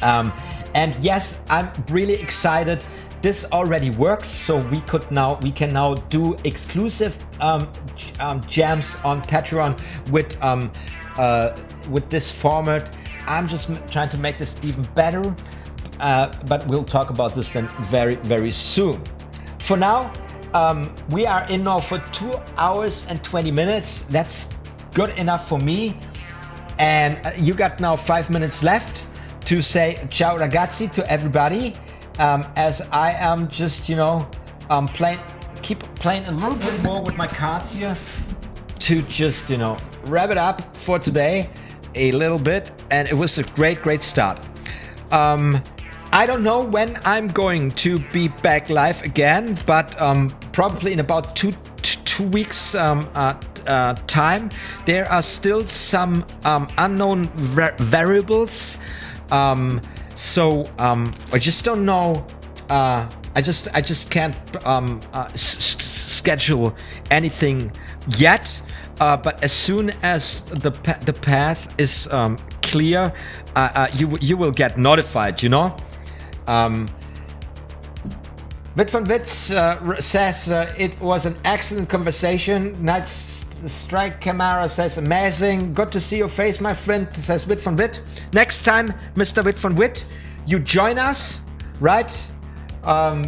And yes, I'm really excited. This already works, so we can now do exclusive jams on Patreon with this format. I'm just trying to make this even better, but we'll talk about this then very, very soon. For now, we are in now for 2 hours and 20 minutes. That's good enough for me. And you got now 5 minutes left to say ciao ragazzi to everybody. As I am just, keep playing a little bit more with my cards here to just, wrap it up for today a little bit. And it was a great, great start. I don't know when I'm going to be back live again, but probably in about two weeks time. There are still some unknown variables. So I just don't know. I just can't schedule anything yet. But as soon as the path is clear, you will get notified. Wit von Witz says it was an excellent conversation. Night Strike Camara says amazing. Good to see your face, my friend, says Wit von Wit. Next time, Mr. Wit von Wit, you join us, right?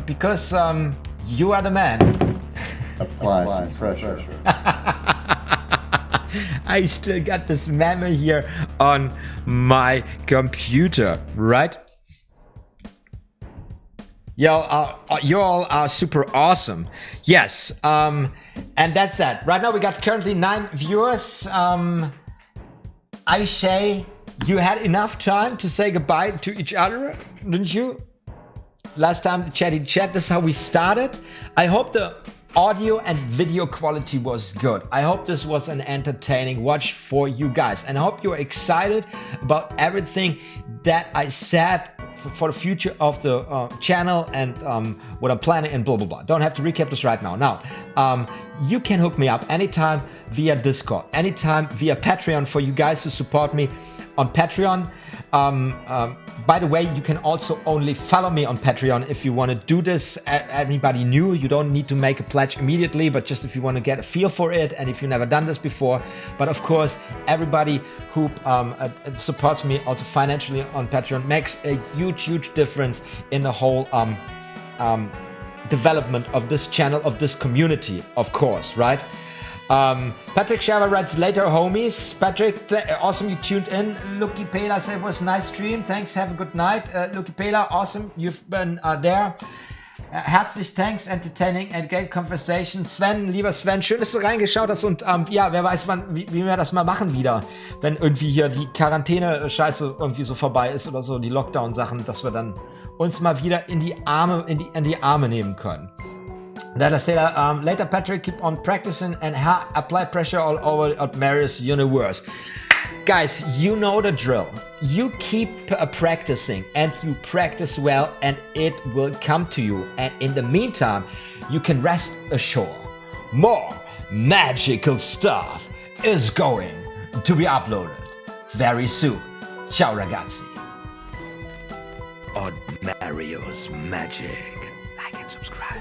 Because you are the man. Apply some pressure. I still got this memo here on my computer, right? You all are super awesome. Yes, and that's that. Right now we got currently 9 viewers. I say you had enough time to say goodbye to each other, didn't you? Last time the chatty chat, this is how we started. I hope the audio and video quality was good. I hope this was an entertaining watch for you guys. And I hope you're excited about everything that I said for the future of the channel and what I'm planning and blah, blah, blah. Don't have to recap this right now. Now, you can hook me up anytime via Discord, anytime via Patreon for you guys who support me on Patreon. By the way, you can also only follow me on Patreon if you want to do this. Anybody new, you don't need to make a pledge immediately, but just if you want to get a feel for it and if you've never done this before. But of course, everybody who supports me also financially on Patreon makes a huge, huge difference in the whole development of this channel, of this community, of course, right? Patrick Shava writes later, homies. Patrick, awesome you tuned in. Lucky Pela said it was a nice stream. Thanks, have a good night. Lucky Pela, awesome you've been there. Herzlich thanks, entertaining and great conversation. Sven, lieber Sven, schön, dass du reingeschaut hast und ja, wer weiß, wann, wie wir das mal machen wieder, wenn irgendwie hier die Quarantäne-Scheiße irgendwie so vorbei ist oder so, die Lockdown-Sachen, dass wir dann uns mal wieder in die Arme nehmen können. That is later, Patrick, keep on practicing and apply pressure all over OTHMARiUS universe. Guys, you know the drill. You keep practicing and you practice well and it will come to you. And in the meantime, you can rest assured. More magical stuff is going to be uploaded very soon. Ciao ragazzi. OTHMARiUS Magic. Like and subscribe.